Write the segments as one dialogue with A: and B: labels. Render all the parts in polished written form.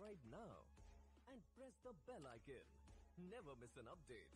A: subscribe now and press the bell icon. Never miss an update.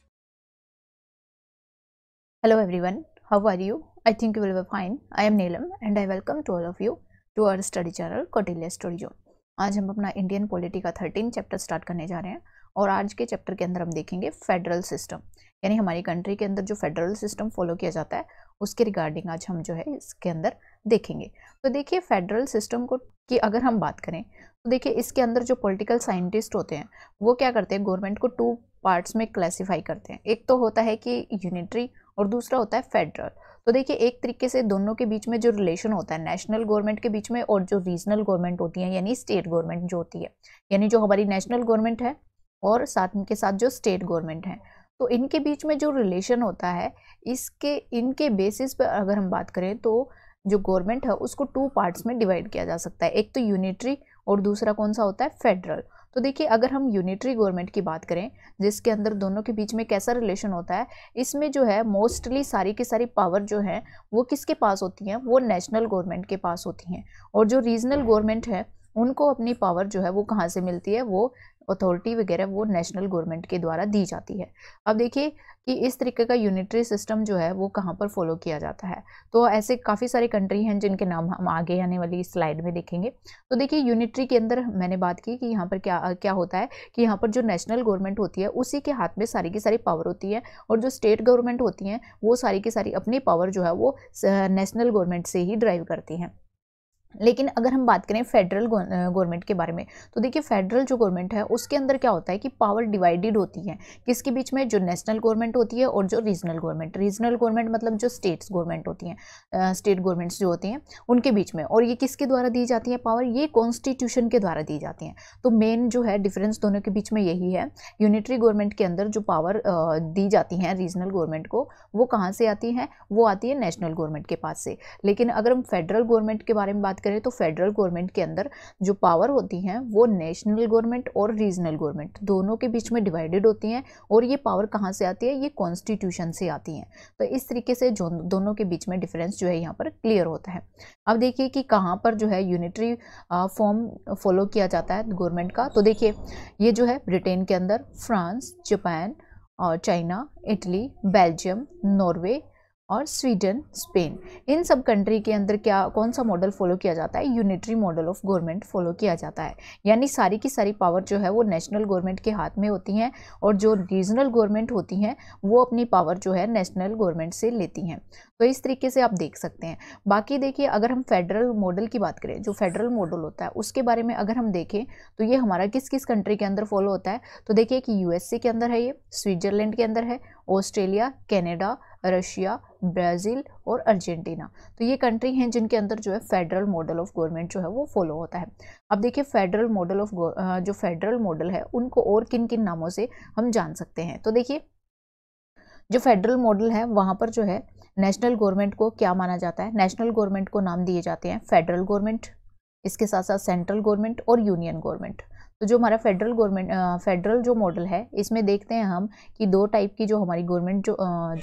B: Hello everyone, how are you? I think you will be fine. I am Neelam and I welcome to all of you to our study channel Kautilya Study Zone. आज हम अपना Indian polity का 13 chapter start करने जा रहे हैं और आज के चैप्टर के अंदर हम देखेंगे फेडरल सिस्टम, यानी हमारी कंट्री के अंदर जो फेडरल सिस्टम फॉलो किया जाता है उसके रिगार्डिंग आज हम जो है इसके अंदर देखेंगे। तो देखिए फेडरल सिस्टम को की अगर हम बात करें तो देखिए इसके अंदर जो पॉलिटिकल साइंटिस्ट होते हैं वो क्या करते हैं, गवर्नमेंट को टू पार्ट्स में क्लासीफाई करते हैं। एक तो होता है कि यूनिटरी और दूसरा होता है फेडरल। तो देखिए एक तरीके से दोनों के बीच में जो रिलेशन होता है नेशनल गवर्नमेंट के बीच में और जो रीजनल गवर्नमेंट होती है यानी स्टेट गवर्नमेंट जो होती है, यानी जो हमारी नेशनल गवर्नमेंट है और साथ के साथ जो स्टेट गवर्नमेंट है, तो इनके बीच में जो रिलेशन होता है इनके बेसिस पर अगर हम बात करें तो जो गवर्नमेंट है उसको टू पार्ट्स में डिवाइड किया जा सकता है। एक तो यूनिटरी और दूसरा कौन सा होता है, फेडरल। तो देखिए अगर हम यूनिटरी गवर्नमेंट की बात करें जिसके अंदर दोनों के बीच में कैसा रिलेशन होता है, इसमें जो है मोस्टली सारी की सारी पावर जो है वो किसके पास होती हैं, वो नेशनल गवर्नमेंट के पास होती हैं। और जो रीजनल गवर्नमेंट है उनको अपनी पावर जो है वो कहाँ से मिलती है, वो अथॉरिटी वगैरह वो नेशनल गवर्नमेंट के द्वारा दी जाती है। अब देखिए कि इस तरीके का यूनिटरी सिस्टम जो है वो कहाँ पर फॉलो किया जाता है, तो ऐसे काफ़ी सारे कंट्री हैं जिनके नाम हम आगे आने वाली स्लाइड में देखेंगे। तो देखिए यूनिटरी के अंदर मैंने बात की कि यहाँ पर क्या क्या होता है कि यहाँ पर जो नेशनल गवर्नमेंट होती है उसी के हाथ में सारी की सारी पावर होती है और जो स्टेट गवर्नमेंट होती हैं वो सारी की सारी अपनी पावर जो है वो नेशनल गवर्नमेंट से ही ड्राइव करती हैं। लेकिन अगर हम बात करें फेडरल गवर्नमेंट के बारे में तो देखिए फेडरल जो गवर्नमेंट है उसके अंदर क्या होता है कि पावर डिवाइडेड होती है किसके बीच में, जो नेशनल गवर्नमेंट होती है और जो रीजनल गवर्नमेंट मतलब जो स्टेट्स गवर्नमेंट होती हैं, स्टेट गवर्नमेंट्स जो होती हैं उनके बीच में। और ये किसके द्वारा दी जाती है पावर, ये कॉन्स्टिट्यूशन के द्वारा दी जाती हैं। तो मेन जो है डिफरेंस दोनों के बीच में यही है। यूनिटरी गवर्नमेंट के अंदर जो पावर दी जाती हैं रीजनल गवर्नमेंट को वो कहाँ से आती हैं, वो आती है नेशनल गवर्नमेंट के पास से। लेकिन अगर हम फेडरल गवर्नमेंट के बारे में बात करें तो फेडरल गवर्नमेंट के अंदर जो पावर होती हैं वो नेशनल गवर्नमेंट और रीजनल गवर्नमेंट दोनों के बीच में डिवाइडेड होती हैं। और ये पावर कहाँ से आती है, ये कॉन्स्टिट्यूशन से आती हैं। तो इस तरीके से जो दोनों के बीच में डिफरेंस जो है यहाँ पर क्लियर होता है। अब देखिए कि कहाँ पर जो है यूनिटरी फॉर्म फॉलो किया जाता है गवर्नमेंट का। तो देखिए ये जो है ब्रिटेन के अंदर, फ्रांस, जापान और चाइना, इटली, बेल्जियम, नॉर्वे और स्वीडन, स्पेन, इन सब कंट्री के अंदर क्या कौन सा मॉडल फॉलो किया जाता है, unitary model of government follow किया जाता है। यानी सारी की सारी पावर जो है वो नेशनल गवर्नमेंट के हाथ में होती हैं और जो रीजनल गवर्नमेंट होती हैं वो अपनी पावर जो है नेशनल गवर्नमेंट से लेती हैं। तो इस तरीके से आप देख सकते हैं। बाकी देखिए अगर हम फेडरल मॉडल की बात करें, जो फेडरल मॉडल होता है उसके बारे में अगर हम देखें तो ये हमारा किस किस कंट्री के अंदर फॉलो होता है। तो देखिए कि यूएसए के अंदर है, ये स्विट्जरलैंड के अंदर है, ऑस्ट्रेलिया, कनाडा, रशिया, ब्राज़ील और अर्जेंटीना। तो ये कंट्री हैं जिनके अंदर जो है फेडरल मॉडल ऑफ गवर्नमेंट जो है वो फॉलो होता है। अब देखिए फेडरल मॉडल ऑफ जो फेडरल मॉडल है उनको और किन किन नामों से हम जान सकते हैं। तो देखिए जो फेडरल मॉडल है वहाँ पर जो है नेशनल गवर्नमेंट को क्या माना जाता है, नेशनल गवर्नमेंट को नाम दिए जाते हैं फेडरल गवर्नमेंट, इसके साथ साथ सेंट्रल गवर्नमेंट और यूनियन गवर्नमेंट। तो जो हमारा फेडरल जो मॉडल है इसमें देखते हैं हम कि दो टाइप की जो हमारी गवर्नमेंट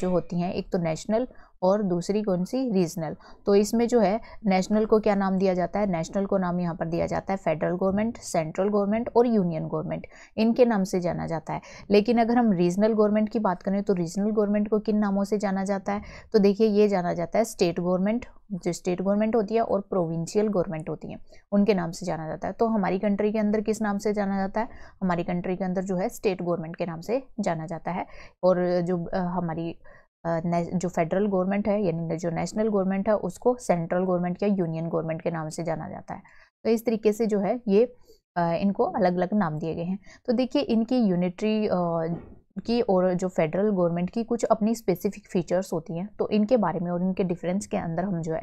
B: जो होती हैं, एक तो नेशनल और दूसरी कौन सी, रीजनल। तो इसमें जो है नेशनल को क्या नाम दिया जाता है, नेशनल को नाम यहाँ पर दिया जाता है फेडरल गवर्नमेंट, सेंट्रल गवर्नमेंट और यूनियन गवर्नमेंट, इनके नाम से जाना जाता है। लेकिन अगर हम रीजनल गवर्नमेंट की बात करें तो रीजनल गवर्नमेंट को किन नामों से जाना जाता है, तो देखिए ये जाना जाता है स्टेट गवर्नमेंट, जो स्टेट गवर्नमेंट होती है और प्रोविंशियल गवर्नमेंट होती है उनके नाम से जाना जाता है। तो हमारी कंट्री के अंदर किस नाम से जाना जाता है, हमारी कंट्री के अंदर जो है स्टेट गवर्नमेंट के नाम से जाना जाता है। और जो हमारी जो फेडरल गवर्नमेंट है यानी जो नेशनल गवर्नमेंट है उसको सेंट्रल गवर्नमेंट या यूनियन गवर्नमेंट के नाम से जाना जाता है। तो इस तरीके से जो है ये इनको अलग अलग नाम दिए गए हैं। तो देखिए इनकी यूनिटरी की और जो फेडरल गवर्नमेंट की कुछ अपनी स्पेसिफिक फीचर्स होती हैं, तो इनके बारे में और इनके डिफरेंस के अंदर हम जो है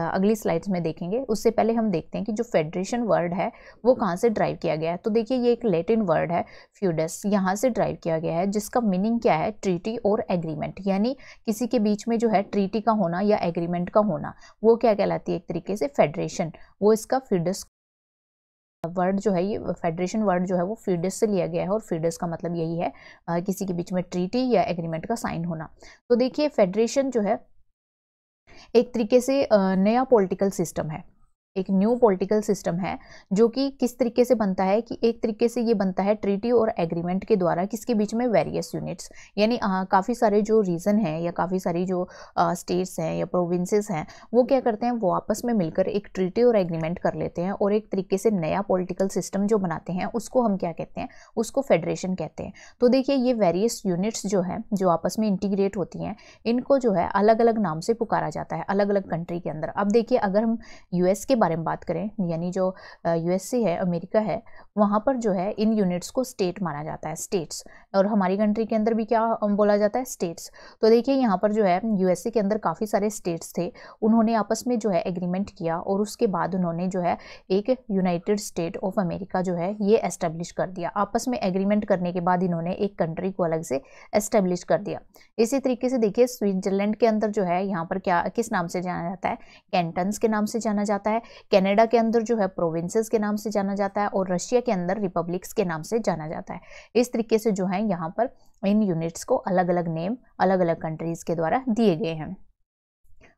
B: अगली स्लाइड्स में देखेंगे। उससे पहले हम देखते हैं कि जो फेडरेशन वर्ड है वो कहाँ से ड्राइव किया गया है। तो देखिए ये एक लैटिन वर्ड है फ्यूडस, यहाँ से ड्राइव किया गया है, जिसका मीनिंग क्या है, ट्रीटी और एग्रीमेंट, यानी किसी के बीच में जो है ट्रीटी का होना या एग्रीमेंट का होना, वो क्या कहलाती है, एक तरीके से फेडरेशन, वो इसका फ्यूडस वर्ड जो है, ये फेडरेशन वर्ड जो है वो फीडस से लिया गया है और फीडस का मतलब यही है किसी के बीच में ट्रीटी या एग्रीमेंट का साइन होना। तो देखिए फेडरेशन जो है एक तरीके से नया पॉलिटिकल सिस्टम है एक न्यू पॉलिटिकल सिस्टम है जो कि किस तरीके से बनता है कि एक तरीके से ये बनता है ट्रीटी और एग्रीमेंट के द्वारा, किसके बीच में, वेरियस यूनिट्स, यानी काफ़ी सारे जो रीजन हैं या काफ़ी सारी जो स्टेट्स हैं या प्रोविंसेस हैं वो क्या करते हैं, वो आपस में मिलकर एक ट्रीटी और एग्रीमेंट कर लेते हैं और एक तरीके से नया पॉलिटिकल सिस्टम जो बनाते हैं उसको हम क्या कहते हैं, उसको फेडरेशन कहते हैं। तो देखिए ये वेरियस यूनिट्स जो है जो आपस में इंटीग्रेट होती हैं, इनको जो है अलग अलग नाम से पुकारा जाता है अलग अलग कंट्री के अंदर। अब देखिए अगर हम यूएस के बारे में बात करें, यानी जो यूएसए है, अमेरिका है, वहाँ पर जो है इन यूनिट्स को स्टेट माना जाता है, स्टेट्स। और हमारी कंट्री के अंदर भी क्या बोला जाता है, स्टेट्स। तो देखिए यहाँ पर जो है यूएसए के अंदर काफ़ी सारे स्टेट्स थे, उन्होंने आपस में जो है एग्रीमेंट किया और उसके बाद उन्होंने जो है एक यूनाइटेड स्टेट ऑफ अमेरिका जो है ये एस्टेब्लिश कर दिया। आपस में एग्रीमेंट करने के बाद इन्होंने एक कंट्री को अलग से एस्टेब्लिश कर दिया। इसी तरीके से देखिए स्विट्जरलैंड के अंदर जो है यहाँ पर क्या किस नाम से जाना जाता है, कैंटन्स के नाम से जाना जाता है। कनाडा के अंदर जो है प्रोविंसेस के नाम से जाना जाता है और रशिया के अंदर रिपब्लिक्स के नाम से जाना जाता है। इस तरीके से जो है यहाँ पर इन यूनिट्स को अलग अलग नेम अलग अलग कंट्रीज के द्वारा दिए गए हैं।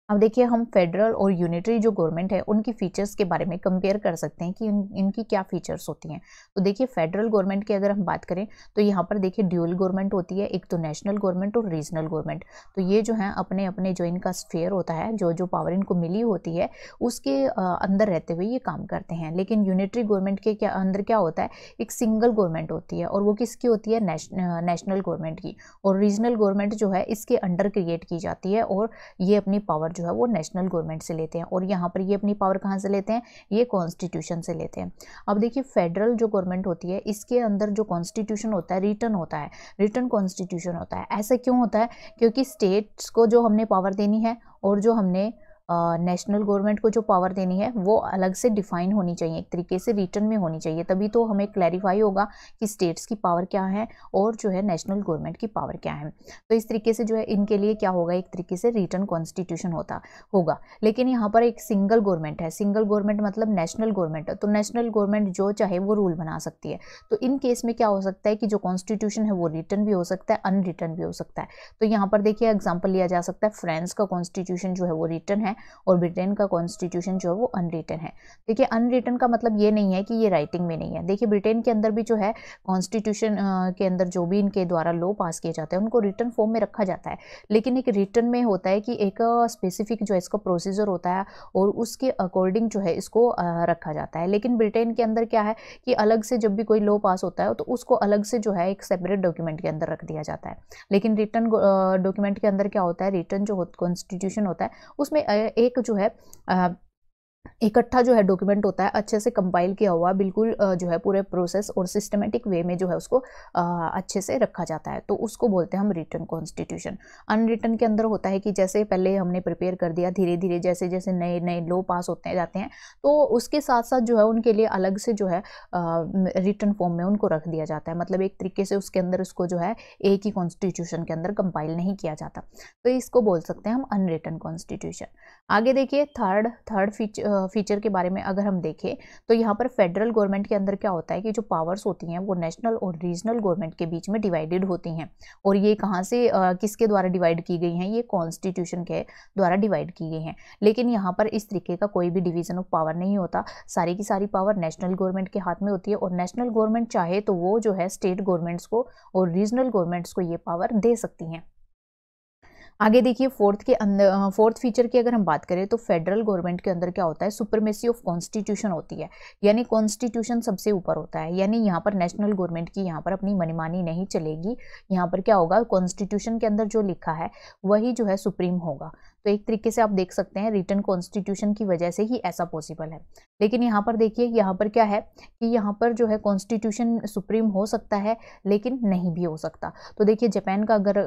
B: अब देखिए हम फेडरल और यूनिटरी जो गवर्नमेंट है उनकी फीचर्स के बारे में कंपेयर कर सकते हैं कि इनकी क्या फीचर्स होती हैं। तो देखिए फेडरल गवर्नमेंट की अगर हम बात करें तो यहाँ पर देखिए ड्यूअल गवर्नमेंट होती है, एक तो नेशनल गवर्नमेंट और रीजनल गवर्नमेंट। तो ये जो है अपने अपने जो इनका स्फेयर होता है, जो जो पावर इनको मिली होती है उसके अंदर रहते हुए ये काम करते हैं। लेकिन यूनिटरी गवर्नमेंट के अंदर क्या होता है, एक सिंगल गवर्नमेंट होती है और वो किसकी होती है, नेशनल गवर्नमेंट की। और रीजनल गवर्नमेंट जो है इसके अंडर क्रिएट की जाती है और ये अपनी पावर जो है वो नेशनल गवर्नमेंट से लेते हैं। और यहाँ पर ये अपनी पावर कहाँ से लेते हैं, ये कॉन्स्टिट्यूशन से लेते हैं। अब देखिए फेडरल जो गवर्नमेंट होती है इसके अंदर जो कॉन्स्टिट्यूशन होता है रिटन होता है, रिटन कॉन्स्टिट्यूशन होता है। ऐसा क्यों होता है, क्योंकि स्टेट्स को जो हमने पावर देनी है और जो हमने नेशनल गवर्नमेंट को जो पावर देनी है वो अलग से डिफाइन होनी चाहिए, एक तरीके से रिटन में होनी चाहिए, तभी तो हमें क्लैरिफाई होगा कि स्टेट्स की पावर क्या है और जो है नेशनल गवर्नमेंट की पावर क्या है। तो इस तरीके से जो है इनके लिए क्या होगा, एक तरीके से रिटन कॉन्स्टिट्यूशन होगा। लेकिन यहाँ पर एक सिंगल गवर्नमेंट है, सिंगल गवर्नमेंट मतलब नेशनल गवर्नमेंट है, तो नेशनल गवर्नमेंट जो चाहे वो रूल बना सकती है। तो इन केस में क्या हो सकता है कि जो कॉन्स्टिट्यूशन है वो रिटन भी हो सकता है, अनरिटन भी हो सकता है। तो यहाँ पर देखिए एग्जाम्पल लिया जा सकता है, फ्रांस का कॉन्स्टिट्यूशन जो है वो रिटन है और ब्रिटेन का कॉन्स्टिट्यूशन जो है वो अनरिटन है। देखिए अनरिटन का मतलब ये नहीं है कि ये राइटिंग में नहीं है। देखिए ब्रिटेन के अंदर भी जो है कॉन्स्टिट्यूशन के अंदर जो भी इनके द्वारा लॉ पास किए जाते हैं उनको रिटन फॉर्म में रखा जाता है, लेकिन एक रिटन में होता है कि एक स्पेसिफिक जो है इसका प्रोसीजर होता है और उसके अकॉर्डिंग जो है इसको रखा जाता है। लेकिन ब्रिटेन के अंदर क्या है कि अलग से जब भी कोई लॉ पास होता है तो उसको अलग से जो है एक सेपरेट डॉक्यूमेंट के अंदर रख दिया जाता है। लेकिन रिटन डॉक्यूमेंट के अंदर क्या होता है, रिटन जो कॉन्स्टिट्यूशन होता है उसमें एक जो है इकट्ठा जो है डॉक्यूमेंट होता है, अच्छे से कंपाइल किया हुआ, बिल्कुल जो है पूरे प्रोसेस और सिस्टमेटिक वे में जो है उसको अच्छे से रखा जाता है, तो उसको बोलते हैं हम रिटन कॉन्स्टिट्यूशन। अनरिटन के अंदर होता है कि जैसे पहले हमने प्रिपेयर कर दिया, धीरे धीरे जैसे जैसे नए नए लॉ पास होते जाते हैं तो उसके साथ साथ जो है उनके लिए अलग से जो है रिटन फॉर्म में उनको रख दिया जाता है। मतलब एक तरीके से उसके अंदर उसको जो है एक ही कॉन्स्टिट्यूशन के अंदर कंपाइल नहीं किया जाता, तो इसको बोल सकते हैं हम अनरिटन कॉन्स्टिट्यूशन। आगे देखिए थर्ड फीचर के बारे में अगर हम देखें तो यहाँ पर फेडरल गवर्नमेंट के अंदर क्या होता है कि जो पावर्स होती हैं वो नेशनल और रीजनल गवर्नमेंट के बीच में डिवाइडेड होती हैं। और ये कहाँ से किसके द्वारा डिवाइड की गई हैं, ये कॉन्स्टिट्यूशन के द्वारा डिवाइड की गई हैं। लेकिन यहाँ पर इस तरीके का कोई भी डिवीजन ऑफ पावर नहीं होता, सारी की सारी पावर नेशनल गवर्नमेंट के हाथ में होती है और नेशनल गवर्नमेंट चाहे तो वो जो है स्टेट गवर्नमेंट्स को और रीजनल गवर्नमेंट्स को ये पावर दे सकती हैं। आगे देखिए फोर्थ फीचर की अगर हम बात करें तो फेडरल गवर्नमेंट के अंदर क्या होता है, सुप्रीमेसी ऑफ कॉन्स्टिट्यूशन होती है, यानी कॉन्स्टिट्यूशन सबसे ऊपर होता है। यानी यहाँ पर नेशनल गवर्नमेंट की यहाँ पर अपनी मनमानी नहीं चलेगी, यहाँ पर क्या होगा, कॉन्स्टिट्यूशन के अंदर जो लिखा है वही जो है सुप्रीम होगा। तो एक तरीके से आप देख सकते हैं रिटन कॉन्स्टिट्यूशन की वजह से ही ऐसा पॉसिबल है। लेकिन यहाँ पर देखिए यहाँ पर क्या है कि यहाँ पर जो है कॉन्स्टिट्यूशन सुप्रीम हो सकता है लेकिन नहीं भी हो सकता। तो देखिए जापान का अगर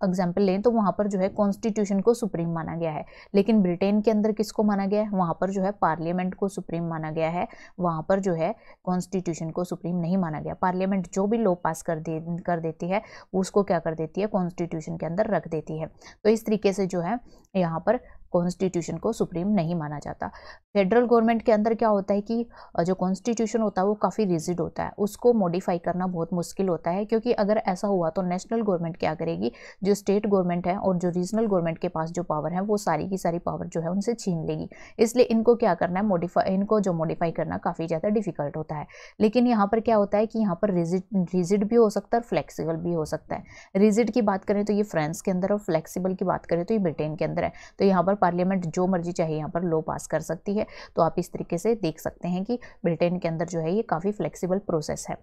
B: एग्जाम्पल लें तो वहाँ पर जो है कॉन्स्टिट्यूशन को सुप्रीम माना गया है, लेकिन ब्रिटेन के अंदर किसको माना गया है, वहाँ पर जो है पार्लियामेंट को सुप्रीम माना गया है, वहाँ पर जो है कॉन्स्टिट्यूशन को सुप्रीम नहीं माना गया। पार्लियामेंट जो भी लॉ पास कर देती है उसको क्या कर देती है, कॉन्स्टिट्यूशन के अंदर रख देती है। तो इस तरीके से जो है यहाँ पर कॉन्स्टिट्यूशन को सुप्रीम नहीं माना जाता। फेडरल गवर्नमेंट के अंदर क्या होता है कि जो कॉन्स्टिट्यूशन होता है वो काफ़ी रिजिड होता है, उसको मॉडिफाई करना बहुत मुश्किल होता है, क्योंकि अगर ऐसा हुआ तो नेशनल गवर्नमेंट क्या करेगी, जो स्टेट गवर्नमेंट है और जो रीजनल गवर्नमेंट के पास जो पावर है वो सारी की सारी पावर जो है उनसे छीन लेगी। इसलिए इनको क्या करना है, इनको जो मॉडिफाई करना काफ़ी ज़्यादा डिफिकल्ट होता है। लेकिन यहाँ पर क्या होता है कि यहाँ पर रिजिड भी हो सकता है और फ्लेक्सिबल भी हो सकता है। रिजिड की बात करें तो ये फ्रांस के अंदर, और फ्लेक्सिबल की बात करें तो ये ब्रिटेन के अंदर है। तो यहाँ पर पार्लियामेंट जो मर्जी चाहे यहाँ पर लॉ पास कर सकती है। तो आप इस तरीके से देख सकते हैं कि ब्रिटेन के अंदर जो है ये काफ़ी फ्लेक्सिबल प्रोसेस है।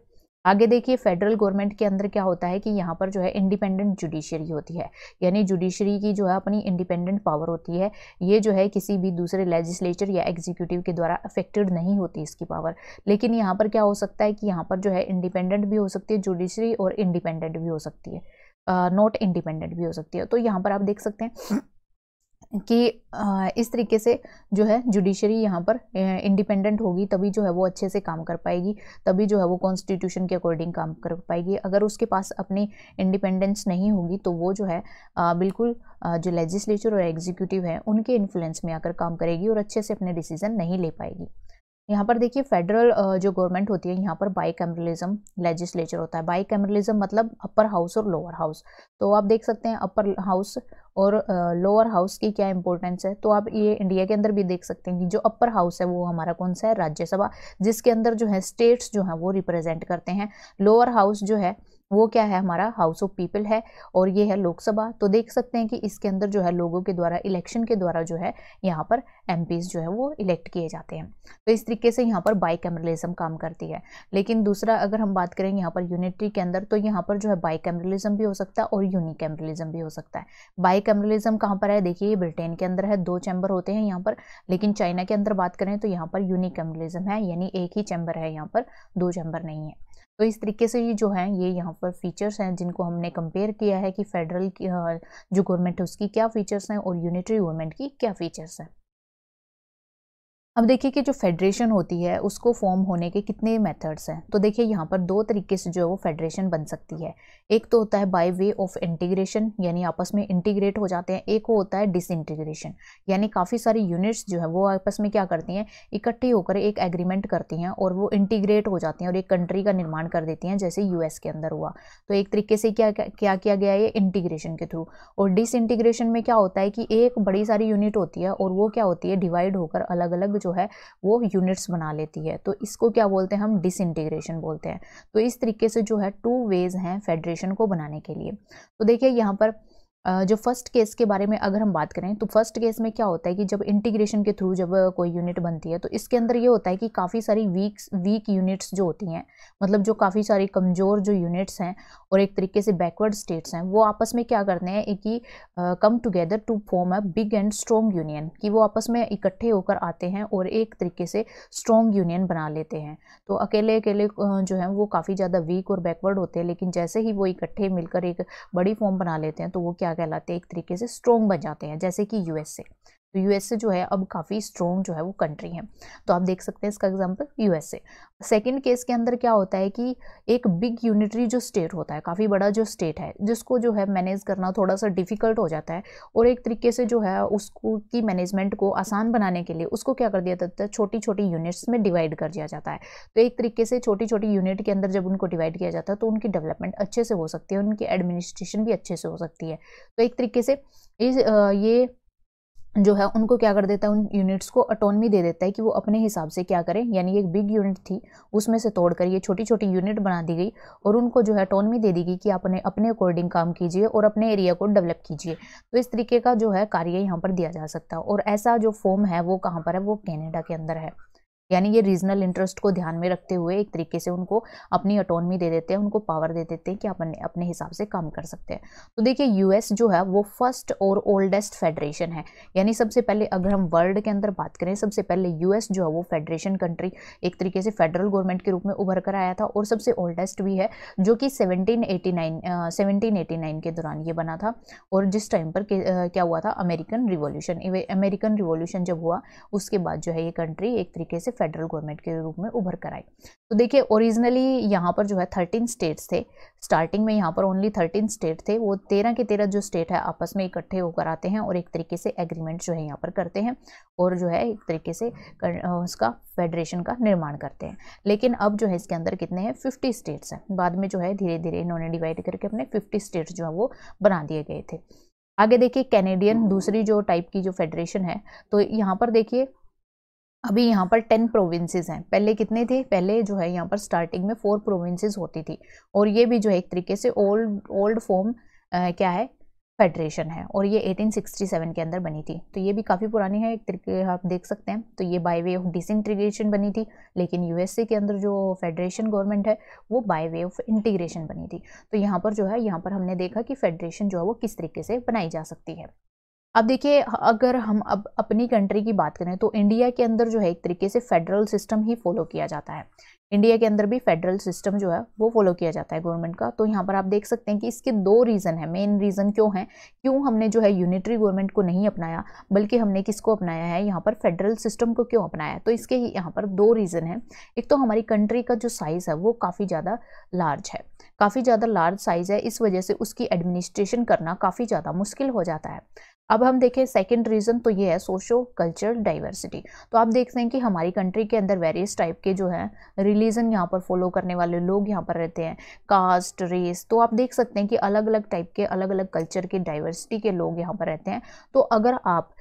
B: आगे देखिए, फेडरल गवर्नमेंट के अंदर क्या होता है कि यहाँ पर जो है इंडिपेंडेंट जुडिशरी होती है, यानी जुडिशरी की जो है अपनी इंडिपेंडेंट पावर होती है। ये जो है किसी भी दूसरे लेजिस्लेचर या एग्जीक्यूटिव के द्वारा अफेक्टेड नहीं होती इसकी पावर। लेकिन यहाँ पर क्या हो सकता है कि यहाँ पर जो है इंडिपेंडेंट भी हो सकती है जुडिशरी, और इंडिपेंडेंट भी हो सकती है, नॉट इंडिपेंडेंट भी हो सकती है। तो यहाँ पर आप देख सकते हैं कि इस तरीके से जो है जुडिशरी यहाँ पर इंडिपेंडेंट होगी, तभी जो है वो अच्छे से काम कर पाएगी, तभी जो है वो कॉन्स्टिट्यूशन के अकॉर्डिंग काम कर पाएगी। अगर उसके पास अपनी इंडिपेंडेंस नहीं होगी तो वो जो है बिल्कुल जो लेजिस्लेचर और एग्जीक्यूटिव है उनके इन्फ्लुएंस में आकर काम करेगी और अच्छे से अपने डिसीजन नहीं ले पाएगी। यहाँ पर देखिए, फेडरल जो गवर्नमेंट होती है यहाँ पर बाइकैमरलिज्म लेजिस्लेचर होता है। बाइकैमरलिज्म मतलब अपर हाउस और लोअर हाउस। तो आप देख सकते हैं अपर हाउस और लोअर हाउस की क्या इंपॉर्टेंस है। तो आप ये इंडिया के अंदर भी देख सकते हैं कि जो अपर हाउस है वो हमारा कौन सा है, राज्यसभा, जिसके अंदर जो है स्टेट्स जो है वो रिप्रेजेंट करते हैं। लोअर हाउस जो है वो क्या है, हमारा हाउस ऑफ पीपल है, और ये है लोकसभा। तो देख सकते हैं कि इसके अंदर जो है लोगों के द्वारा, इलेक्शन के द्वारा जो है यहाँ पर एमपीज जो है वो इलेक्ट किए जाते हैं। तो इस तरीके से यहाँ पर बाइकैमरलिज्म काम करती है। लेकिन दूसरा अगर हम बात करें यहाँ पर यूनिटरी के अंदर, तो यहाँ पर जो है बाइकैमरलिज्म भी हो सकता है और यूनिकैमरलिज्म भी हो सकता है। बाइकैमरलिज्म कहाँ पर है, देखिए ब्रिटेन के अंदर है, 2 चैम्बर होते हैं यहाँ पर। लेकिन चाइना के अंदर बात करें तो यहाँ पर यूनिकैमरलिज्म है, यानी एक ही चैम्बर है, यहाँ पर 2 चैम्बर नहीं है। तो इस तरीके से ये जो है ये यहाँ पर फीचर्स हैं जिनको हमने कंपेयर किया है कि फेडरल की जो गवर्नमेंट है उसकी क्या फीचर्स हैं और यूनिटरी गवर्नमेंट की क्या फीचर्स हैं। अब देखिए कि जो फेडरेशन होती है उसको फॉर्म होने के कितने मेथड्स हैं। तो देखिए यहाँ पर 2 तरीके से जो है वो फेडरेशन बन सकती है। एक तो होता है बाय वे ऑफ इंटीग्रेशन, यानी आपस में इंटीग्रेट हो जाते हैं। एक होता है डिसइंटीग्रेशन, यानी काफ़ी सारी यूनिट्स जो है वो आपस में क्या करती हैं, इकट्ठी होकर एक एग्रीमेंट करती हैं और वो इंटीग्रेट हो जाती हैं और एक कंट्री का निर्माण कर देती हैं, जैसे यूएस के अंदर हुआ। तो एक तरीके से क्या क्या किया गया है, इंटीग्रेशन के थ्रू। और डिसइंटीग्रेशन में क्या होता है कि एक बड़ी सारी यूनिट होती है और वो क्या होती है, डिवाइड होकर अलग अलग जो है वो यूनिट्स बना लेती है। तो इसको क्या बोलते हैं, हम डिसइंटीग्रेशन बोलते हैं। तो इस तरीके से जो है 2 वेज हैं फेडरेशन को बनाने के लिए। तो देखिए यहाँ पर जो फर्स्ट केस के बारे में अगर हम बात करें तो फर्स्ट केस में क्या होता है कि जब इंटीग्रेशन के थ्रू जब कोई यूनिट बनती है तो इसके अंदर ये होता है कि काफ़ी सारी वीक यूनिट्स जो होती हैं, मतलब जो काफ़ी सारी कमज़ोर जो यूनिट्स हैं और एक तरीके से बैकवर्ड स्टेट्स हैं, वो आपस में क्या करते हैं कि come together to form a big and strong union, कि वो आपस में इकट्ठे होकर आते हैं और एक तरीके से स्ट्रॉन्ग यूनियन बना लेते हैं। तो अकेले अकेले जो है वो काफ़ी ज़्यादा वीक और बैकवर्ड होते हैं, लेकिन जैसे ही वो इकट्ठे मिलकर एक बड़ी फॉर्म बना लेते हैं तो वो क्या कहलाते हैं, एक तरीके से स्ट्रॉन्ग बन जाते हैं, जैसे कि यूएसए। तो यूएसए जो है अब काफ़ी स्ट्रॉन्ग जो है वो कंट्री है। तो आप देख सकते हैं इसका एग्जांपल यूएसए। सेकंड केस के अंदर क्या होता है कि एक बिग यूनिटरी जो स्टेट होता है, काफ़ी बड़ा जो स्टेट है, जिसको जो है मैनेज करना थोड़ा सा डिफिकल्ट हो जाता है और एक तरीके से जो है उसको की मैनेजमेंट को आसान बनाने के लिए उसको क्या कर दिया जाता है, छोटी छोटी यूनिट्स में डिवाइड कर दिया जाता है। तो एक तरीके से छोटी छोटी यूनिट के अंदर जब उनको डिवाइड किया जाता है तो उनकी डेवलपमेंट अच्छे से हो सकती है, उनकी एडमिनिस्ट्रेशन भी अच्छे से हो सकती है। तो एक तरीके से ये जो है उनको क्या कर देता है, उन यूनिट्स को ऑटोनॉमी दे देता है कि वो अपने हिसाब से क्या करें, यानी एक बिग यूनिट थी उसमें से तोड़कर ये छोटी छोटी यूनिट बना दी गई और उनको जो है ऑटोनॉमी दे दी गई कि अपने अपने अकॉर्डिंग काम कीजिए और अपने एरिया को डेवलप कीजिए। तो इस तरीके का जो है कार्य यहाँ पर दिया जा सकता है। और ऐसा जो फॉर्म है वो कहाँ पर है, वो कनाडा के अंदर है। यानी ये रीजनल इंटरेस्ट को ध्यान में रखते हुए एक तरीके से उनको अपनी ऑटोनॉमी दे देते हैं, उनको पावर दे देते हैं कि अपने अपने हिसाब से काम कर सकते हैं। तो देखिए यूएस जो है वो फर्स्ट और ओल्डेस्ट फेडरेशन है, यानी सबसे पहले अगर हम वर्ल्ड के अंदर बात करें सबसे पहले यूएस जो है वो फेडरेशन कंट्री एक तरीके से फेडरल गवर्नमेंट के रूप में उभर कर आया था और सबसे ओल्डेस्ट भी है, जो कि 1789 के दौरान ये बना था। और जिस टाइम पर क्या हुआ था, अमेरिकन रिवॉल्यूशन जब हुआ उसके बाद जो है ये कंट्री एक तरीके से फेडरल गवर्नमेंट के रूप में उभर कर आई। तो देखिए ओरिजिनली यहाँ पर जो है 13 स्टेट्स थे, स्टार्टिंग में यहाँ पर ओनली 13 स्टेट थे, वो 13 के 13 जो स्टेट है आपस में इकट्ठे होकर आते हैं और एक तरीके से एग्रीमेंट जो है यहाँ पर करते हैं और जो है एक तरीके से उसका फेडरेशन का निर्माण करते हैं। लेकिन अब जो है इसके अंदर कितने हैं, 50 स्टेट्स हैं। बाद में जो है धीरे धीरे इन्होंने डिवाइड करके अपने 50 स्टेट्स जो है वो बना दिए गए थे। आगे देखिए कैनेडियन दूसरी जो टाइप की जो फेडरेशन है, तो यहाँ पर देखिए अभी यहाँ पर 10 प्रोविंसेस हैं। पहले कितने थे, पहले जो है यहाँ पर स्टार्टिंग में 4 प्रोविंसेस होती थी और ये भी जो है एक तरीके से ओल्ड फॉर्म क्या है, फेडरेशन है और ये 1867 के अंदर बनी थी। तो ये भी काफ़ी पुरानी है, एक तरीके आप देख सकते हैं। तो ये बाय वे ऑफ डिसइंटीग्रेशन बनी थी, लेकिन यूएसए के अंदर जो फेडरेशन गवर्नमेंट है वो बाय वे ऑफ इंटीग्रेशन बनी थी। तो यहाँ पर जो है, यहाँ पर हमने देखा कि फेडरेशन जो है वो किस तरीके से बनाई जा सकती है। अब देखिए अगर हम अब अपनी कंट्री की बात करें तो इंडिया के अंदर जो है एक तरीके से फेडरल सिस्टम ही फॉलो किया जाता है। इंडिया के अंदर भी फेडरल सिस्टम जो है वो फॉलो किया जाता है गवर्नमेंट का। तो यहाँ पर आप देख सकते हैं कि इसके 2 रीज़न है, मेन रीज़न क्यों है, क्यों हमने जो है यूनिटरी गवर्नमेंट को नहीं अपनाया बल्कि हमने किसको अपनाया है, यहाँ पर फेडरल सिस्टम को क्यों अपनाया। तो इसके यहाँ पर 2 रीज़न है। एक तो हमारी कंट्री का जो साइज़ है वो काफ़ी ज़्यादा लार्ज है, काफ़ी ज़्यादा लार्ज साइज़ है, इस वजह से उसकी एडमिनिस्ट्रेशन करना काफ़ी ज़्यादा मुश्किल हो जाता है। अब हम देखें सेकंड रीज़न, तो ये है सोशो कल्चरल डाइवर्सिटी। तो आप देखते हैं कि हमारी कंट्री के अंदर वेरियस टाइप के जो है रिलीजन यहाँ पर फॉलो करने वाले लोग यहाँ पर रहते हैं, कास्ट, रेस। तो आप देख सकते हैं कि अलग अलग टाइप के, अलग अलग कल्चर के, डाइवर्सिटी के लोग यहाँ पर रहते हैं। तो अगर आप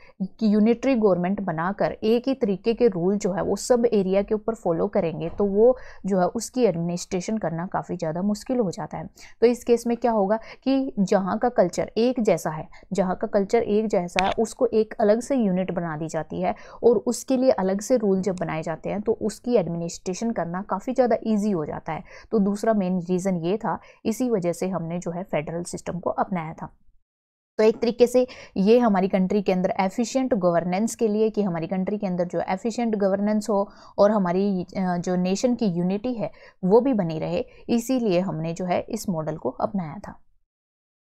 B: यूनिटरी गवर्नमेंट बनाकर एक ही तरीके के रूल जो है वो सब एरिया के ऊपर फॉलो करेंगे तो वो जो है उसकी एडमिनिस्ट्रेशन करना काफ़ी ज़्यादा मुश्किल हो जाता है। तो इस केस में क्या होगा कि जहाँ का कल्चर एक जैसा है, जहाँ का कल्चर एक जैसा है, उसको एक अलग से यूनिट बना दी जाती है और उसके लिए अलग से रूल जब बनाए जाते हैं तो उसकी एडमिनिस्ट्रेशन करना काफ़ी ज़्यादा ईजी हो जाता है। तो दूसरा मेन रीज़न ये था, इसी वजह से हमने जो है फेडरल सिस्टम को अपनाया था। तो एक तरीके से ये हमारी कंट्री के अंदर एफिशिएंट गवर्नेंस के लिए, कि हमारी कंट्री के अंदर जो एफिशिएंट गवर्नेंस हो और हमारी जो नेशन की यूनिटी है वो भी बनी रहे, इसीलिए हमने जो है इस मॉडल को अपनाया था।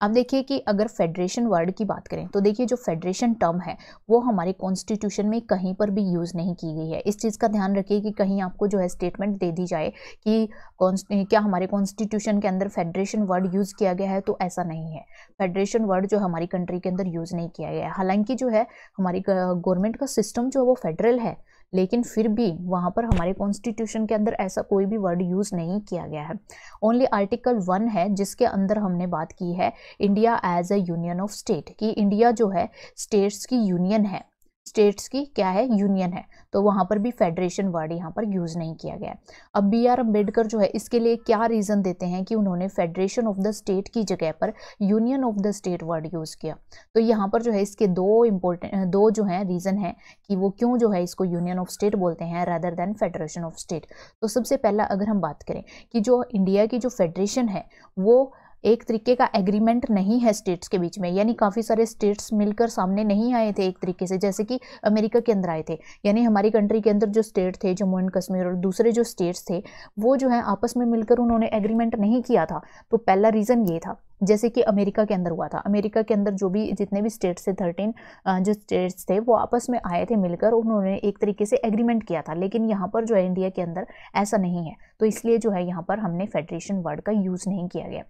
B: अब देखिए कि अगर फेडरेशन वर्ड की बात करें तो देखिए जो फेडरेशन टर्म है वो हमारे कॉन्स्टिट्यूशन में कहीं पर भी यूज़ नहीं की गई है। इस चीज़ का ध्यान रखिए कि कहीं आपको जो है स्टेटमेंट दे दी जाए कि क्या हमारे कॉन्स्टिट्यूशन के अंदर फेडरेशन वर्ड यूज़ किया गया है, तो ऐसा नहीं है। फेडरेशन वर्ड जो हमारी कंट्री के अंदर यूज़ नहीं किया गया है। हालांकि जो है हमारी गवर्नमेंट का सिस्टम जो है वो फेडरल है, लेकिन फिर भी वहाँ पर हमारे कॉन्स्टिट्यूशन के अंदर ऐसा कोई भी वर्ड यूज़ नहीं किया गया है। ओनली आर्टिकल 1 है जिसके अंदर हमने बात की है India as a union of state, कि इंडिया जो है स्टेट्स की यूनियन है, स्टेट्स की क्या है, यूनियन है। तो वहाँ पर भी फेडरेशन वर्ड यहाँ पर यूज़ नहीं किया गया। अब BR अम्बेडकर जो है इसके लिए क्या रीज़न देते हैं कि उन्होंने फेडरेशन ऑफ द स्टेट की जगह पर union of the state word use किया। तो यहाँ पर जो है इसके दो जो हैं रीज़न है कि वो क्यों जो है इसको यूनियन ऑफ स्टेट बोलते हैं rather than federation of state. तो सबसे पहला अगर हम बात करें कि जो इंडिया की जो फेडरेशन है वो एक तरीके का एग्रीमेंट नहीं है स्टेट्स के बीच में, यानी काफ़ी सारे स्टेट्स मिलकर सामने नहीं आए थे एक तरीके से, जैसे कि अमेरिका के अंदर आए थे। यानी हमारी कंट्री के अंदर जो स्टेट थे, जम्मू एंड कश्मीर और दूसरे जो स्टेट्स थे, वो जो है आपस में मिलकर उन्होंने एग्रीमेंट नहीं किया था। तो पहला रीज़न ये था। जैसे कि अमेरिका के अंदर हुआ था, अमेरिका के अंदर जो भी जितने भी स्टेट्स थे 13 जो स्टेट्स थे वो आपस में आए थे मिलकर, उन्होंने एक तरीके से एग्रीमेंट किया था। लेकिन यहाँ पर जो है इंडिया के अंदर ऐसा नहीं है, तो इसलिए जो है यहाँ पर हमने फेडरेशन वर्ड का यूज़ नहीं किया गया।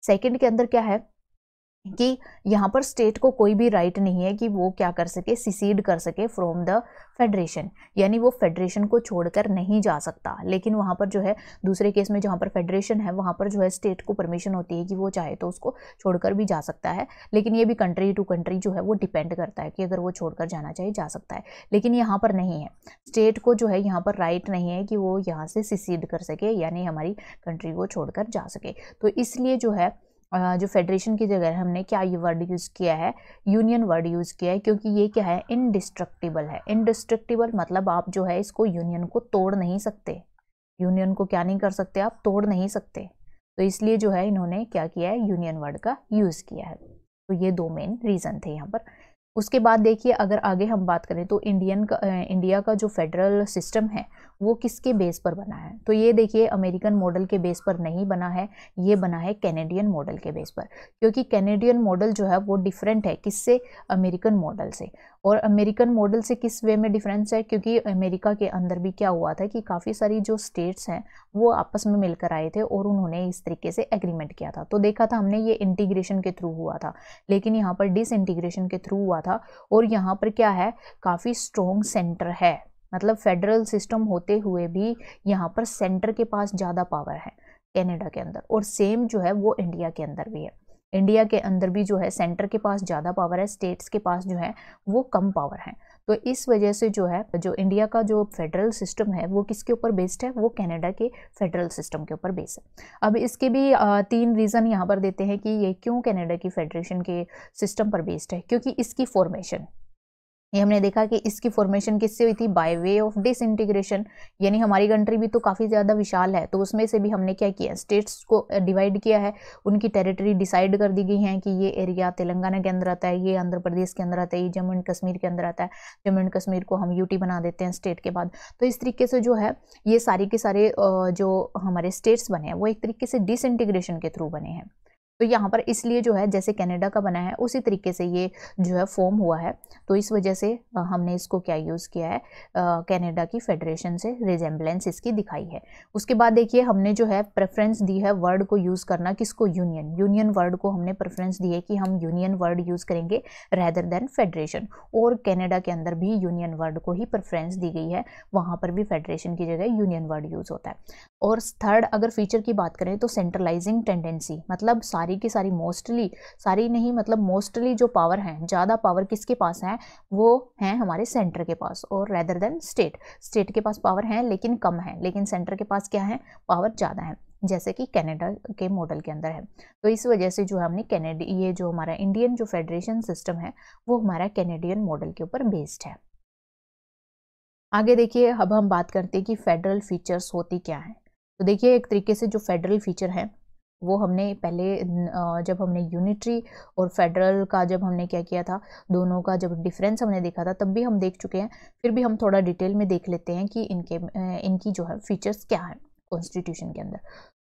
B: सेकंड के अंदर क्या है कि यहाँ पर स्टेट को कोई भी राइट नहीं है कि वो क्या कर सके, सिसीड कर सके फ्रॉम द फेडरेशन, यानी वो फेडरेशन को छोड़कर नहीं जा सकता। लेकिन वहाँ पर जो है दूसरे केस में जहाँ पर फेडरेशन है वहाँ पर जो है स्टेट को परमिशन होती है कि वो चाहे तो उसको छोड़कर भी जा सकता है। लेकिन ये भी कंट्री टू कंट्री जो है वो डिपेंड करता है कि अगर वो छोड़कर जाना चाहे जा सकता है। लेकिन यहाँ पर नहीं है, स्टेट को जो है यहाँ पर राइट नहीं है कि वो यहाँ से सिसीड कर सके, यानी हमारी कंट्री को छोड़कर जा सके। तो इसलिए जो है जो फेडरेशन की जगह हमने क्या ये वर्ड यूज़ किया है, यूनियन वर्ड यूज़ किया है, क्योंकि ये क्या है, इनडिस्ट्रक्टिबल है। इनडिस्ट्रक्टिबल मतलब आप जो है इसको यूनियन को तोड़ नहीं सकते, यूनियन को क्या नहीं कर सकते, आप तोड़ नहीं सकते। तो इसलिए जो है इन्होंने क्या किया है, यूनियन वर्ड का यूज़ किया है। तो ये 2 मेन रीज़न थे यहाँ पर। उसके बाद देखिए अगर आगे हम बात करें तो इंडिया का जो फेडरल सिस्टम है वो किसके बेस पर बना है, तो ये देखिए अमेरिकन मॉडल के बेस पर नहीं बना है, ये बना है कैनेडियन मॉडल के बेस पर। क्योंकि कैनेडियन मॉडल जो है वो डिफरेंट है किससे, अमेरिकन मॉडल से। और अमेरिकन मॉडल से किस वे में डिफरेंस है, क्योंकि अमेरिका के अंदर भी क्या हुआ था कि काफ़ी सारी जो स्टेट्स हैं वो आपस में मिलकर आए थे और उन्होंने इस तरीके से एग्रीमेंट किया था। तो देखा था हमने ये इंटीग्रेशन के थ्रू हुआ था, लेकिन यहाँ पर डिसइंटीग्रेशन के थ्रू हुआ था। और यहाँ पर क्या है, काफ़ी स्ट्रॉन्ग सेंटर है, मतलब फेडरल सिस्टम होते हुए भी यहाँ पर सेंटर के पास ज़्यादा पावर है कनाडा के अंदर, और सेम जो है वो इंडिया के अंदर भी है। इंडिया के अंदर भी जो है सेंटर के पास ज़्यादा पावर है, स्टेट्स के पास जो है वो कम पावर है। तो इस वजह से जो है जो इंडिया का जो फेडरल सिस्टम है वो किसके ऊपर बेस्ड है, वो कनाडा के फेडरल सिस्टम के ऊपर बेस्ड है। अब इसके भी 3 रीज़न यहाँ पर देते हैं कि ये क्यों कनाडा की फेडरेशन के सिस्टम पर बेस्ड है। क्योंकि इसकी फॉर्मेशन, ये हमने देखा कि इसकी फॉर्मेशन किससे हुई थी, बाय वे ऑफ डिसइंटीग्रेशन। यानी हमारी कंट्री भी तो काफ़ी ज़्यादा विशाल है, तो उसमें से भी हमने क्या किया, स्टेट्स को डिवाइड किया है, उनकी टेरिटरी डिसाइड कर दी गई है कि ये एरिया तेलंगाना के अंदर आता है, ये आंध्र प्रदेश के अंदर आता है, ये जम्मू एंड कश्मीर के अंदर आता है, जम्मू एंड कश्मीर को हम यूटी बना देते हैं स्टेट के बाद। तो इस तरीके से जो है ये सारी के सारे जो हमारे स्टेट्स बने हैं वो एक तरीके से डिसइंटीग्रेशन के थ्रू बने हैं। तो यहाँ पर इसलिए जो है जैसे कनाडा का बना है उसी तरीके से ये जो है फॉर्म हुआ है। तो इस वजह से हमने इसको क्या यूज़ किया है, कनाडा की फेडरेशन से रिजेम्बलेंस इसकी दिखाई है। उसके बाद देखिए हमने जो है प्रेफरेंस दी है वर्ड को यूज़ करना, किसको, यूनियन। यूनियन वर्ड को हमने प्रेफरेंस दी है कि हम यूनियन वर्ड यूज़ करेंगे रेदर देन फेडरेशन, और कनाडा के अंदर भी यूनियन वर्ड को ही प्रेफरेंस दी गई है, वहाँ पर भी फेडरेशन की जगह यूनियन वर्ड यूज़ होता है। और थर्ड अगर फीचर की बात करें तो सेंट्रलाइजिंग टेंडेंसी, मतलब सारी की सारी, मोस्टली सारी नहीं, मतलब मोस्टली जो पावर हैं, ज़्यादा पावर किसके पास है, वो हैं हमारे सेंटर के पास, और रेदर देन स्टेट। स्टेट के पास पावर है लेकिन कम है, लेकिन सेंटर के पास क्या है, पावर ज़्यादा है, जैसे कि कनाडा के मॉडल के अंदर है। तो इस वजह से जो है हमने कनाडा, ये जो हमारा इंडियन जो फेडरेशन सिस्टम है वो हमारा कैनेडियन मॉडल के ऊपर बेस्ड है। आगे देखिए अब हम बात करते हैं कि फेडरल फीचर्स होती क्या है। तो देखिए एक तरीके से जो फेडरल फीचर है वो हमने पहले जब हमने यूनिटरी और फेडरल का जब हमने क्या किया था, दोनों का जब डिफरेंस हमने देखा था तब भी हम देख चुके हैं, फिर भी हम थोड़ा डिटेल में देख लेते हैं कि इनकी जो है फीचर्स क्या है कॉन्स्टिट्यूशन के अंदर।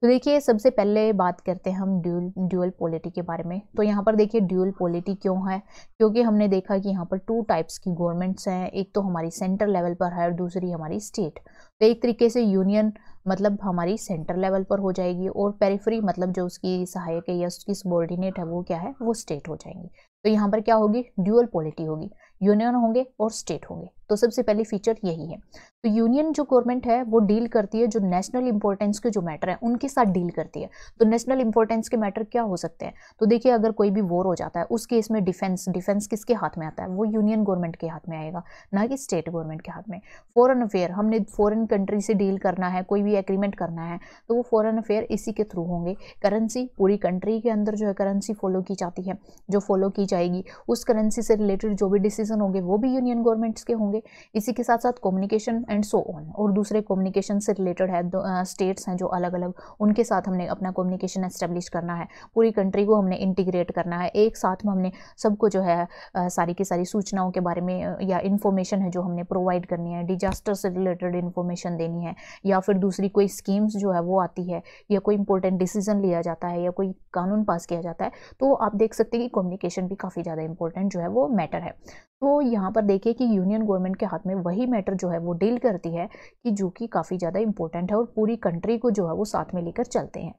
B: तो देखिए सबसे पहले बात करते हैं हम ड्यूअल पॉलिटी के बारे में। तो यहाँ पर देखिए ड्यूअल पॉलिटी क्यों है, क्योंकि हमने देखा कि यहाँ पर 2 टाइप्स की गवर्नमेंट्स हैं, एक तो हमारी सेंटर लेवल पर है और दूसरी हमारी स्टेट। तो एक तरीके से यूनियन मतलब हमारी सेंटर लेवल पर हो जाएगी, और पेरिफेरी मतलब जो उसकी सहायक है या उसकी सबॉर्डिनेट है वो क्या है, वो स्टेट हो जाएंगी। तो यहाँ पर क्या होगी, ड्यूअल पॉलिटी होगी, यूनियन होंगे और स्टेट होंगे। तो सबसे पहले फीचर यही है। तो यूनियन जो गवर्नमेंट है वो डील करती है जो नेशनल इंपॉर्टेंस के जो मैटर है उनके साथ डील करती है। तो नेशनल इंपॉर्टेंस के मैटर क्या हो सकते हैं, तो देखिए अगर कोई भी वॉर हो जाता है उस केस में डिफेंस किसके हाथ में आता है, वो यूनियन गवर्नमेंट के हाथ में आएगा, ना कि स्टेट गवर्नमेंट के हाथ में। फॉरेन अफेयर, हमने फॉरेन कंट्री से डील करना है, कोई भी एग्रीमेंट करना है तो वो फॉरेन अफेयर इसी के थ्रू होंगे। करेंसी, पूरी कंट्री के अंदर जो है करेंसी फॉलो की जाती है, जो फॉलो की जाएगी उस करेंसी से रिलेटेड जो भी डिसीजन होंगे वो भी यूनियन गवर्नमेंट्स के होंगे। इसी के साथ साथ कम्युनिकेशन एंड सो ऑन, और दूसरे कम्युनिकेशन से रिलेटेड है, स्टेट्स हैं जो अलग अलग, उनके साथ हमने अपना कम्युनिकेशन एस्टेब्लिश करना है, पूरी कंट्री को हमने इंटीग्रेट करना है, एक साथ में हमने सबको जो है सारी की सारी सूचनाओं के बारे में या इन्फॉर्मेशन है जो हमने प्रोवाइड करनी है, डिजास्टर से रिलेटेड इन्फॉर्मेशन देनी है, या फिर दूसरी कोई स्कीम्स जो है वो आती है, या कोई इंपॉर्टेंट डिसीजन लिया जाता है, या कोई कानून पास किया जाता है, तो आप देख सकते हैं कि कम्युनिकेशन भी काफ़ी ज़्यादा इंपॉर्टेंट जो है वो मैटर है। तो यहाँ पर देखिए कि यूनियन गवर्नमेंट के हाथ में वही मैटर जो है वो डील करती है कि जो कि काफ़ी ज़्यादा इंपॉर्टेंट है और पूरी कंट्री को जो है वो साथ में लेकर चलते हैं।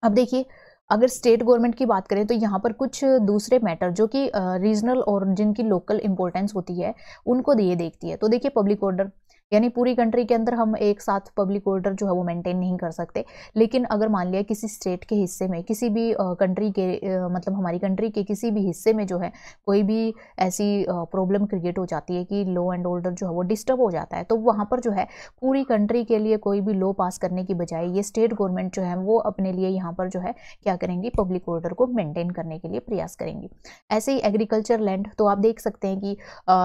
B: अब देखिए अगर स्टेट गवर्नमेंट की बात करें तो यहाँ पर कुछ दूसरे मैटर जो कि रीजनल और जिनकी लोकल इंपॉर्टेंस होती है उनको ये देखती है। तो देखिए पब्लिक ऑर्डर, यानी पूरी कंट्री के अंदर हम एक साथ पब्लिक ऑर्डर जो है वो मेंटेन नहीं कर सकते, लेकिन अगर मान लिया किसी स्टेट के हिस्से में, किसी भी कंट्री के मतलब हमारी कंट्री के किसी भी हिस्से में जो है कोई भी ऐसी प्रॉब्लम क्रिएट हो जाती है कि लॉ एंड ऑर्डर जो है वो डिस्टर्ब हो जाता है, तो वहाँ पर जो है पूरी कंट्री के लिए कोई भी लॉ पास करने की बजाय ये स्टेट गवर्नमेंट जो है वो अपने लिए यहाँ पर जो है क्या करेंगी, पब्लिक ऑर्डर को मेंटेन करने के लिए प्रयास करेंगी। ऐसे ही एग्रीकल्चर लैंड, तो आप देख सकते हैं कि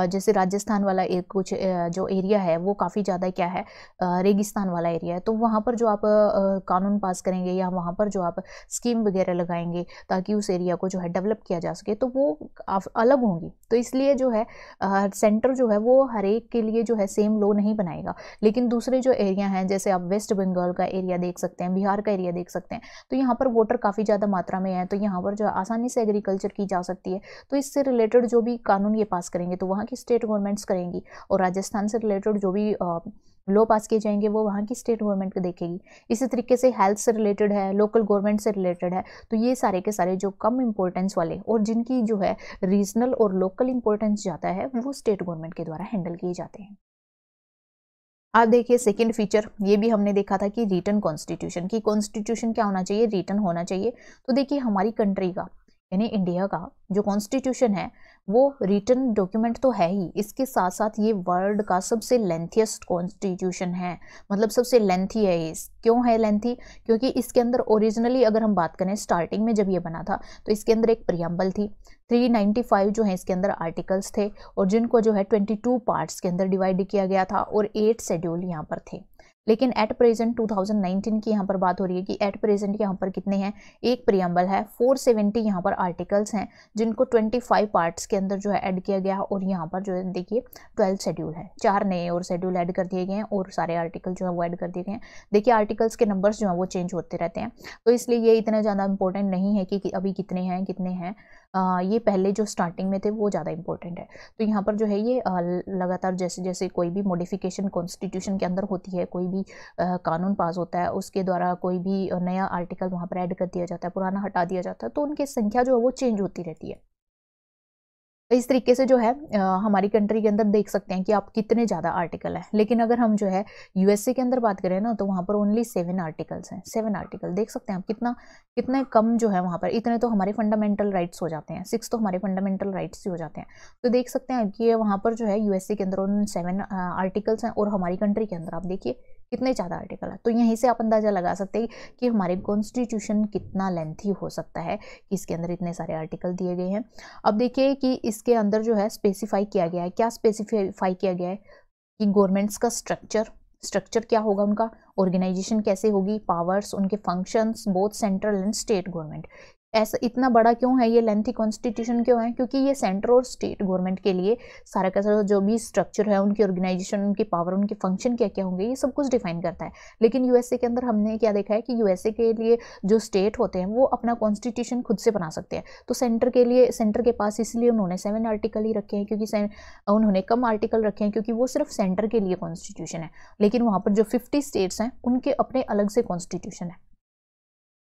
B: जैसे राजस्थान वाला एक कुछ जो एरिया है वो काफ़ी ज़्यादा क्या है, रेगिस्तान वाला एरिया है। तो वहाँ पर जो आप कानून पास करेंगे या वहाँ पर जो आप स्कीम वगैरह लगाएंगे ताकि उस एरिया को जो है डेवलप किया जा सके, तो वो अलग होंगी। तो इसलिए जो है सेंटर जो है वो हर एक के लिए जो है सेम लॉ नहीं बनाएगा। लेकिन दूसरे जो एरिया हैं, जैसे आप वेस्ट बंगाल का एरिया देख सकते हैं, बिहार का एरिया देख सकते हैं, तो यहाँ पर वाटर काफ़ी ज़्यादा मात्रा में है, तो यहाँ पर जो आसानी से एग्रीकल्चर की जा सकती है। तो इससे रिलेटेड जो भी कानून ये पास करेंगे तो वहाँ की स्टेट गवर्नमेंट्स करेंगी, और राजस्थान से रिलेटेड जो भी लॉ पास किए जाएंगे वो वहाँ की स्टेट गवर्नमेंट को देखेगी। इसी तरीके से हेल्थ से रिलेटेड है, लोकल गवर्नमेंट से रिलेटेड है, तो ये सारे के सारे जो कम इंपॉर्टेंस वाले और जिनकी जो है रीजनल और लोकल इंपॉर्टेंस जाता है वो स्टेट गवर्नमेंट के द्वारा हैंडल किए जाते हैं। आप देखिए सेकंड फीचर, ये भी हमने देखा था कि रिटन कॉन्स्टिट्यूशन की, कॉन्स्टिट्यूशन क्या होना चाहिए, रिटन होना चाहिए। तो देखिए हमारी कंट्री का यानी इंडिया का जो कॉन्स्टिट्यूशन है वो रिटन डॉक्यूमेंट तो है ही, इसके साथ साथ ये वर्ल्ड का सबसे लेंथीएस्ट कॉन्स्टिट्यूशन है, मतलब सबसे लेंथी है ये। क्यों है लेंथी? क्योंकि इसके अंदर ओरिजिनली अगर हम बात करें स्टार्टिंग में जब ये बना था तो इसके अंदर एक प्रियम्बल थी, 395 जो है इसके अंदर आर्टिकल्स थे, और जिनको जो है 22 पार्ट्स के अंदर डिवाइड किया गया था, और 8 शेड्यूल यहाँ पर थे। लेकिन एट प्रेजेंट 2019 की यहाँ पर बात हो रही है कि एट प्रेजेंट यहाँ पर कितने हैं, एक प्रियम्बल है, 470 यहाँ पर आर्टिकल्स हैं जिनको 25 पार्ट्स के अंदर जो है ऐड किया गया, और यहाँ पर जो है देखिए 12 शेड्यूल है, 4 नए और शेड्यूल ऐड कर दिए गए हैं, और सारे आर्टिकल जो है वो ऐड कर दिए गए हैं। देखिए आर्टिकल्स के नंबर्स जो हैं वो चेंज होते रहते हैं, तो इसलिए ये इतना ज़्यादा इंपॉर्टेंट नहीं है कि अभी कितने हैं कितने हैं, ये पहले जो स्टार्टिंग में थे वो ज़्यादा इंपॉर्टेंट है। तो यहाँ पर जो है ये लगातार जैसे जैसे कोई भी मॉडिफिकेशन कॉन्स्टिट्यूशन के अंदर होती है, कोई भी कानून पास होता है, उसके द्वारा कोई भी नया आर्टिकल वहाँ पर ऐड कर दिया जाता है, पुराना हटा दिया जाता है, तो उनकी संख्या जो है वो चेंज होती रहती है। इस तरीके से जो है हमारी कंट्री के अंदर देख सकते हैं कि आप कितने ज़्यादा आर्टिकल हैं। लेकिन अगर हम जो है यूएसए के अंदर बात करें ना, तो वहाँ पर ओनली 7 आर्टिकल्स हैं, 7 आर्टिकल। देख सकते हैं आप कितने कम जो है वहाँ पर, इतने तो हमारे फंडामेंटल राइट्स हो जाते हैं, 6 तो हमारे फंडामेंटल राइट्स ही हो जाते हैं। तो देख सकते हैं कि वहाँ पर जो है यूएसए के अंदर उन 7 आर्टिकल्स हैं, और हमारी कंट्री के अंदर आप देखिए कितने ज़्यादा आर्टिकल है। तो यहीं से आप अंदाज़ा लगा सकते हैं कि हमारे कॉन्स्टिट्यूशन कितना लेंथी हो सकता है कि इसके अंदर इतने सारे आर्टिकल दिए गए हैं। अब देखिए कि इसके अंदर जो है स्पेसिफाई किया गया है, क्या स्पेसिफाई किया गया है कि गवर्नमेंट्स का स्ट्रक्चर क्या होगा, उनका ऑर्गेनाइजेशन कैसे होगी, पावर्स, उनके functions, both central and state government. ऐसा इतना बड़ा क्यों है ये लेंथी कॉन्स्टिट्यूशन क्यों है? क्योंकि ये सेंट्रल और स्टेट गवर्नमेंट के लिए सारा का सारा जो भी स्ट्रक्चर है, उनकी ऑर्गेनाइजेशन, उनकी पावर, उनके फंक्शन क्या क्या होंगे, ये सब कुछ डिफाइन करता है। लेकिन यूएसए के अंदर हमने क्या देखा है कि यूएसए के लिए जो स्टेट होते हैं वो अपना कॉन्स्टिट्यूशन खुद से बना सकते हैं। तो सेंटर के पास इसलिए उन्होंने 7 आर्टिकल ही रखे हैं, क्योंकि उन्होंने कम आर्टिकल रखे हैं क्योंकि वो सिर्फ सेंटर के लिए कॉन्स्टिट्यूशन है। लेकिन वहाँ पर जो 50 स्टेट्स हैं उनके अपने अलग से कॉन्स्टिट्यूशन है,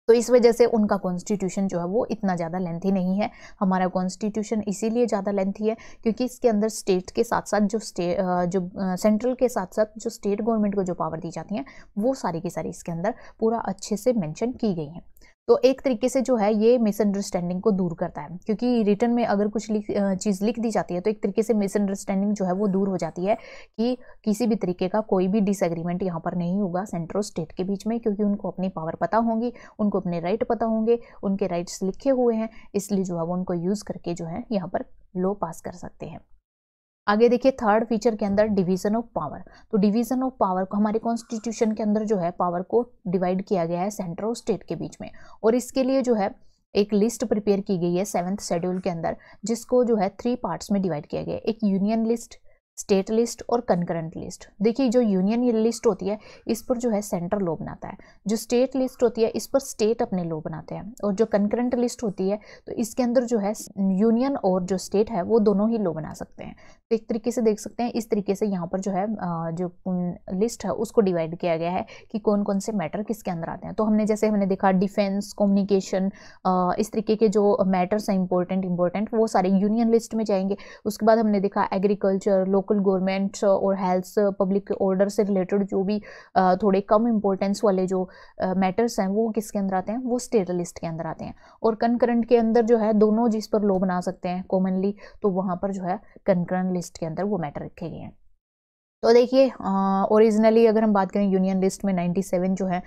B: तो इस वजह से उनका कॉन्स्टिट्यूशन जो है वो इतना ज़्यादा लेंथी नहीं है। हमारा कॉन्स्टिट्यूशन इसीलिए ज़्यादा लेंथी है क्योंकि इसके अंदर स्टेट के साथ साथ जो सेंट्रल के साथ साथ जो स्टेट गवर्नमेंट को जो पावर दी जाती हैं वो सारी की सारी इसके अंदर पूरा अच्छे से मेंशन की गई हैं। तो एक तरीके से जो है ये मिसअंडरस्टैंडिंग को दूर करता है, क्योंकि रिटन में अगर कुछ चीज़ लिख दी जाती है तो एक तरीके से मिसअंडरस्टैंडिंग जो है वो दूर हो जाती है कि किसी भी तरीके का कोई भी डिसएग्रीमेंट यहाँ पर नहीं होगा सेंट्रल स्टेट के बीच में, क्योंकि उनको अपनी पावर पता होंगी, उनको अपने राइट पता होंगे, उनके राइट्स लिखे हुए हैं, इसलिए जो है वो उनको यूज़ करके जो है यहाँ पर लॉ पास कर सकते हैं। आगे देखिए थर्ड फीचर के अंदर डिवीजन ऑफ पावर। तो डिवीजन ऑफ पावर को हमारे कॉन्स्टिट्यूशन के अंदर जो है पावर को डिवाइड किया गया है सेंट्रल और स्टेट के बीच में, और इसके लिए जो है एक लिस्ट प्रिपेयर की गई है 7th शेड्यूल के अंदर, जिसको जो है 3 पार्ट्स में डिवाइड किया गया है। एक यूनियन लिस्ट, स्टेट लिस्ट और कंकरेंट लिस्ट। देखिए जो यूनियन लिस्ट होती है इस पर जो है सेंटर लॉ बनाता है, जो स्टेट लिस्ट होती है इस पर स्टेट अपने लॉ बनाते हैं, और जो कंकरेंट लिस्ट होती है तो इसके अंदर जो है यूनियन और जो स्टेट है वो दोनों ही लॉ बना सकते हैं। तो एक तरीके से देख सकते हैं इस तरीके से यहाँ पर जो है जो लिस्ट है उसको डिवाइड किया गया है कि कौन कौन से मैटर किसके अंदर आते हैं। तो हमने देखा डिफेंस, कम्युनिकेशन, इस तरीके के जो मैटर्स हैं इंपॉर्टेंट वो सारे यूनियन लिस्ट में जाएंगे। उसके बाद हमने देखा एग्रीकल्चर, लोकल गवर्नमेंट और हेल्थ, पब्लिक ऑर्डर से रिलेटेड जो भी थोड़े कम इंपॉर्टेंस वाले जो मैटर्स हैं वो किसके अंदर आते हैं, वो स्टेट लिस्ट के अंदर आते हैं। और कंकरेंट के अंदर जो है दोनों जिस पर लॉ बना सकते हैं कॉमनली, तो वहाँ पर जो है कंकरेंट लिस्ट के अंदर वो मैटर रखे गए हैं। तो देखिए ओरिजिनली अगर हम बात करें यूनियन लिस्ट में 97 जो है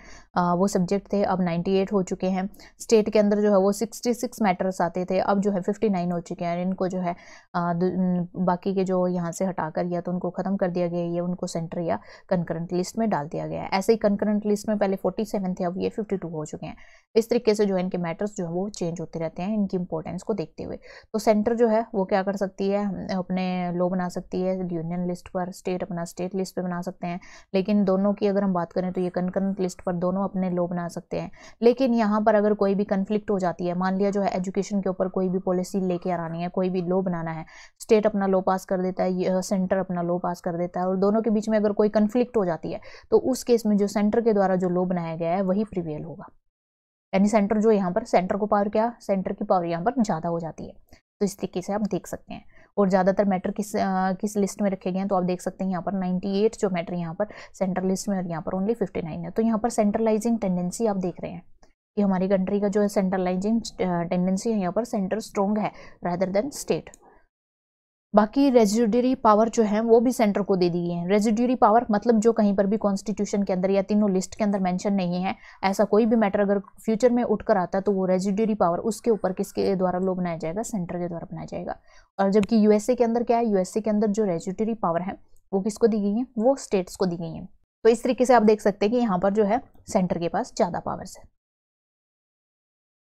B: वो सब्जेक्ट थे, अब 98 हो चुके हैं। स्टेट के अंदर जो है वो 66 मैटर्स आते थे, अब जो है 59 हो चुके हैं। इनको जो है बाकी के जो यहाँ से हटाकर या तो उनको ख़त्म कर दिया गया या उनको सेंटर या कंकरेंट लिस्ट में डाल दिया गया है। ऐसे ही कंकरेंट लिस्ट में पहले 47 थे, अब ये 52 हो चुके हैं। इस तरीके से जो है इनके मैटर्स जो है वो चेंज होते रहते हैं इनकी इंपॉर्टेंस को देखते हुए। तो सेंटर जो है वो क्या कर सकती है, अपने लो बना सकती है यूनियन लिस्ट पर, स्टेट अपना स्टेट लिस्ट पे बना सकते हैं। लेकिन दोनों की अगर हम बात करें तो ये कंकरेंट लिस्ट पर दोनों अपने लो बना सकते हैं। लेकिन यहाँ पर अगर कोई भी कन्फ्लिक्ट हो जाती है, मान लिया जो है एजुकेशन के ऊपर कोई भी पॉलिसी लेके आनी है, कोई भी लो बनाना है, स्टेट अपना लो पास कर देता है, सेंटर अपना लो पास कर देता है, और दोनों के बीच में अगर कोई कन्फ्लिक्ट हो जाती है तो उस केस में जो सेंटर के द्वारा जो लो बनाया गया है वही प्रिवेल होगा। यानी सेंटर जो यहाँ पर, सेंटर को पावर क्या, सेंटर की पावर यहाँ पर ज़्यादा हो जाती है। तो इस तरीके से आप देख सकते हैं। और ज़्यादातर मैटर किस लिस्ट में रखे गए हैं तो आप देख सकते हैं यहाँ पर 98 जो मैटर यहाँ पर सेंट्रल लिस्ट में, और यहाँ पर ओनली 59 है। तो यहाँ पर सेंट्रलाइजिंग टेंडेंसी आप देख रहे हैं कि हमारी कंट्री का जो है सेंट्रलाइजिंग टेंडेंसी है, यहाँ पर सेंटर स्ट्रॉन्ग है रादर देन स्टेट। बाकी रेजिड्यूरी पावर जो है वो भी सेंटर को दे दी गई है। रेजिड्यूरी पावर मतलब जो कहीं पर भी कॉन्स्टिट्यूशन के अंदर या तीनों लिस्ट के अंदर मेंशन नहीं है, ऐसा कोई भी मैटर अगर फ्यूचर में उठकर आता है तो वो रेजिड्यूरी पावर उसके ऊपर किसके द्वारा लो बनाया जाएगा, सेंटर के द्वारा बनाया जाएगा। और जबकि यूएसए के अंदर क्या है, यूएसए के अंदर जो रेजिड्यूरी पावर है वो किसको दी गई है, वो स्टेट्स को दी गई है। तो इस तरीके से आप देख सकते हैं कि यहाँ पर जो है सेंटर के पास ज़्यादा पावर्स है।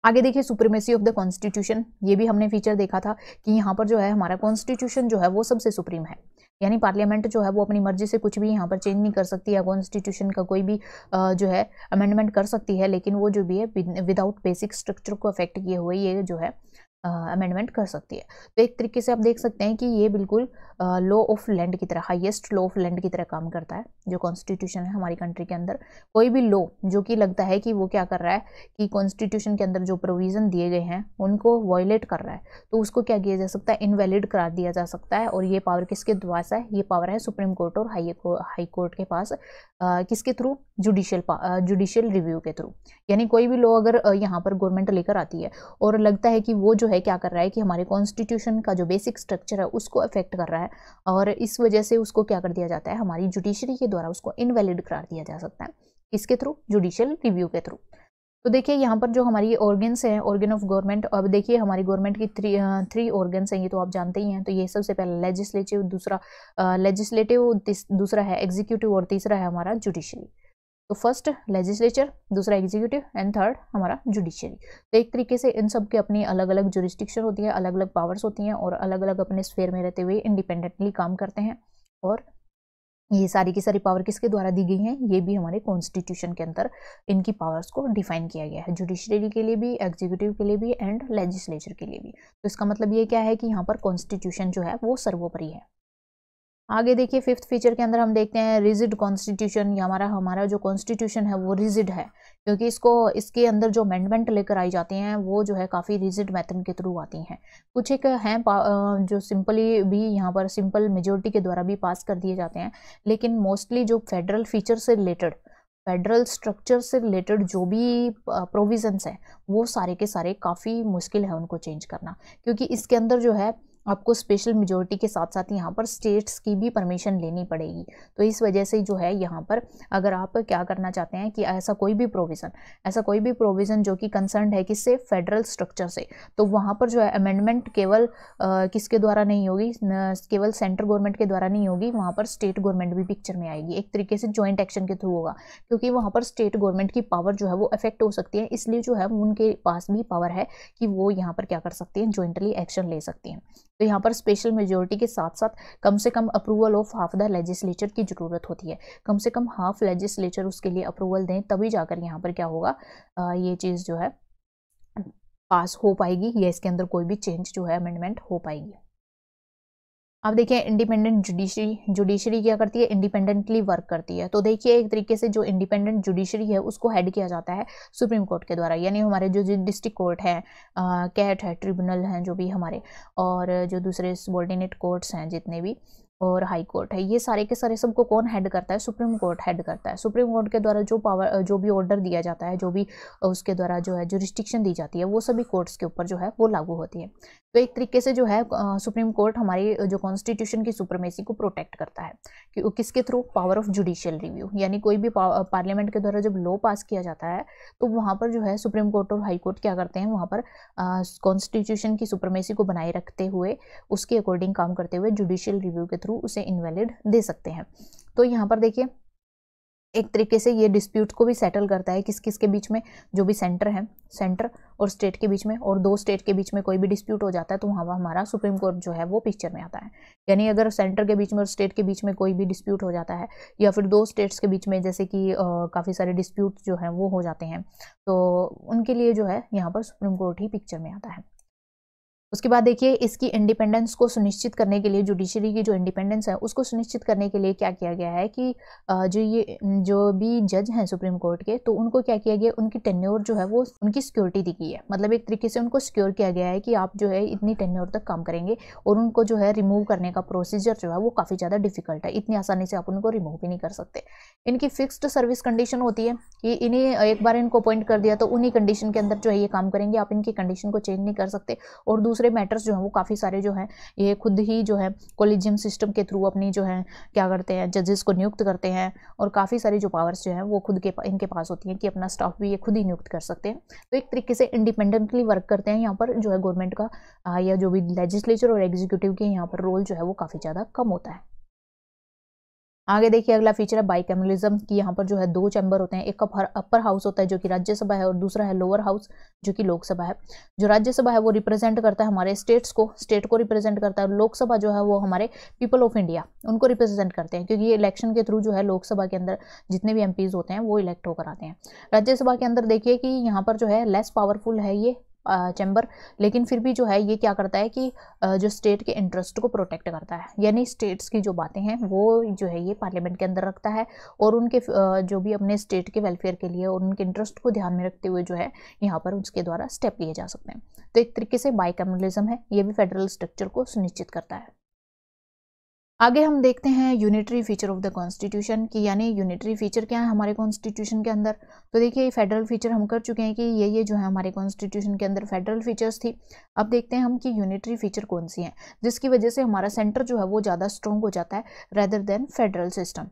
B: आगे देखिए सुप्रीमेसी ऑफ द कॉन्स्टिट्यूशन, ये भी हमने फीचर देखा था कि यहाँ पर जो है हमारा कॉन्स्टिट्यूशन जो है वो सबसे सुप्रीम है। यानी पार्लियामेंट जो है वो अपनी मर्जी से कुछ भी यहाँ पर चेंज नहीं कर सकती, या कॉन्स्टिट्यूशन का कोई भी जो है अमेंडमेंट कर सकती है, लेकिन वो जो भी है विदाउट बेसिक स्ट्रक्चर को अफेक्ट किए हुए ये जो है अमेंडमेंट कर सकती है। तो एक तरीके से आप देख सकते हैं कि ये बिल्कुल लॉ ऑफ लैंड की तरह, हाईएस्ट लॉ ऑफ लैंड की तरह काम करता है जो कॉन्स्टिट्यूशन है हमारी कंट्री के अंदर। कोई भी लॉ जो कि लगता है कि वो क्या कर रहा है कि कॉन्स्टिट्यूशन के अंदर जो प्रोविज़न दिए गए हैं उनको वायलेट कर रहा है, तो उसको क्या किया जा सकता है, इनवैलिड करार दिया जा सकता है। और ये पावर किसके पास है, ये पावर है सुप्रीम कोर्ट और हाई कोर्ट के पास। किसके थ्रू, जुडिशियल रिव्यू के थ्रू। यानी कोई भी लॉ अगर यहाँ पर गवर्नमेंट लेकर आती है और लगता है कि वो जो है क्या कर रहा है कि हमारे कॉन्स्टिट्यूशन का जो बेसिक स्ट्रक्चर है उसको अफेक्ट कर रहा है, और इस वजह से उसको क्या कर दिया जाता है, हमारी जुडिशरी के द्वारा उसको इनवैलिड करार दिया जा सकता है। किसके थ्रू, जुडिशियल रिव्यू के थ्रू। तो देखिए यहाँ पर जो हमारी ऑर्गन्स हैं, ऑर्गन ऑफ गवर्नमेंट, अब देखिए हमारी गवर्नमेंट की थ्री ऑर्गन्स हैं, ये तो आप जानते ही हैं। तो ये सबसे पहले लेजिस्लेटिव, दूसरा है एग्जीक्यूटिव, और तीसरा है हमारा जुडिशरी। तो फर्स्ट लेजिस्लेचर, दूसरा एग्जीक्यूटिव, एंड थर्ड हमारा जुडिशरी। तो एक तरीके से इन सब की अपनी अलग अलग जुरिस्डिक्शन होती है, अलग अलग पावर्स होती हैं, और अलग अलग अपने स्फेयर में रहते हुए इंडिपेंडेंटली काम करते हैं। और ये सारी की सारी पावर किसके द्वारा दी गई हैं, ये भी हमारे कॉन्स्टिट्यूशन के अंदर इनकी पावर्स को डिफाइन किया गया है, जुडिशरी के लिए भी, एग्जीक्यूटिव के लिए भी, एंड लेजिस्लेचर के लिए भी। तो इसका मतलब ये क्या है कि यहाँ पर कॉन्स्टिट्यूशन जो है वो सर्वोपरि है। आगे देखिए फिफ्थ फीचर के अंदर हम देखते हैं रिजिड कॉन्स्टिट्यूशन। या हमारा जो कॉन्स्टिट्यूशन है वो रिजिड है, क्योंकि इसके अंदर जो अमेंडमेंट लेकर आई जाती हैं वो जो है काफ़ी रिजिड मेथड के थ्रू आती हैं। कुछ एक हैं जो सिंपली भी यहाँ पर सिंपल मेजोरिटी के द्वारा भी पास कर दिए जाते हैं, लेकिन मोस्टली जो फेडरल फीचर से रिलेटेड, फेडरल स्ट्रक्चर से रिलेटेड जो भी प्रोविजंस हैं वो सारे के सारे काफ़ी मुश्किल है उनको चेंज करना, क्योंकि इसके अंदर जो है आपको स्पेशल मेजोरिटी के साथ साथ यहाँ पर स्टेट्स की भी परमिशन लेनी पड़ेगी। तो इस वजह से जो है यहाँ पर अगर आप क्या करना चाहते हैं कि ऐसा कोई भी प्रोविज़न जो कि कंसर्न है किससे, फेडरल स्ट्रक्चर से, तो वहाँ पर जो है अमेंडमेंट केवल किसके द्वारा नहीं होगी, केवल सेंट्रल गवर्नमेंट के द्वारा नहीं होगी, वहाँ पर स्टेट गवर्नमेंट भी पिक्चर में आएगी। एक तरीके से जॉइंट एक्शन के थ्रू होगा, क्योंकि वहाँ पर स्टेट गवर्नमेंट की पावर जो है वो अफेक्ट हो सकती है, इसलिए जो है उनके पास भी पावर है कि वो यहाँ पर क्या कर सकती हैं, जॉइंटली एक्शन ले सकती हैं। तो यहाँ पर स्पेशल मेजोरिटी के साथ साथ कम से कम approval of half the legislature की ज़रूरत होती है। कम से कम हाफ लेजिस्लेचर उसके लिए अप्रूवल दें, तभी जाकर यहाँ पर क्या होगा, ये चीज़ जो है पास हो पाएगी, या इसके अंदर कोई भी चेंज जो है अमेंडमेंट हो पाएगी। अब देखिए इंडिपेंडेंट जुडिशरी क्या करती है, इंडिपेंडेंटली वर्क करती है। तो देखिए एक तरीके से जो इंडिपेंडेंट जुडिशरी है उसको हेड किया जाता है सुप्रीम कोर्ट के द्वारा, यानी हमारे जो डिस्ट्रिक्ट कोर्ट है, कैट है, ट्रिब्यूनल हैं जो भी हमारे, और जो दूसरे सबॉर्डिनेट कोर्ट्स हैं जितने भी, और हाई कोर्ट है, ये सारे के सारे सबको कौन हेड करता है? सुप्रीम कोर्ट हेड करता है। सुप्रीम कोर्ट के द्वारा जो पावर, जो भी ऑर्डर दिया जाता है, जो भी उसके द्वारा जो है जुरिस्डिक्शन दी जाती है, वो सभी कोर्ट्स के ऊपर जो है वो लागू होती है। तो एक तरीके से जो है सुप्रीम कोर्ट हमारी जो कॉन्स्टिट्यूशन की सुप्रीमेसी को प्रोटेक्ट करता है कि किसके through? Power of judicial review, यानी कोई भी पार्लियामेंट के द्वारा जब लॉ पास किया जाता है तो वहाँ पर जो है सुप्रीम कोर्ट और हाई कोर्ट क्या करते हैं, वहाँ पर कॉन्स्टिट्यूशन की सुप्रीमेसी को बनाए रखते हुए, उसके अकॉर्डिंग काम करते हुए जुडिशियल रिव्यू के थ्रू उसे इनवैलिड दे सकते हैं। तो यहाँ पर देखिए एक तरीके से ये डिस्प्यूट को भी सेटल करता है किस किस के बीच में? जो भी सेंटर है, सेंटर और स्टेट के बीच में, और दो स्टेट के बीच में कोई भी डिस्प्यूट हो जाता है तो वहाँ हमारा सुप्रीम कोर्ट जो है वो पिक्चर में आता है। यानी अगर सेंटर के बीच में और स्टेट के बीच में कोई भी डिस्प्यूट हो जाता है, या फिर दो स्टेट्स के बीच में जैसे कि काफ़ी सारे डिस्प्यूट जो हैं वो हो जाते हैं, तो उनके लिए जो है यहाँ पर सुप्रीम कोर्ट ही पिक्चर में आता है। उसके बाद देखिए इसकी इंडिपेंडेंस को सुनिश्चित करने के लिए, जुडिशरी की जो इंडिपेंडेंस है उसको सुनिश्चित करने के लिए क्या किया गया है कि जो भी जज हैं सुप्रीम कोर्ट के, तो उनको क्या किया गया, उनकी टेन्योर जो है वो उनकी सिक्योरिटी दी गई है। मतलब एक तरीके से उनको सिक्योर किया गया है कि आप जो है इतनी टेन्योर तक काम करेंगे, और उनको जो है रिमूव करने का प्रोसीजर जो है वो काफ़ी ज़्यादा डिफिकल्ट है, इतनी आसानी से आप उनको रिमूव भी नहीं कर सकते। इनकी फिक्स्ड सर्विस कंडीशन होती है कि इन्हें एक बार इनको अपॉइंट कर दिया तो उन्हीं कंडीशन के अंदर जो है ये काम करेंगे, आप इनकी कंडीशन को चेंज नहीं कर सकते। और दूसरे मैटर्स जो हैं वो काफ़ी सारे जो हैं ये खुद ही जो है कॉलेजियम सिस्टम के थ्रू अपनी जो है क्या करते हैं, जजेस को नियुक्त करते हैं, और काफ़ी सारी जो पावर्स जो हैं वो खुद के इनके पास होती हैं कि अपना स्टाफ भी ये खुद ही नियुक्त कर सकते हैं। तो एक तरीके से इंडिपेंडेंटली वर्क करते हैं यहाँ पर जो है गवर्नमेंट का या जो भी लेजिस्लेचर और एग्जीक्यूटिव के यहाँ पर रोल जो है वो काफ़ी ज़्यादा कम होता है। आगे देखिए अगला फीचर है बाइकैमरलिज्म की। यहाँ पर जो है दो चैम्बर होते हैं, एक अपर हाउस होता है जो कि राज्यसभा है, और दूसरा है लोअर हाउस जो कि लोकसभा है। जो राज्यसभा है वो रिप्रेजेंट करता है हमारे स्टेट को रिप्रेजेंट करता है। लोकसभा जो है वो हमारे पीपल ऑफ इंडिया उनको रिप्रेजेंट करते हैं, क्योंकि ये इलेक्शन के थ्रू जो है लोकसभा के अंदर जितने भी एमपीज होते हैं वो इलेक्ट होकर आते हैं। राज्यसभा के अंदर देखिए कि यहाँ पर जो है लेस पावरफुल है ये चैम्बर, लेकिन फिर भी जो है ये क्या करता है कि जो स्टेट के इंटरेस्ट को प्रोटेक्ट करता है, यानी स्टेट्स की जो बातें हैं वो जो है ये पार्लियामेंट के अंदर रखता है, और उनके जो भी अपने स्टेट के वेलफेयर के लिए और उनके इंटरेस्ट को ध्यान में रखते हुए जो है यहाँ पर उसके द्वारा स्टेप लिए जा सकते हैं। तो एक तरीके से बाइकैमरलिज्म है, ये भी फेडरल स्ट्रक्चर को सुनिश्चित करता है। आगे हम देखते हैं unitary feature of the constitution की, यानी यूनिटरी फीचर क्या है हमारे कॉन्स्टिट्यूशन के अंदर। तो देखिए फेडरल फीचर हम कर चुके हैं कि ये जो है हमारे कॉन्स्टिट्यूशन के अंदर फेडरल फीचर्स थी। अब देखते हैं हम कि यूनिटरी फीचर कौन सी है जिसकी वजह से हमारा सेंटर जो है वो ज़्यादा स्ट्रॉन्ग हो जाता है रेदर देन फेडरल सिस्टम।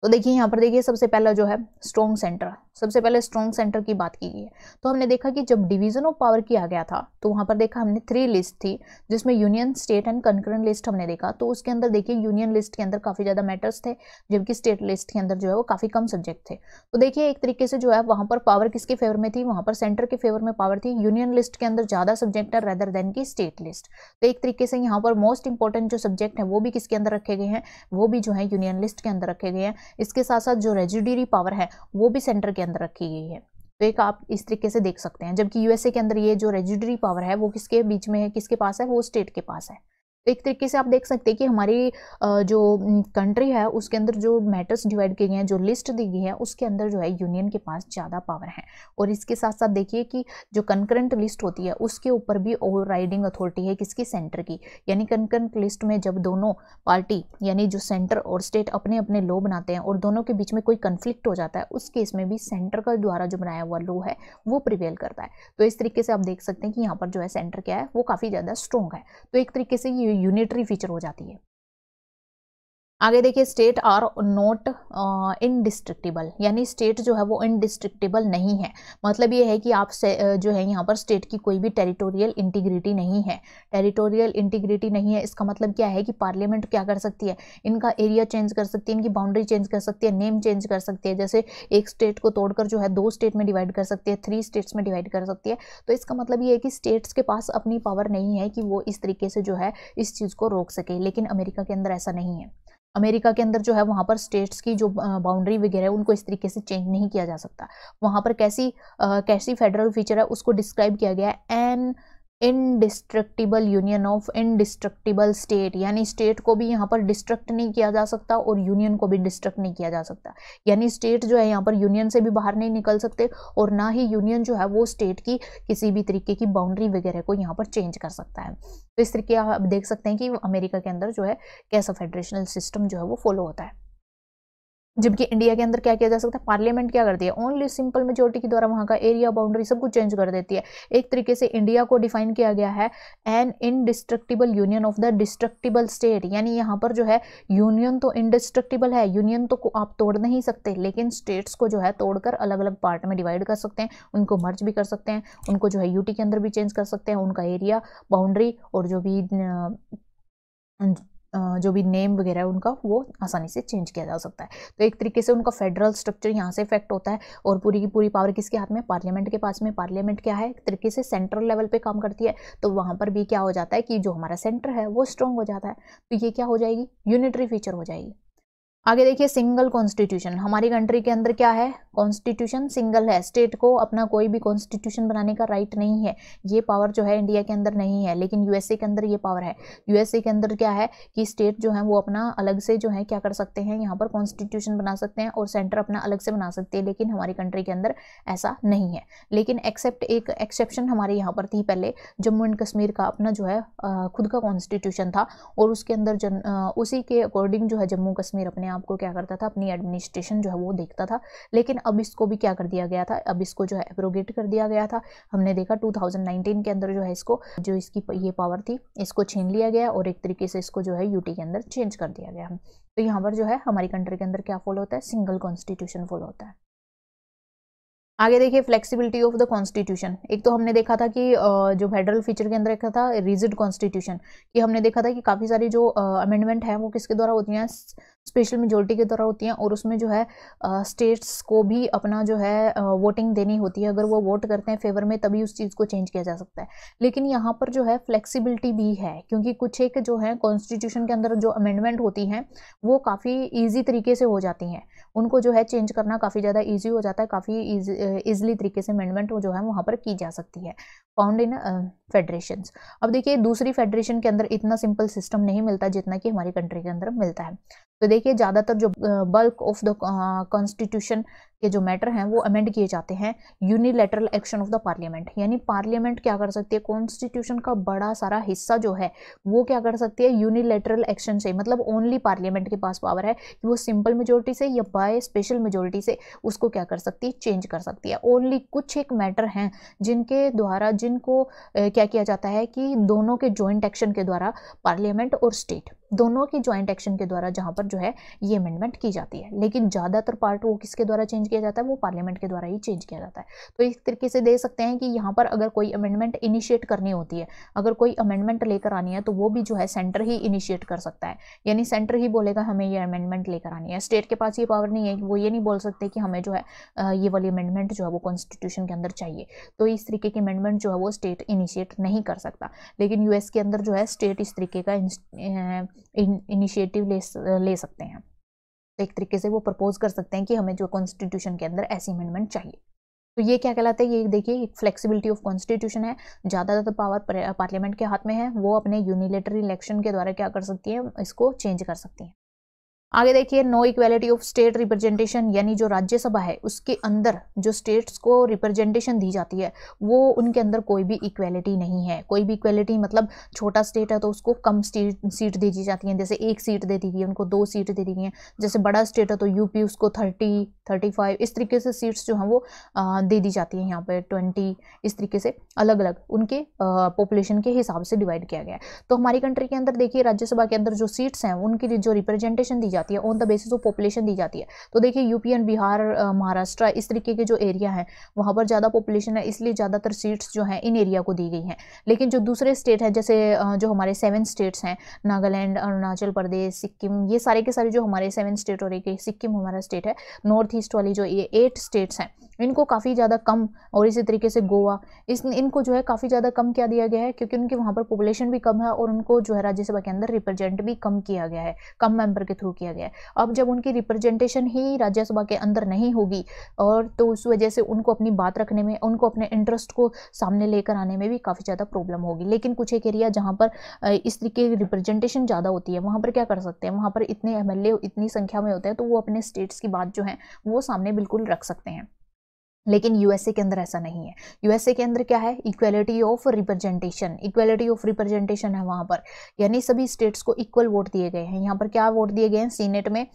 B: तो देखिए यहाँ पर देखिए सबसे पहला जो है स्ट्रॉन्ग सेंटर, सबसे पहले स्ट्रॉन्ग सेंटर की बात की गई है। तो हमने देखा कि जब डिवीजन ऑफ पावर किया गया था तो वहाँ पर देखा हमने 3 लिस्ट थी, जिसमें union, state and concurrent list हमने देखा। तो उसके अंदर देखिए यूनियन लिस्ट के अंदर काफ़ी ज़्यादा मैटर्स थे, जबकि स्टेट लिस्ट के अंदर जो है वो काफ़ी कम सब्जेक्ट थे। तो देखिए एक तरीके से जो है वहाँ पर पावर किसके फेवर में थी, वहाँ पर सेंटर के फेवर में पावर थी। यूनियन लिस्ट के अंदर ज़्यादा सब्जेक्ट है रेदर देन की स्टेट लिस्ट। तो एक तरीके से यहाँ पर मोस्ट इंपॉर्टेंट जो सब्जेक्ट है वो भी किसके अंदर रखे गए हैं, वो भी जो है यूनियन लिस्ट के अंदर रखे गए हैं। इसके साथ साथ जो रेजिड्यूरी पावर है वो भी सेंटर के अंदर रखी गई है। तो एक आप इस तरीके से देख सकते हैं, जबकि यूएसए के अंदर ये जो रेजिड्यूरी पावर है वो किसके बीच में है, किसके पास है, वो स्टेट के पास है। तो एक तरीके से आप देख सकते हैं कि हमारी जो कंट्री है उसके अंदर जो मैटर्स डिवाइड किए गए हैं, जो लिस्ट दी गई है उसके अंदर जो है यूनियन के पास ज़्यादा पावर है। और इसके साथ साथ देखिए कि जो कंकरेंट लिस्ट होती है उसके ऊपर भी ओवरराइडिंग अथॉरिटी है किसकी, सेंटर की। यानी कंकरेंट लिस्ट में जब दोनों पार्टी यानी जो सेंटर और स्टेट अपने अपने लॉ बनाते हैं और दोनों के बीच में कोई कन्फ्लिक्ट हो जाता है, उस केस में भी सेंटर का द्वारा जो बनाया हुआ लॉ है वो प्रिवेल करता है। तो इस तरीके से आप देख सकते हैं कि यहाँ पर जो है सेंटर क्या है वो काफ़ी ज़्यादा स्ट्रॉन्ग है। तो एक तरीके से ये यूनिटरी फीचर हो जाती है। आगे देखिए स्टेट आर नॉट इनडिस्ट्रिक्टेबल, यानी स्टेट जो है वो इनडिस्ट्रिक्टेबल नहीं है। मतलब ये है कि आप जो है यहाँ पर स्टेट की कोई भी टेरिटोरियल इंटीग्रिटी नहीं है। टेरिटोरियल इंटीग्रिटी नहीं है इसका मतलब क्या है कि पार्लियामेंट क्या कर सकती है, इनका एरिया चेंज कर सकती है, इनकी बाउंड्री चेंज कर सकती है, नेम चेंज कर सकती है। जैसे एक स्टेट को तोड़कर जो है 2 स्टेट में डिवाइड कर सकती है, 3 स्टेट्स में डिवाइड कर सकती है। तो इसका मतलब ये है कि स्टेट्स के पास अपनी पावर नहीं है कि वो इस तरीके से जो है इस चीज़ को रोक सके। लेकिन अमेरिका के अंदर ऐसा नहीं है। अमेरिका के अंदर जो है वहाँ पर स्टेट्स की जो बाउंड्री वगैरह है उनको इस तरीके से चेंज नहीं किया जा सकता। वहाँ पर कैसी फेडरल फीचर है उसको डिस्क्राइब किया गया है an indestructible union of indestructible state, यानी स्टेट को भी यहाँ पर डिस्ट्रक्ट नहीं किया जा सकता और यूनियन को भी डिस्ट्रक्ट नहीं किया जा सकता। यानी स्टेट जो है यहाँ पर यूनियन से भी बाहर नहीं निकल सकते और ना ही यूनियन जो है वो स्टेट की किसी भी तरीके की बाउंड्री वगैरह को यहाँ पर चेंज कर सकता है। तो इस तरीके आप देख सकते हैं कि अमेरिका के अंदर जो है कैसा फेडरेशनल सिस्टम जो है वो फॉलो होता है। जबकि इंडिया के अंदर क्या किया जा सकता है, पार्लियामेंट क्या करती है, ओनली सिंपल मेजोरिटी के द्वारा वहां का एरिया बाउंड्री सब कुछ चेंज कर देती है। एक तरीके से इंडिया को डिफाइन किया गया है an indestructible union of the destructible state, यानी यहाँ पर जो है यूनियन तो इनडिस्ट्रक्टिबल है, यूनियन तो आप तोड़ नहीं सकते, लेकिन स्टेट्स को जो है तोड़कर अलग अलग पार्ट में डिवाइड कर सकते हैं, उनको मर्ज भी कर सकते हैं, उनको जो है यूटी के अंदर भी चेंज कर सकते हैं, उनका एरिया बाउंड्री और जो भी नेम वगैरह है उनका वो आसानी से चेंज किया जा सकता है। तो एक तरीके से उनका फेडरल स्ट्रक्चर यहाँ से इफेक्ट होता है और पूरी की पूरी पावर किसके हाथ में, पार्लियामेंट के पास में। पार्लियामेंट क्या है, एक तरीके से सेंट्रल लेवल पे काम करती है, तो वहाँ पर भी क्या हो जाता है कि जो हमारा सेंटर है वो स्ट्रॉन्ग हो जाता है, तो ये क्या हो जाएगी, यूनिटरी फीचर हो जाएगी। आगे देखिए सिंगल कॉन्स्टिट्यूशन, हमारी कंट्री के अंदर क्या है, कॉन्स्टिट्यूशन सिंगल है, स्टेट को अपना कोई भी कॉन्स्टिट्यूशन बनाने का राइट नहीं है, ये पावर जो है इंडिया के अंदर नहीं है, लेकिन यूएसए के अंदर ये पावर है। यूएसए के अंदर क्या है कि स्टेट जो है वो अपना अलग से जो है क्या कर सकते हैं, यहाँ पर कॉन्स्टिट्यूशन बना सकते हैं और सेंटर अपना अलग से बना सकते हैं, लेकिन हमारी कंट्री के अंदर ऐसा नहीं है। लेकिन एक्सेप्ट एक एक्सेप्शन हमारे यहाँ पर थी, पहले जम्मू एंड कश्मीर का अपना जो है खुद का कॉन्स्टिट्यूशन था और उसके अंदर उसी के अकॉर्डिंग जो है जम्मू कश्मीर अपने आपको क्या करता था, अपनी एडमिनिस्ट्रेशन जो है वो देखता था। लेकिन अब इसको भी क्या कर दिया गया था, अब इसको जो है एब्रोगेट कर दिया गया था। हमने देखा 2019 के अंदर जो है इसको जो इसकी ये पावर थी इसको छीन लिया गया और एक तरीके से इसको जो है यूटी के अंदर चेंज कर दिया गया। तो यहाँ पर जो है हमारी कंट्री के अंदर क्या फॉलो होता है, सिंगल कॉन्स्टिट्यूशन फॉलो होता है। आगे देखिए फ्लेक्सिबिलिटी ऑफ द कॉन्स्टिट्यूशन, एक तो हमने देखा था कि जो फेडरल फीचर के अंदर एक था रिजिड कॉन्स्टिट्यूशन, कि हमने देखा था कि काफ़ी सारी जो अमेंडमेंट है वो किसके द्वारा होती हैं, स्पेशल मेजोरिटी के द्वारा होती हैं और उसमें जो है स्टेट्स को भी अपना जो है वोटिंग देनी होती है, अगर वो वोट करते हैं फेवर में तभी उस चीज़ को चेंज किया जा सकता है। लेकिन यहाँ पर जो है फ्लेक्सिबिलिटी भी है, क्योंकि कुछ एक जो है कॉन्स्टिट्यूशन के अंदर जो अमेंडमेंट होती हैं वो काफ़ी ईजी तरीके से हो जाती हैं, उनको जो है चेंज करना काफ़ी ज़्यादा ईजी हो जाता है, काफ़ी ईजिली तरीके से अमेंडमेंट जो है वहाँ पर की जा सकती है, फाउंड इन फेडरेशंस। अब देखिए दूसरी फेडरेशन के अंदर इतना सिंपल सिस्टम नहीं मिलता जितना कि हमारी कंट्री के अंदर मिलता है। तो देखिए ज़्यादातर जो बल्क ऑफ द कॉन्स्टिट्यूशन के जो मैटर हैं वो अमेंड किए जाते हैं unilateral action of the parliament, यानी पार्लियामेंट क्या कर सकती है, कॉन्स्टिट्यूशन का बड़ा सारा हिस्सा जो है वो क्या कर सकती है, यूनिलैटरल एक्शन से, मतलब ओनली पार्लियामेंट के पास पावर है कि वो सिंपल मेजोरिटी से या बाय स्पेशल मेजोरिटी से उसको क्या कर सकती है, चेंज कर सकती है। ओनली कुछ एक मैटर हैं जिनके द्वारा जिनको क्या किया जाता है कि दोनों के जॉइंट एक्शन के द्वारा, पार्लियामेंट और स्टेट दोनों की जॉइंट एक्शन के द्वारा जहां पर जो है ये अमेंडमेंट की जाती है, लेकिन ज़्यादातर पार्ट वो किसके द्वारा चेंज किया जाता है, वो पार्लियामेंट के द्वारा ही चेंज किया जाता है। तो इस तरीके से देख सकते हैं कि यहाँ पर अगर कोई अमेंडमेंट इनिशिएट करनी होती है, अगर कोई अमेंडमेंट लेकर आनी है तो वो भी जो है सेंटर ही इनिशिएट कर सकता है, यानी सेंटर ही बोलेगा हमें ये अमेंडमेंट लेकर आनी है। स्टेट के पास ये पावर नहीं है, वो ये नहीं बोल सकते कि हमें जो है ये वाली अमेंडमेंट जो है वो कॉन्स्टिट्यूशन के अंदर चाहिए, तो इस तरीके की अमेंडमेंट जो है वो स्टेट इनिशिएट नहीं कर सकता। लेकिन यूएस के अंदर जो है स्टेट इस तरीके का इनिशिएटिव ले सकते हैं, तो एक तरीके से वो प्रपोज कर सकते हैं कि हमें जो कॉन्स्टिट्यूशन के अंदर ऐसी अमेंडमेंट चाहिए। तो ये क्या कहलाता है, ये देखिए फ्लेक्सिबिलिटी ऑफ कॉन्स्टिट्यूशन है, ज़्यादातर पावर पार्लियामेंट के हाथ में है, वो अपने यूनिलैटरल इलेक्शन के द्वारा क्या कर सकती है, इसको चेंज कर सकती है। आगे देखिए no equality of state representation, यानी जो राज्यसभा है उसके अंदर जो स्टेट्स को रिप्रेजेंटेशन दी जाती है वो उनके अंदर कोई भी इक्वालिटी नहीं है। कोई भी इक्वालिटी मतलब छोटा स्टेट है तो उसको कम सीट दे दी जाती है, जैसे 1 सीट दे दी गई है, उनको 2 सीट दे दी गई हैं। जैसे बड़ा स्टेट है तो यूपी उसको 30, 35 इस तरीके से सीट्स जो हैं वो दे दी जाती हैं, यहाँ पर 20 इस तरीके से अलग अलग उनके पॉपुलेशन के हिसाब से डिवाइड किया गया है। तो हमारी कंट्री के अंदर देखिए राज्यसभा के अंदर जो सीट्स हैं उनकी जो रिप्रेजेंटेशन दी जाती है on the basis of population दी जाती है। तो देखिए यूपी एंड बिहार, महाराष्ट्र इस तरीके के जो एरिया हैं वहाँ पर ज़्यादा पॉपुलेशन है, इसलिए ज़्यादातर सीट्स जो हैं इन एरिया को दी गई हैं। लेकिन जो दूसरे स्टेट है जैसे जो हमारे 7 स्टेट्स हैं, नागालैंड, अरुणाचल प्रदेश, सिक्किम, ये सारे के सारे जो हमारे 7 स्टेट और एक सिक्किम हमारा स्टेट है, नॉर्थ ईस्ट वाली जो ये 8 स्टेट्स हैं इनको काफ़ी ज़्यादा कम, और इसी तरीके से गोवा, इनको जो है काफ़ी ज़्यादा कम क्या दिया गया है क्योंकि उनके वहाँ पर पॉपुलेशन भी कम है और उनको जो है राज्यसभा के अंदर रिप्रेजेंट भी कम किया गया है, कम मेंबर के थ्रू किया किया गया है। अब जब उनकी रिप्रेजेंटेशन ही राज्यसभा के अंदर नहीं होगी और तो उस वजह से उनको अपनी बात रखने में, उनको अपने इंटरेस्ट को सामने लेकर आने में भी काफ़ी ज़्यादा प्रॉब्लम होगी। लेकिन कुछ एक एरिया जहाँ पर इस तरीके की रिप्रेजेंटेशन ज़्यादा होती है, वहाँ पर क्या कर सकते हैं, वहाँ पर इतने एमएलए इतनी संख्या में होते हैं, तो वो अपने स्टेट्स की बात जो है वो सामने बिल्कुल रख सकते हैं। लेकिन यूएसए के अंदर ऐसा नहीं है। यूएसए के अंदर क्या है, equality of representation, equality of representation है वहाँ पर, यानी सभी स्टेट्स को इक्वल वोट दिए गए हैं। यहाँ पर क्या वोट दिए गए हैं, सीनेट में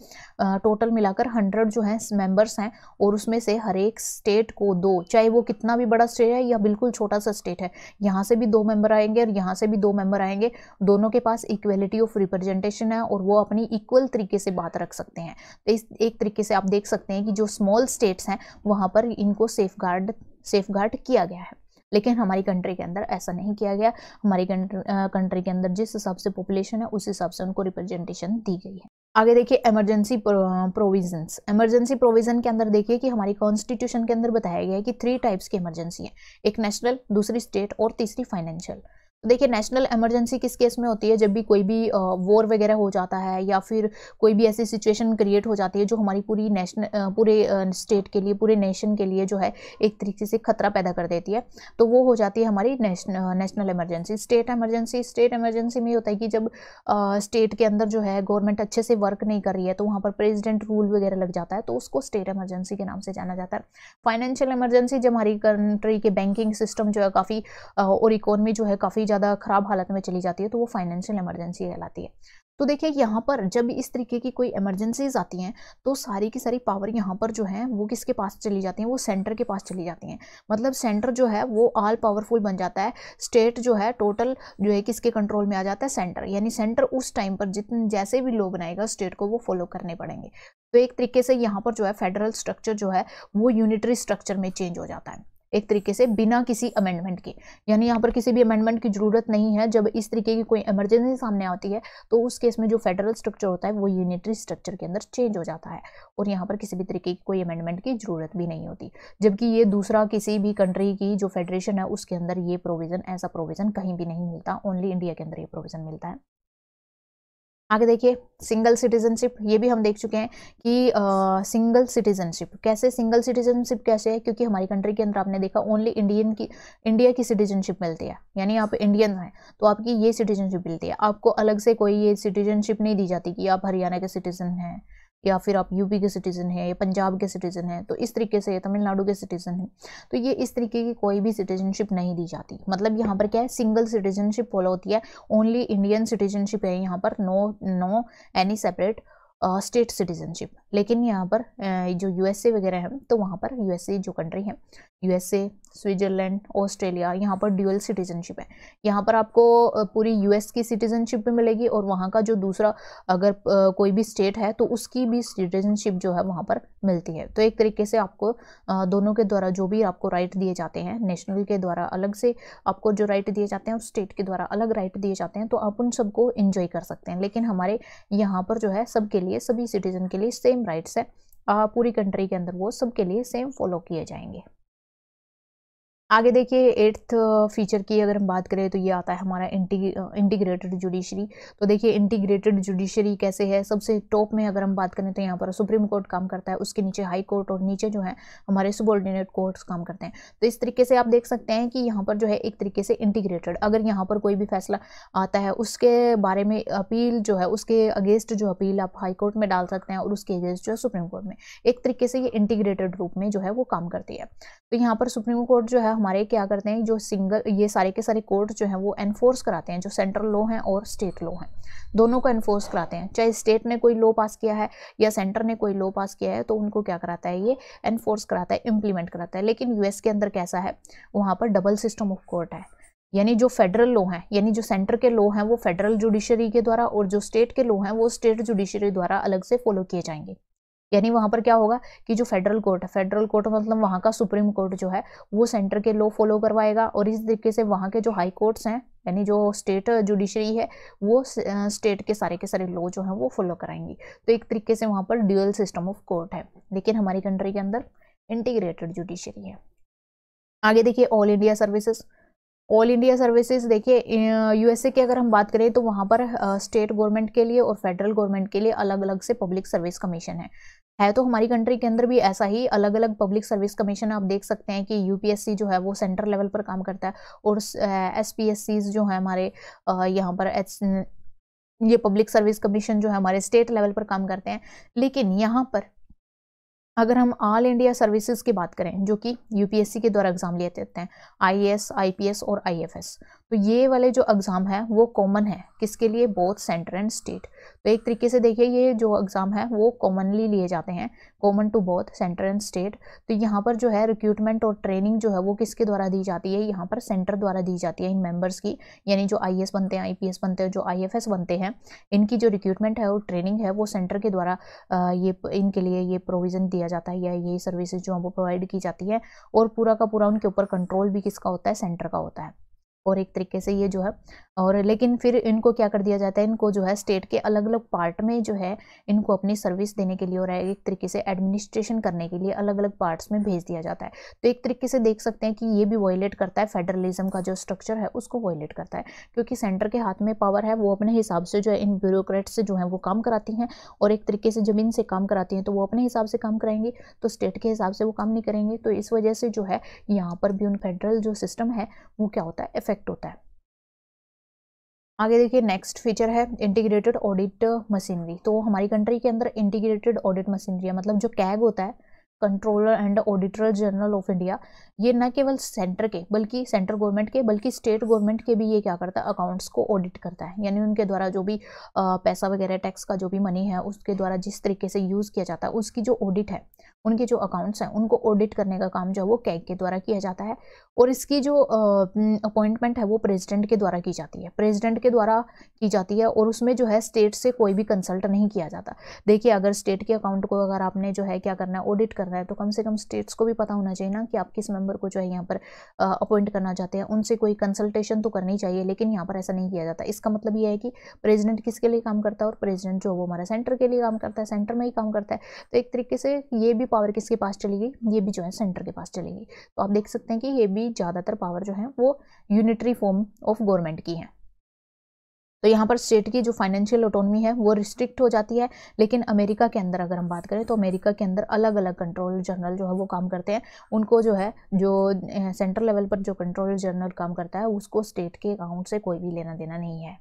B: टोटल मिलाकर 100 जो है मेंबर्स हैं, और उसमें से हर एक स्टेट को 2, चाहे वो कितना भी बड़ा स्टेट है या बिल्कुल छोटा सा स्टेट है, यहाँ से भी 2 मेंबर आएंगे और यहाँ से भी 2 मेंबर आएंगे, दोनों के पास इक्वेलिटी ऑफ रिप्रेजेंटेशन है और वो अपनी इक्वल तरीके से बात रख सकते हैं। तो इस एक तरीके से आप देख सकते हैं कि जो स्मॉल स्टेट्स हैं वहाँ पर इनको सेफगार्ड किया गया है। लेकिन हमारी कंट्री के अंदर ऐसा नहीं किया गया। हमारी कंट्री के अंदर जिस हिसाब से पॉपुलेशन है उस हिसाब से उनको रिप्रेजेंटेशन दी गई है। आगे देखिए इमरजेंसी प्रोविजंस। इमरजेंसी प्रोविजन के अंदर देखिए कि हमारी कॉन्स्टिट्यूशन के अंदर बताया गया है कि 3 टाइप्स की इमरजेंसी है, एक नेशनल, दूसरी स्टेट और तीसरी फाइनेंशियल। तो देखिए नेशनल इमरजेंसी किस केस में होती है, जब भी कोई भी वॉर वगैरह हो जाता है या फिर कोई भी ऐसी सिचुएशन क्रिएट हो जाती है जो हमारी पूरी पूरे स्टेट के लिए, पूरे नेशन के लिए जो है एक तरीके से खतरा पैदा कर देती है, तो वो हो जाती है हमारी नेशनल इमरजेंसी। स्टेट इमरजेंसी में होता है कि जब स्टेट के अंदर जो है गवर्नमेंट अच्छे से वर्क नहीं कर रही है, तो वहाँ पर प्रेसिडेंट रूल वगैरह लग जाता है, तो उसको स्टेट इमरजेंसी के नाम से जाना जाता है। फाइनेंशियल इमरजेंसी, जब हमारी कंट्री के बैंकिंग सिस्टम जो है काफ़ी और इकोनॉमी जो है काफ़ी ज़्यादा खराब हालत में चली जाती है, तो वो फाइनेंशियल इमरजेंसी कहलाती है। तो देखिए यहाँ पर जब इस तरीके की कोई इमरजेंसीज आती हैं तो सारी की सारी पावर यहाँ पर जो है वो किसके पास चली जाती हैं, वो सेंटर के पास चली जाती हैं। मतलब सेंटर जो है वो ऑल पावरफुल बन जाता है। स्टेट जो है टोटल जो है किसके कंट्रोल में आ जाता है, सेंटर। यानी सेंटर उस टाइम पर जितने जैसे भी लॉ बनाएगा स्टेट को वो फॉलो करने पड़ेंगे। तो एक तरीके से यहाँ पर जो है फेडरल स्ट्रक्चर जो है वो यूनिटरी स्ट्रक्चर में चेंज हो जाता है, एक तरीके से बिना किसी अमेंडमेंट के। यानी यहाँ पर किसी भी अमेंडमेंट की जरूरत नहीं है। जब इस तरीके की कोई इमरजेंसी सामने आती है तो उस केस में जो फेडरल स्ट्रक्चर होता है वो यूनिटरी स्ट्रक्चर के अंदर चेंज हो जाता है और यहाँ पर किसी भी तरीके की कोई अमेंडमेंट की जरूरत भी नहीं होती। जबकि ये दूसरा किसी भी कंट्री की जो फेडरेशन है उसके अंदर ये प्रोविजन, ऐसा प्रोविजन कहीं भी नहीं मिलता, ओनली इंडिया के अंदर ये प्रोविजन मिलता है। आगे देखिए सिंगल सिटीजनशिप, ये भी हम देख चुके हैं कि सिंगल सिटीजनशिप कैसे है, क्योंकि हमारी कंट्री के अंदर आपने देखा ओनली इंडिया की सिटीजनशिप मिलती है। यानी आप इंडियन हैं तो आपकी ये सिटीजनशिप मिलती है, आपको अलग से कोई ये सिटीजनशिप नहीं दी जाती कि आप हरियाणा के सिटीजन हैं या फिर आप यूपी के सिटीजन हैं या पंजाब के सिटीजन हैं, तो इस तरीके से तमिलनाडु के सिटीजन हैं, तो ये इस तरीके की कोई भी सिटीजनशिप नहीं दी जाती। मतलब यहाँ पर क्या है, सिंगल सिटीजनशिप फॉलो होती है, ओनली इंडियन सिटीजनशिप है यहाँ पर, no any separate state citizenship. लेकिन यहाँ पर जो यूएसए वगैरह है तो वहाँ पर यूएसए जो कंट्री है, यूएसए, स्विट्जरलैंड, ऑस्ट्रेलिया, यहाँ पर ड्यूअल सिटीजनशिप है। यहाँ पर आपको पूरी यूएस की सिटीजनशिप भी मिलेगी और वहाँ का जो दूसरा अगर कोई भी स्टेट है तो उसकी भी सिटीजनशिप जो है वहाँ पर मिलती है। तो एक तरीके से आपको दोनों के द्वारा जो भी आपको राइट दिए जाते हैं, नेशनल के द्वारा अलग से आपको जो राइट दिए जाते हैं और स्टेट के द्वारा अलग राइट दिए जाते हैं, तो आप उन सबको एंजॉय कर सकते हैं। लेकिन हमारे यहाँ पर जो है सबके लिए, सभी सिटीजन के लिए सेम राइट्स है, पूरी कंट्री के अंदर वो सबके लिए सेम फॉलो किए जाएंगे। आगे देखिए 8th फीचर की अगर हम बात करें तो ये आता है हमारा इंटीग्रेटेड जुडिशरी। तो देखिए इंटीग्रेटेड जुडिशरी कैसे है, सबसे टॉप में अगर हम बात करें तो यहाँ पर सुप्रीम कोर्ट काम करता है, उसके नीचे हाई कोर्ट और नीचे जो है हमारे सबऑर्डिनेट कोर्ट्स काम करते हैं। तो इस तरीके से आप देख सकते हैं कि यहाँ पर जो है एक तरीके से इंटीग्रेटेड, अगर यहाँ पर कोई भी फैसला आता है उसके बारे में अपील जो है, उसके अगेंस्ट जो अपील आप हाई कोर्ट में डाल सकते हैं और उसके अगेंस्ट जो है सुप्रीम कोर्ट में, एक तरीके से ये इंटीग्रेटेड रूप में जो है वो काम करती है। तो यहाँ पर सुप्रीम कोर्ट जो है हमारे क्या करते हैं, जो ये सारे के सारे कोर्ट जो हैं वो एनफोर्स कराते हैं, जो सेंट्रल लॉ हैं और स्टेट लॉ हैं दोनों को एनफोर्स कराते हैं। चाहे स्टेट ने कोई लॉ पास किया है या सेंटर ने कोई लॉ पास किया है तो उनको क्या कराता है, ये एनफोर्स कराता है, इम्प्लीमेंट कराता है। लेकिन यूएस के अंदर कैसा है, वहाँ पर डबल सिस्टम ऑफ कोर्ट है। यानी जो फेडरल लॉ हैं, यानी जो सेंटर के लॉ हैं वो फेडरल जुडिशरी के द्वारा और जो स्टेट के लॉ हैं वो स्टेट जुडिशरी द्वारा अलग से फॉलो किए जाएंगे। यानी वहां पर क्या होगा कि जो फेडरल कोर्ट है, फेडरल कोर्ट मतलब वहां का सुप्रीम कोर्ट जो है वो सेंटर के लॉ फॉलो करवाएगा और इस तरीके से वहां के जो हाई कोर्ट्स हैं यानी जो स्टेट जुडिशरी है वो स्टेट के सारे लॉ जो है वो फॉलो कराएंगी। तो एक तरीके से वहां पर ड्यूअल सिस्टम ऑफ कोर्ट है। लेकिन हमारी कंट्री के अंदर इंटीग्रेटेड जुडिशरी है। आगे देखिए all India services. All India services देखिए, यूएसए की अगर हम बात करें तो वहाँ पर स्टेट गवर्नमेंट के लिए और फेडरल गवर्नमेंट के लिए अलग अलग से पब्लिक सर्विस कमीशन है तो हमारी कंट्री के अंदर भी ऐसा ही अलग अलग पब्लिक सर्विस कमीशन आप देख सकते हैं कि यूपीएससी जो है वो सेंटर लेवल पर काम करता है, और एसपीएससी जो है हमारे यहाँ पर ये पब्लिक सर्विस कमीशन जो है हमारे स्टेट लेवल पर काम करते हैं। लेकिन यहाँ पर अगर हम ऑल इंडिया सर्विसेज की बात करें जो कि यूपीएससी के द्वारा एग्जाम लिए जाते हैं, आईएएस, आईपीएस और आईएफएस, तो ये वाले जो एग्जाम है वो कॉमन है किसके लिए, बोथ सेंटर एंड स्टेट। तो एक तरीके से देखिए ये जो एग्जाम है वो कॉमनली लिए जाते हैं, common to both centre and state. तो यहाँ पर जो है रिक्रूटमेंट और ट्रेनिंग जो है वो किसके द्वारा दी जाती है, यहाँ पर सेंटर द्वारा दी जाती है इन मेंबर्स की, यानी जो आईएएस बनते हैं, आईपीएस बनते हैं, जो आईएफएस बनते हैं, इनकी जो रिक्रूटमेंट है और ट्रेनिंग है वो सेंटर के द्वारा ये इनके लिए ये प्रोविज़न दिया जाता है, या ये सर्विसेज जो है वो प्रोवाइड की जाती है, और पूरा का पूरा उनके ऊपर कंट्रोल भी किसका होता है, सेंटर का होता है। और एक तरीके से ये जो है, और लेकिन फिर इनको क्या कर दिया जाता है, इनको जो है स्टेट के अलग अलग पार्ट में जो है इनको अपनी सर्विस देने के लिए और एक तरीके से एडमिनिस्ट्रेशन करने के लिए अलग अलग पार्ट्स में भेज दिया जाता है। तो एक तरीके से देख सकते हैं कि ये भी वॉयलेट करता है फेडरलिज्म का जो स्ट्रक्चर है उसको वॉयलेट करता है, क्योंकि सेंटर के हाथ में पावर है, वो अपने हिसाब से जो है इन ब्यूरोक्रेट से जो है वो काम कराती हैं, और एक तरीके से जब इनसे काम कराती हैं तो वो अपने हिसाब से काम कराएंगे, तो स्टेट के हिसाब से वो काम नहीं करेंगे। तो इस वजह से जो है यहाँ पर भी उन फेडरल जो सिस्टम है वो क्या होता है, इफेक्ट होता है। आगे देखिए नेक्स्ट फीचर है इंटीग्रेटेड ऑडिट मशीनरी। तो हमारी कंट्री के अंदर इंटीग्रेटेड ऑडिट मशीनरी है, मतलब जो कैग होता है, controller and auditor general of India, ये न केवल सेंटर के बल्कि सेंट्रल गवर्नमेंट के बल्कि स्टेट गवर्नमेंट के भी ये क्या करता है, अकाउंट्स को ऑडिट करता है, यानी उनके द्वारा जो भी पैसा वगैरह टैक्स का जो भी मनी है उसके द्वारा जिस तरीके से यूज़ किया जाता है उसकी जो ऑडिट है, उनके जो अकाउंट्स हैं उनको ऑडिट करने का काम जो है वो कैग के द्वारा किया जाता है। और इसकी जो अपॉइंटमेंट है वो प्रेसिडेंट के द्वारा की जाती है, प्रेसिडेंट के द्वारा की जाती है, और उसमें जो है स्टेट से कोई भी कंसल्ट नहीं किया जाता। देखिए अगर स्टेट के अकाउंट को अगर आपने जो है क्या करना है, ऑडिट करना है, तो कम से कम स्टेट्स को भी पता होना चाहिए ना कि आप किस मेंबर को जो है यहाँ पर अपॉइंट करना चाहते हैं, उनसे कोई कंसल्टेशन तो करनी चाहिए, लेकिन यहाँ पर ऐसा नहीं किया जाता। इसका मतलब ये है कि प्रेसिडेंट किसके लिए काम करता है, और प्रेसिडेंट जो वो हमारा सेंटर के लिए काम करता है, सेंटर में ही काम करता है। तो एक तरीके से ये भी पावर किसके पास चलेगी, ये भी जो है सेंटर के पास चलेगी। तो आप देख सकते हैं कि ये भी ज़्यादातर पावर जो है वो यूनिटरी फॉर्म ऑफ गवर्नमेंट की है। तो यहाँ पर स्टेट की जो फाइनेंशियल ऑटोनॉमी है वो रिस्ट्रिक्ट हो जाती है। लेकिन अमेरिका के अंदर अगर हम बात करें तो अमेरिका के अंदर अलग अलग कंट्रोलर जनरल जो है वो काम करते हैं, उनको जो है जो सेंट्रल लेवल पर जो कंट्रोलर जनरल काम करता है उसको स्टेट के अकाउंट से कोई भी लेना देना नहीं है।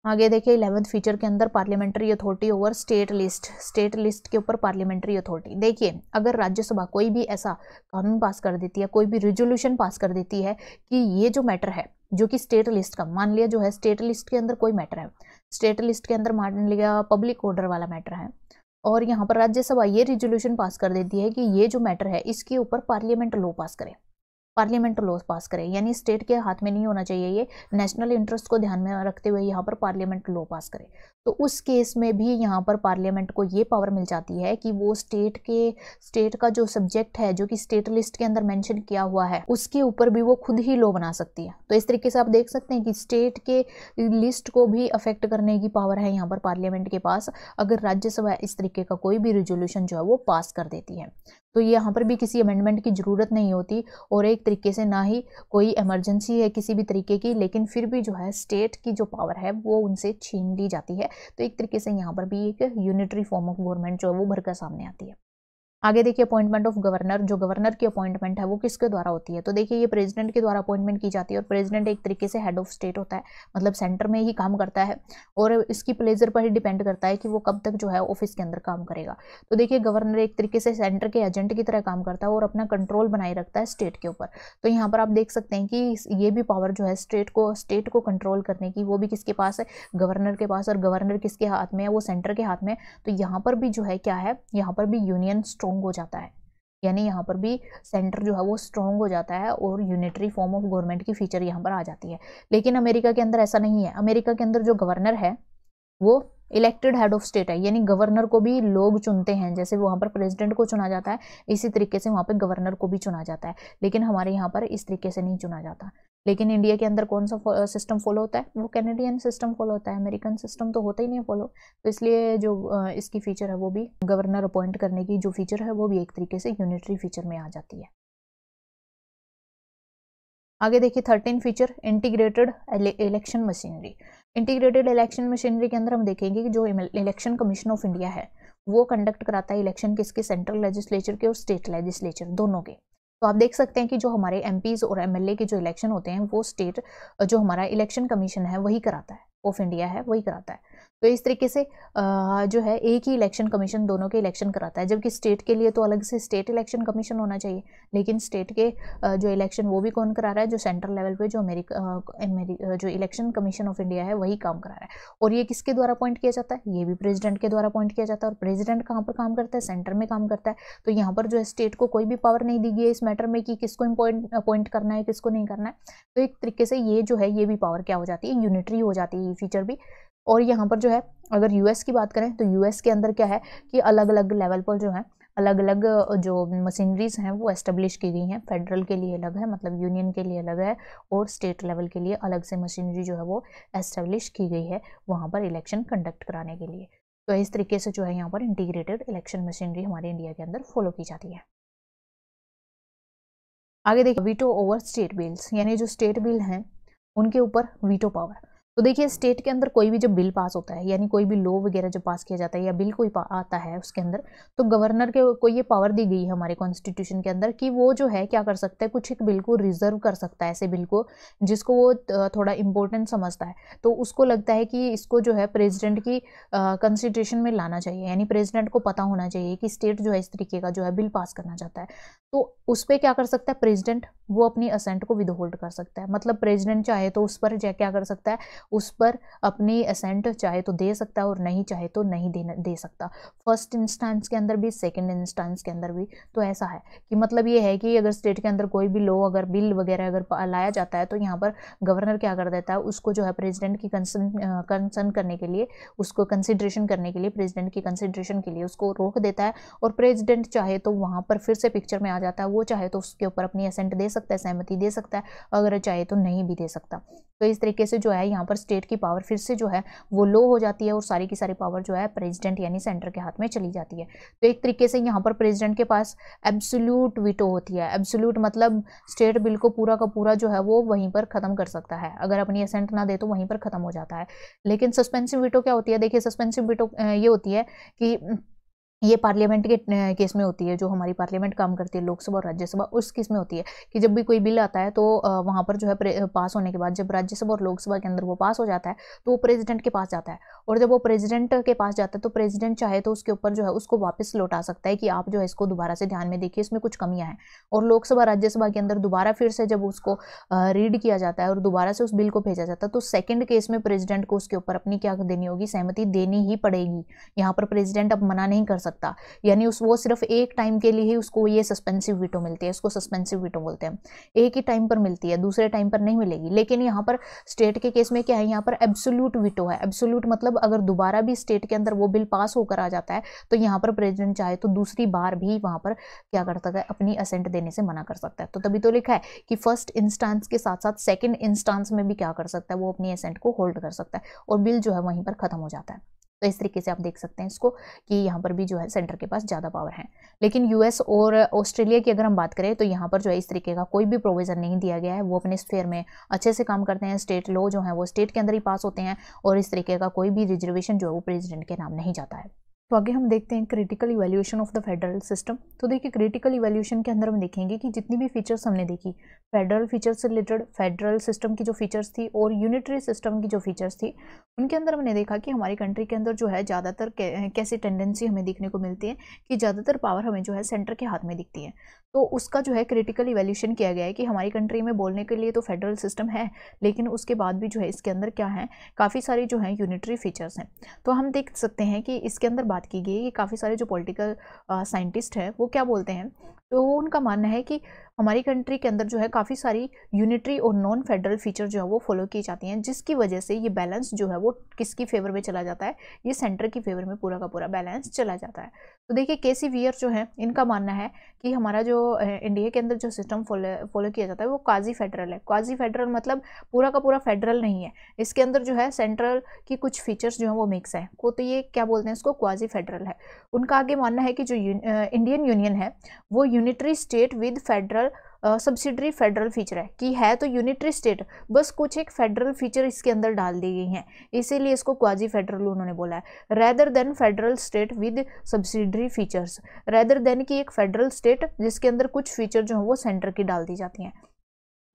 B: आगे देखिए 11th फीचर के अंदर parliamentary authority over state list, state list के ऊपर पार्लियामेंट्री अथॉरिटी। देखिए अगर राज्यसभा कोई भी ऐसा कानून पास कर देती है, कोई भी रेजोल्यूशन पास कर देती है कि ये जो मैटर है जो कि स्टेट लिस्ट का, मान लिया जो है स्टेट लिस्ट के अंदर कोई मैटर है, स्टेट लिस्ट के अंदर मान लिया पब्लिक ऑर्डर वाला मैटर है, और यहाँ पर राज्यसभा ये रेजोल्यूशन पास कर देती है कि ये जो मैटर है इसके ऊपर पार्लियामेंट लॉ पास करे, पार्लियामेंट लॉ पास करें, यानी स्टेट के हाथ में नहीं होना चाहिए, ये नेशनल इंटरेस्ट को ध्यान में रखते हुए यहाँ पर पार्लियामेंट लॉ पास करें। तो उस केस में भी यहाँ पर पार्लियामेंट को ये पावर मिल जाती है कि वो स्टेट का जो सब्जेक्ट है जो कि स्टेट लिस्ट के अंदर मेंशन किया हुआ है उसके ऊपर भी वो खुद ही लॉ बना सकती है। तो इस तरीके से आप देख सकते हैं कि स्टेट के लिस्ट को भी अफेक्ट करने की पावर है यहाँ पर पार्लियामेंट के पास, अगर राज्यसभा इस तरीके का कोई भी रेजोल्यूशन जो है वो पास कर देती है। तो यहाँ पर भी किसी अमेंडमेंट की जरूरत नहीं होती, और एक तरीके से ना ही कोई इमरजेंसी है किसी भी तरीके की, लेकिन फिर भी जो है स्टेट की जो पावर है वो उनसे छीन ली जाती है। तो एक तरीके से यहाँ पर भी एक यूनिटरी फॉर्म ऑफ गवर्नमेंट जो है वो भरकर सामने आती है। आगे देखिए अपॉइंटमेंट ऑफ गवर्नर, जो गवर्नर की अपॉइंटमेंट है वो किसके द्वारा होती है, तो देखिए ये प्रेसिडेंट के द्वारा अपॉइंटमेंट की जाती है, और प्रेसिडेंट एक तरीके से हेड ऑफ स्टेट होता है, मतलब सेंटर में ही काम करता है, और इसकी प्लेजर पर ही डिपेंड करता है कि वो कब तक जो है ऑफिस के अंदर काम करेगा। तो देखिए गवर्नर एक तरीके से सेंटर के एजेंट की तरह काम करता है और अपना कंट्रोल बनाए रखता है स्टेट के ऊपर। तो यहाँ पर आप देख सकते हैं कि ये भी पावर जो है स्टेट को कंट्रोल करने की वो भी किसके पास है, गवर्नर के पास, और गवर्नर किसके हाथ में है, वो सेंटर के हाथ में। तो यहाँ पर भी जो है क्या है, यहाँ पर भी यूनियन स्ट्रॉन्ग हो जाता है, यानी यहाँ पर भी सेंटर जो है वो स्ट्रॉन्ग हो जाता है और यूनिटरी फॉर्म ऑफ गवर्नमेंट की फीचर यहाँ पर आ जाती है। लेकिन अमेरिका के अंदर ऐसा नहीं है, अमेरिका के अंदर जो गवर्नर है वो इलेक्टेड हेड ऑफ स्टेट है, यानी गवर्नर को भी लोग चुनते हैं, जैसे वहाँ पर प्रेसिडेंट को चुना जाता है इसी तरीके से वहाँ पर गवर्नर को भी चुना जाता है, लेकिन हमारे यहाँ पर इस तरीके से नहीं चुना जाता। लेकिन इंडिया के अंदर कौन सा सिस्टम फॉलो होता है, वो कैनेडियन सिस्टम फॉलो होता है, अमेरिकन सिस्टम तो होता ही नहीं फॉलो। तो इसलिए जो इसकी फीचर है वो भी गवर्नर अपॉइंट करने की जो फीचर है वो भी एक तरीके से यूनिटरी फीचर में आ जाती है। आगे देखिए 13 feature integrated election machinery. Integrated election machinery के अंदर हम देखेंगे कि जो इलेक्शन कमीशन ऑफ इंडिया है वो कंडक्ट कराता है इलेक्शन किसके, सेंट्रल लेजिस्लेचर के और स्टेट लेजिस्लेचर दोनों के। तो आप देख सकते हैं कि जो हमारे एमपीज और एमएलए के जो इलेक्शन होते हैं वो स्टेट जो हमारा इलेक्शन कमीशन है वही कराता है, ऑफ इंडिया है वही कराता है। तो इस तरीके से जो है एक ही इलेक्शन कमीशन दोनों के इलेक्शन कराता है, जबकि स्टेट के लिए तो अलग से स्टेट इलेक्शन कमीशन होना चाहिए, लेकिन स्टेट के जो इलेक्शन वो भी कौन करा रहा है, जो सेंट्रल लेवल पे जो जो इलेक्शन कमीशन ऑफ इंडिया है वही काम करा रहा है। और ये किसके द्वारा अपॉइंट किया जाता है, ये भी प्रेसिडेंट के द्वारा अपॉइंट किया जाता है। और प्रेसिडेंट कहाँ पर काम करता है, सेंटर में काम करता है। तो यहाँ पर जो है स्टेट को कोई भी पावर नहीं दी गई है इस मैटर में कि किसको अपॉइंट करना है किसको नहीं करना है। तो एक तरीके से ये जो है ये भी पावर क्या हो जाती है, यूनिटरी हो जाती है ये फीचर भी। और यहाँ पर जो है अगर यूएस की बात करें तो यूएस के अंदर क्या है कि अलग अलग लेवल पर जो है अलग अलग जो मशीनरीज हैं वो एस्टेब्लिश की गई हैं। फेडरल के लिए अलग है, मतलब यूनियन के लिए अलग है, और स्टेट लेवल के लिए अलग से मशीनरी जो है वो एस्टेब्लिश की गई है वहाँ पर इलेक्शन कंडक्ट कराने के लिए। तो इस तरीके से जो है यहाँ पर इंटीग्रेटेड इलेक्शन मशीनरी हमारे इंडिया के अंदर फॉलो की जाती है। आगे देखिए वीटो ओवर स्टेट बिल्स, यानी जो स्टेट बिल हैं उनके ऊपर वीटो पावर। तो देखिए स्टेट के अंदर कोई भी जब बिल पास होता है, यानी कोई भी लॉ वगैरह जब पास किया जाता है या बिल कोई आता है उसके अंदर, तो गवर्नर के को ये पावर दी गई है हमारे कॉन्स्टिट्यूशन के अंदर कि वो जो है क्या कर सकता है, कुछ एक बिल को रिजर्व कर सकता है, ऐसे बिल को जिसको वो थोड़ा इंपॉर्टेंट समझता है, तो उसको लगता है कि इसको जो है प्रेसिडेंट की कंसिडरेशन में लाना चाहिए, यानी प्रेसिडेंट को पता होना चाहिए कि स्टेट जो है इस तरीके का जो है बिल पास करना चाहता है। तो उस पर क्या कर सकता है प्रेसिडेंट, वो अपनी असेंट को विदहोल्ड कर सकता है। मतलब प्रेसिडेंट चाहे तो उस पर क्या कर सकता है, उस पर अपनी असेंट चाहे तो दे सकता है और नहीं चाहे तो नहीं दे सकता। फर्स्ट इंस्टेंस के अंदर भी, सेकंड इंस्टेंस के अंदर भी। तो ऐसा है कि मतलब ये है कि अगर स्टेट के अंदर कोई भी लॉ अगर बिल वगैरह अगर लाया जाता है तो यहाँ पर गवर्नर क्या कर देता है, उसको जो है प्रेसिडेंट की कंसर्न करने के लिए, उसको कंसिडरेशन करने के लिए, प्रेसिडेंट की कंसिडरेशन के लिए उसको रोक देता है। और प्रेसिडेंट चाहे तो वहाँ पर फिर से पिक्चर में आ जाता है, वो चाहे तो उसके ऊपर अपनी असेंट दे सकता है, सहमति दे सकता है, अगर चाहे तो नहीं भी दे सकता। तो इस तरीके से जो है यहाँ पर स्टेट की पावर फिर से जो है वो लो हो जाती है और सारी की सारी पावर जो है प्रेसिडेंट यानी सेंटर के हाथ में चली जाती है। तो एक तरीके से यहाँ पर प्रेसिडेंट के पास एब्सोल्यूट वीटो होती है। एब्सोल्यूट मतलब स्टेट बिल को पूरा का पूरा जो है वो वहीं पर खत्म कर सकता है, अगर अपनी असेंट ना दे तो वहीं पर खत्म हो जाता है। लेकिन सस्पेंसिव वीटो क्या होती है, देखिए सस्पेंसिव वीटो ये होती है कि ये पार्लियामेंट के केस में होती है, जो हमारी पार्लियामेंट काम करती है लोकसभा और राज्यसभा, उस केस में होती है कि जब भी कोई बिल आता है तो वहाँ पर जो है पास होने के बाद जब राज्यसभा और लोकसभा के अंदर वो पास हो जाता है तो वो प्रेसिडेंट के पास जाता है। और जब वो प्रेसिडेंट के पास जाता है तो प्रेसिडेंट चाहे तो उसके ऊपर जो है उसको वापस लौटा सकता है कि आप जो है इसको दोबारा से ध्यान में देखिए, इसमें कुछ कमियां हैं। और लोकसभा राज्यसभा के अंदर दोबारा फिर से जब उसको रीड किया जाता है और दोबारा से उस बिल को भेजा जाता है तो सेकेंड केस में प्रेसिडेंट को उसके ऊपर अपनी क्या देनी होगी, सहमति देनी ही पड़ेगी। यहाँ पर प्रेसिडेंट अब मना नहीं कर सकता, यानी वो सिर्फ एक टाइम के लिए ही उसको ये सस्पेंसिव वीटो मिलती है, इसको सस्पेंसिव वीटो बोलते हैं। एक ही टाइम पर मिलती है, दूसरे टाइम पर नहीं मिलेगी। लेकिन यहाँ पर स्टेट के केस में क्या है, यहाँ पर एब्सोल्यूट वीटो है। एब्सोल्यूट मतलब अगर दोबारा भी स्टेट के अंदर वो बिल पास होकर आ जाता है तो यहाँ पर प्रेसिडेंट चाहे तो दूसरी बार भी वहां पर क्या कर सकता है, अपनी असेंट देने से मना कर सकता है। तो तभी तो लिखा है कि फर्स्ट इंस्टांस के साथ साथ सेकेंड इंस्टांस में भी क्या कर सकता है, वो अपनी असेंट को होल्ड कर सकता है और बिल जो है वहीं पर खत्म हो जाता है। तो इस तरीके से आप देख सकते हैं इसको कि यहाँ पर भी जो है सेंटर के पास ज़्यादा पावर है। लेकिन यूएस और ऑस्ट्रेलिया की अगर हम बात करें तो यहाँ पर जो है इस तरीके का कोई भी प्रोविजन नहीं दिया गया है। वो अपने स्फीयर में अच्छे से काम करते हैं, स्टेट लॉ जो है वो स्टेट के अंदर ही पास होते हैं और इस तरीके का कोई भी रिजर्वेशन जो है वो प्रेसिडेंट के नाम नहीं जाता है। तो आगे हम देखते हैं critical evaluation of the federal system. तो देखिए क्रिटिकल इवैल्यूएशन के अंदर हम देखेंगे कि जितनी भी फीचर्स हमने देखी फेडरल फीचर्स से रिलेटेड, फेडरल सिस्टम की जो फीचर्स थी और यूनिटरी सिस्टम की जो फीचर्स थी, उनके अंदर हमने देखा कि हमारी कंट्री के अंदर जो है ज़्यादातर कैसी टेंडेंसी हमें देखने को मिलती है कि ज़्यादातर पावर हमें जो है सेंटर के हाथ में दिखती है। तो उसका जो है क्रिटिकल इवैल्यूएशन किया गया है कि हमारी कंट्री में बोलने के लिए तो फेडरल सिस्टम है, लेकिन उसके बाद भी जो है इसके अंदर क्या है, काफ़ी सारी जो है यूनिटरी फीचर्स हैं। तो हम देख सकते हैं कि इसके अंदर बात की गई है कि काफ़ी सारे जो पॉलिटिकल साइंटिस्ट हैं वो क्या बोलते हैं, तो उनका मानना है कि हमारी कंट्री के अंदर जो है काफ़ी सारी यूनिटरी और नॉन फेडरल फीचर जो है वो फॉलो की जाती हैं, जिसकी वजह से ये बैलेंस जो है वो किसकी फेवर में चला जाता है, ये सेंटर की फेवर में पूरा का पूरा बैलेंस चला जाता है। तो देखिए केसी वियर जो है इनका मानना है कि हमारा जो इंडिया के अंदर जो सिस्टम फॉलो किया जाता है वो क्वाजी फेडरल है। क्वाजी फेडरल मतलब पूरा का पूरा फेडरल नहीं है, इसके अंदर जो है सेंट्रल की कुछ फीचर्स जो है वो मिक्स है को, तो ये क्या बोलते हैं इसको, क्वाजी फेडरल है। उनका आगे मानना है कि जो इंडियन यूनियन है वो unitary state with federal subsidiary federal feature है कि है तो यूनिटरी स्टेट, बस कुछ एक फेडरल फीचर इसके अंदर डाल दी गई हैं, इसीलिए इसको क्वाजी फेडरल उन्होंने बोला है। Rather than federal state with subsidiary features, rather than की एक फेडरल स्टेट जिसके अंदर कुछ फीचर जो है वो सेंटर की डाल दी जाती हैं।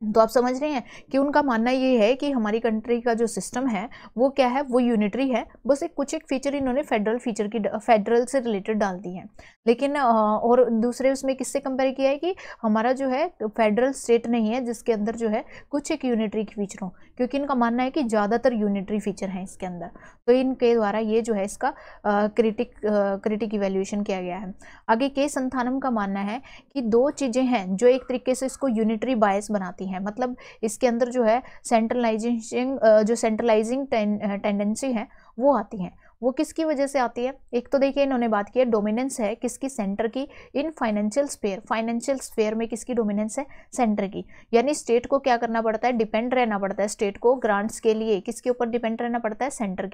B: तो आप समझ रहे हैं कि उनका मानना ये है कि हमारी कंट्री का जो सिस्टम है वो क्या है, वो यूनिटरी है, बस एक कुछ एक फीचर इन्होंने फेडरल फीचर की फेडरल से रिलेटेड डाल दी है। लेकिन और दूसरे उसमें किससे कंपेयर किया है कि हमारा जो है फेडरल स्टेट नहीं है जिसके अंदर जो है कुछ एक यूनिटरी फीचर हो, क्योंकि इनका मानना है कि ज़्यादातर यूनिटरी फीचर हैं इसके अंदर। तो इनके द्वारा ये जो है इसका क्रिटिक इवेल्यूएशन किया गया है। आगे के संथानम का मानना है कि दो चीज़ें हैं जो एक तरीके से इसको यूनिटरी बायस बनाती हैं, मतलब इसके अंदर जो है सेंट्रलाइजिंग टेंडेंसी है वो आती है। वो किसकी वजह से आती है? एक तो देखिए इन्होंने बात की है डोमिनेंस है किसकी, सेंटर की इन फाइनेंशियल स्फेयर में किसकी डोमिनेंस है? सेंटर की। यानी स्टेट को क्या करना पड़ता है? डिपेंड रहना पड़ता है स्टेट को ग्रांट्स के लिए, किसके ऊपर डिपेंड रहना पड़ता है? सेंटर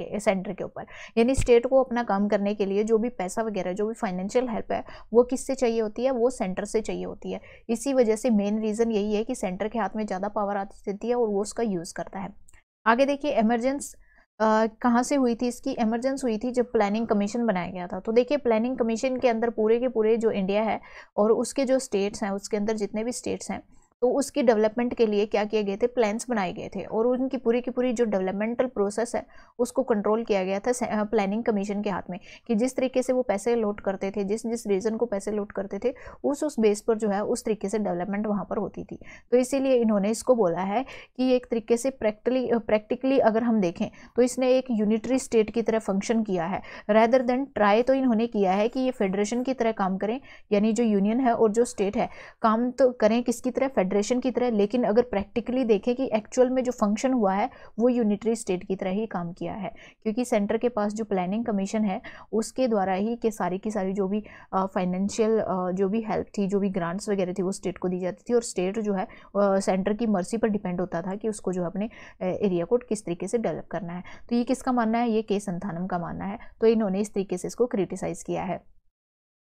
B: के ऊपर। यानी स्टेट को अपना काम करने के लिए जो भी पैसा वगैरह जो भी फाइनेंशियल हेल्प है वो किससे चाहिए होती है? वो सेंटर से चाहिए होती है। इसी वजह से मेन रीज़न यही है कि सेंटर के हाथ में ज़्यादा पावर आती रहती है और वो उसका यूज़ करता है। आगे देखिए एमरजेंस कहाँ से हुई थी? इसकी एमरजेंस हुई थी जब प्लानिंग कमीशन बनाया गया था। तो देखिए प्लानिंग कमीशन के अंदर पूरे के पूरे जो इंडिया है और उसके जो स्टेट्स हैं, उसके अंदर जितने भी स्टेट्स हैं, तो उसकी डेवलपमेंट के लिए क्या किए गए थे? प्लान्स बनाए गए थे और उनकी पूरी की पूरी जो डेवलपमेंटल प्रोसेस है उसको कंट्रोल किया गया था प्लानिंग कमीशन के हाथ में, कि जिस तरीके से वो पैसे अलॉट करते थे, जिस रीजन को पैसे अलॉट करते थे, उस बेस पर जो है उस तरीके से डेवलपमेंट वहाँ पर होती थी। तो इसीलिए इन्होंने इसको बोला है कि एक तरीके से प्रैक्टिकली अगर हम देखें तो इसने एक यूनिटरी स्टेट की तरह फंक्शन किया है, रेदर देन ट्राई तो इन्होंने किया है कि ये फेडरेशन की तरह काम करें, यानी जो यूनियन है और जो स्टेट है काम तो करें किसकी तरह? फेडरेशन की तरह। लेकिन अगर प्रैक्टिकली देखें कि एक्चुअल में जो फंक्शन हुआ है वो यूनिटरी स्टेट की तरह ही काम किया है, क्योंकि सेंटर के पास जो प्लानिंग कमीशन है उसके द्वारा ही कि सारी की सारी जो भी फाइनेंशियल जो भी हेल्प थी, जो भी ग्रांट्स वगैरह थी वो स्टेट को दी जाती थी, और स्टेट जो है सेंटर की मर्जी पर डिपेंड होता था कि उसको जो अपने एरिया को किस तरीके से डेवलप करना है। तो ये किसका मानना है? ये के संथानम का मानना है। तो इन्होंने इस तरीके से इसको क्रिटिसाइज किया है।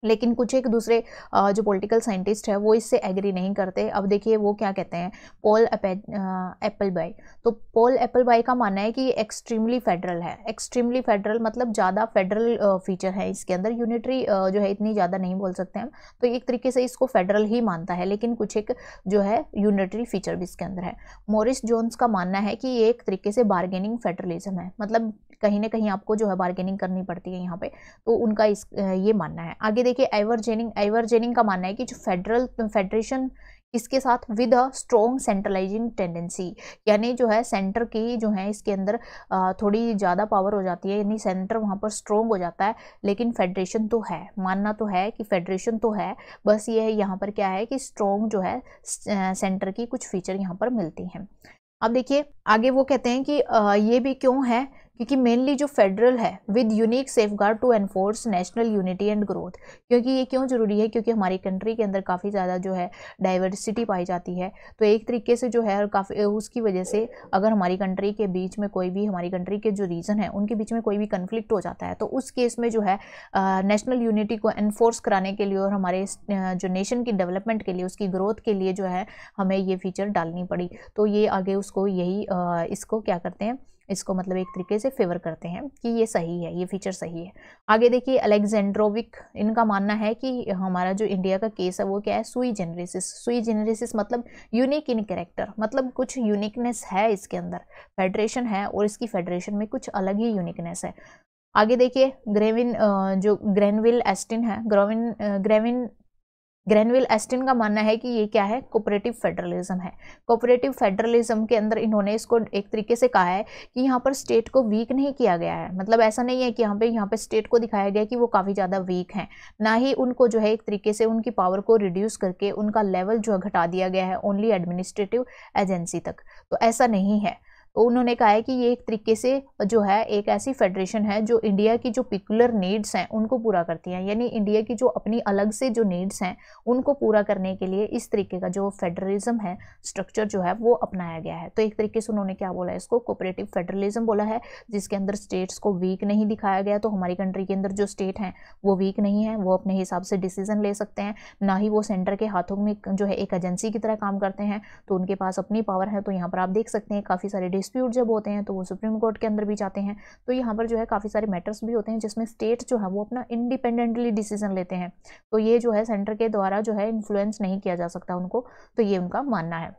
B: लेकिन कुछ एक दूसरे जो पॉलिटिकल साइंटिस्ट है वो इससे एग्री नहीं करते। अब देखिए वो क्या कहते हैं, पॉल एप्पलबाई। तो पॉल एप्पलबाई का मानना है कि ये एक्सट्रीमली फेडरल है। एक्सट्रीमली फेडरल मतलब ज़्यादा फेडरल फीचर है इसके अंदर, यूनिटरी जो है इतनी ज़्यादा नहीं बोल सकते हम। तो एक तरीके से इसको फेडरल ही मानता है, लेकिन कुछ एक जो है यूनिटरी फीचर भी इसके अंदर है। मॉरिस जोन्स का मानना है कि ये एक तरीके से बार्गेनिंग फेडरलिज्म है, मतलब कहीं ना कहीं आपको जो है बार्गेनिंग करनी पड़ती है यहाँ पे। तो उनका ये मानना है। आगे देखिए आइवर जेनिंग का मानना है कि जो फेडरेशन इसके साथ with a strong centralising tendency, यानी जो है सेंटर की जो है इसके अंदर थोड़ी ज़्यादा पावर हो जाती है, यानी सेंटर वहाँ पर स्ट्रॉन्ग हो जाता है। लेकिन फेडरेशन तो है, मानना तो है कि फेडरेशन तो है, बस ये है यहाँ पर क्या है कि स्ट्रॉन्ग जो है सेंटर की कुछ फीचर यहाँ पर मिलती हैं। अब देखिए आगे वो कहते हैं कि ये भी क्यों है, क्योंकि मेनली जो फेडरल है with unique safeguard to enforce national unity and growth. क्योंकि ये क्यों जरूरी है? क्योंकि हमारी कंट्री के अंदर काफ़ी ज़्यादा जो है डाइवर्सिटी पाई जाती है। तो एक तरीके से जो है काफ़ी उसकी वजह से अगर हमारी कंट्री के बीच में कोई भी, हमारी कंट्री के जो रीजन है उनके बीच में कोई भी कन्फ्लिक्ट हो जाता है, तो उस केस में जो है नेशनल यूनिटी को एनफोर्स कराने के लिए और हमारे जो नेशन की डेवलपमेंट के लिए, उसकी ग्रोथ के लिए जो है हमें ये फीचर डालनी पड़ी। तो ये आगे उसको यही इसको क्या करते हैं, इसको मतलब एक तरीके से फेवर करते हैं कि ये सही है, ये फीचर सही है। आगे देखिए अलेक्जेंड्रोविक, इनका मानना है कि हमारा जो इंडिया का केस है वो क्या है? सुई जेनरेसिस मतलब यूनिक इन कैरेक्टर, मतलब कुछ यूनिकनेस है इसके अंदर। फेडरेशन है और इसकी फेडरेशन में कुछ अलग ही यूनिकनेस है। आगे देखिए ग्रेनविल एस्टिन का मानना है कि ये क्या है? कोऑपरेटिव फेडरलिज्म है। कोऑपरेटिव फेडरलिज्म के अंदर इन्होंने इसको एक तरीके से कहा है कि यहाँ पर स्टेट को वीक नहीं किया गया है, मतलब ऐसा नहीं है कि यहाँ पे स्टेट को दिखाया गया कि वो काफ़ी ज़्यादा वीक हैं, ना ही उनको जो है एक तरीके से उनकी पावर को रिड्यूस करके उनका लेवल जो है घटा दिया गया है ओनली एडमिनिस्ट्रेटिव एजेंसी तक। तो ऐसा नहीं है। तो उन्होंने कहा है कि ये एक तरीके से जो है एक ऐसी फेडरेशन है जो इंडिया की जो पिकुलर नीड्स हैं उनको पूरा करती है, यानी इंडिया की जो अपनी अलग से जो नीड्स हैं उनको पूरा करने के लिए इस तरीके का जो फेडरलिज्म है स्ट्रक्चर जो है वो अपनाया गया है। तो एक तरीके से उन्होंने क्या बोला है, इसको कोऑपरेटिव फेडरलिज्म बोला है, जिसके अंदर स्टेट्स को वीक नहीं दिखाया गया। तो हमारी कंट्री के अंदर जो स्टेट हैं वो वीक नहीं है, वो अपने हिसाब से डिसीजन ले सकते हैं, ना ही वो सेंटर के हाथों में जो है एक एजेंसी की तरह काम करते हैं, तो उनके पास अपनी पावर है। तो यहाँ पर आप देख सकते हैं काफ़ी सारे डिस्प्यूट जब होते हैं तो वो सुप्रीम कोर्ट के अंदर भी जाते हैं। तो यहाँ पर जो है काफ़ी सारे मैटर्स भी होते हैं जिसमें स्टेट जो है वो अपना इंडिपेंडेंटली डिसीजन लेते हैं, तो ये जो है सेंटर के द्वारा जो है इन्फ्लुएंस नहीं किया जा सकता उनको, तो ये उनका मानना है।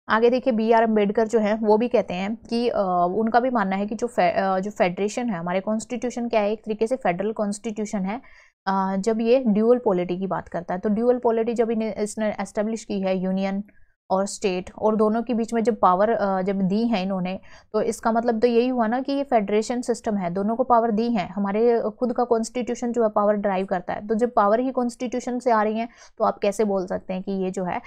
B: आगे देखिए बी आर अम्बेडकर जो है वो भी कहते हैं कि उनका भी मानना है कि जो फेडरेशन है हमारे कॉन्स्टिट्यूशन क्या है, एक तरीके से फेडरल कॉन्स्टिट्यूशन है। जब ये ड्यूअल पॉलिटी की बात करता है, तो ड्यूअल पॉलिटी जब इसने एस्टेब्लिश की है यूनियन और स्टेट, और दोनों के बीच में जब पावर जब दी है इन्होंने, तो इसका मतलब तो यही हुआ ना कि ये फेडरेशन सिस्टम है, दोनों को पावर दी है। हमारे खुद का कॉन्स्टिट्यूशन जो है पावर ड्राइव करता है, तो जब पावर ही कॉन्स्टिट्यूशन से आ रही है तो आप कैसे बोल सकते हैं कि ये जो है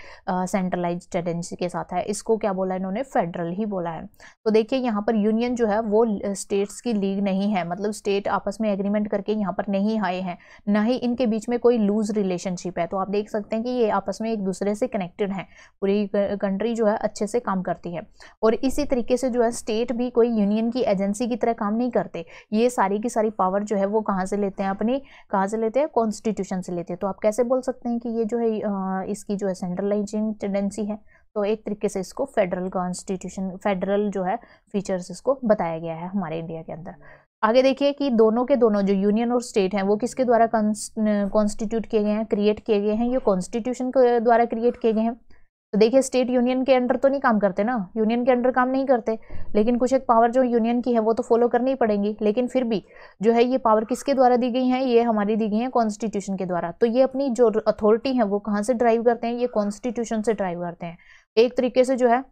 B: सेंट्रलाइज्ड एजेंसी के साथ है। इसको क्या बोला इन्होंने, फेडरल ही बोला है। तो देखिए यहाँ पर यूनियन जो है वो स्टेट्स की लीग नहीं है, मतलब स्टेट आपस में एग्रीमेंट करके यहाँ पर नहीं आए हैं, ना ही इनके बीच में कोई लूज रिलेशनशिप है। तो आप देख सकते हैं कि ये आपस में एक दूसरे से कनेक्टेड हैं, पूरी कंट्री जो है अच्छे से काम करती है। और इसी तरीके से जो है स्टेट भी कोई यूनियन की एजेंसी की तरह काम नहीं करते, ये सारी की सारी पावर जो है वो कहाँ से लेते हैं, अपनी कहाँ से लेते हैं, कॉन्स्टिट्यूशन से लेते हैं। तो आप कैसे बोल सकते हैं कि ये जो है इसकी जो है सेंट्रलाइजिंग टेंडेंसी है। तो एक तरीके से इसको फेडरल कॉन्स्टिट्यूशन, फेडरल जो है फीचर्स इसको बताया गया है हमारे इंडिया के अंदर। आगे देखिए कि दोनों के दोनों जो यूनियन और स्टेट हैं वो किसके द्वारा कॉन्स्टिट्यूट किए गए हैं, क्रिएट किए गए हैं, ये कॉन्स्टिट्यूशन के द्वारा क्रिएट किए गए हैं। तो देखिए स्टेट यूनियन के अंडर तो नहीं काम करते ना, यूनियन के अंडर काम नहीं करते, लेकिन कुछ एक पावर जो यूनियन की है वो तो फॉलो करनी ही पड़ेंगी। लेकिन फिर भी जो है ये पावर किसके द्वारा दी गई है, ये हमारी दी गई है कॉन्स्टिट्यूशन के द्वारा। तो ये अपनी जो अथॉरिटी है वो कहाँ से ड्राइव करते हैं, ये कॉन्स्टिट्यूशन से ड्राइव करते हैं। एक तरीके से जो है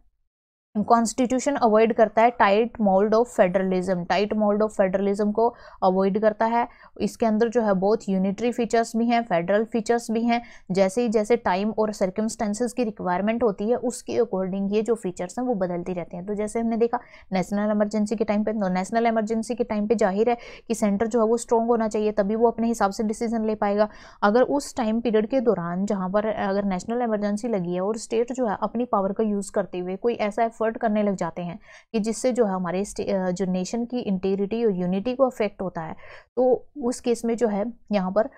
B: कॉन्स्टिट्यूशन अवॉइड करता है tight mould of federalism, tight mould of federalism को अवॉइड करता है। इसके अंदर जो है बहुत यूनिटरी फीचर्स भी हैं, फेडरल फीचर्स भी हैं। जैसे ही जैसे टाइम और सर्कमस्टेंसेस की रिक्वायरमेंट होती है उसके अकॉर्डिंग ये जो फीचर्स हैं वो बदलती रहती हैं। तो जैसे हमने देखा नेशनल इमरजेंसी के टाइम पे, तो नेशनल इमरजेंसी के टाइम पे जाहिर है कि सेंटर जो है वो स्ट्रॉन्ग होना चाहिए, तभी वो अपने हिसाब से डिसीजन ले पाएगा। अगर उस टाइम पीरियड के दौरान जहाँ पर अगर नेशनल इमरजेंसी लगी है और स्टेट जो है अपनी पावर का यूज़ करते हुए कोई ऐसा करने लग जाते हैं कि जिससे जो है हमारे जो नेशन की इंटीग्रिटी और यूनिटी को अफेक्ट होता है, तो उस केस में जो है यहाँ पर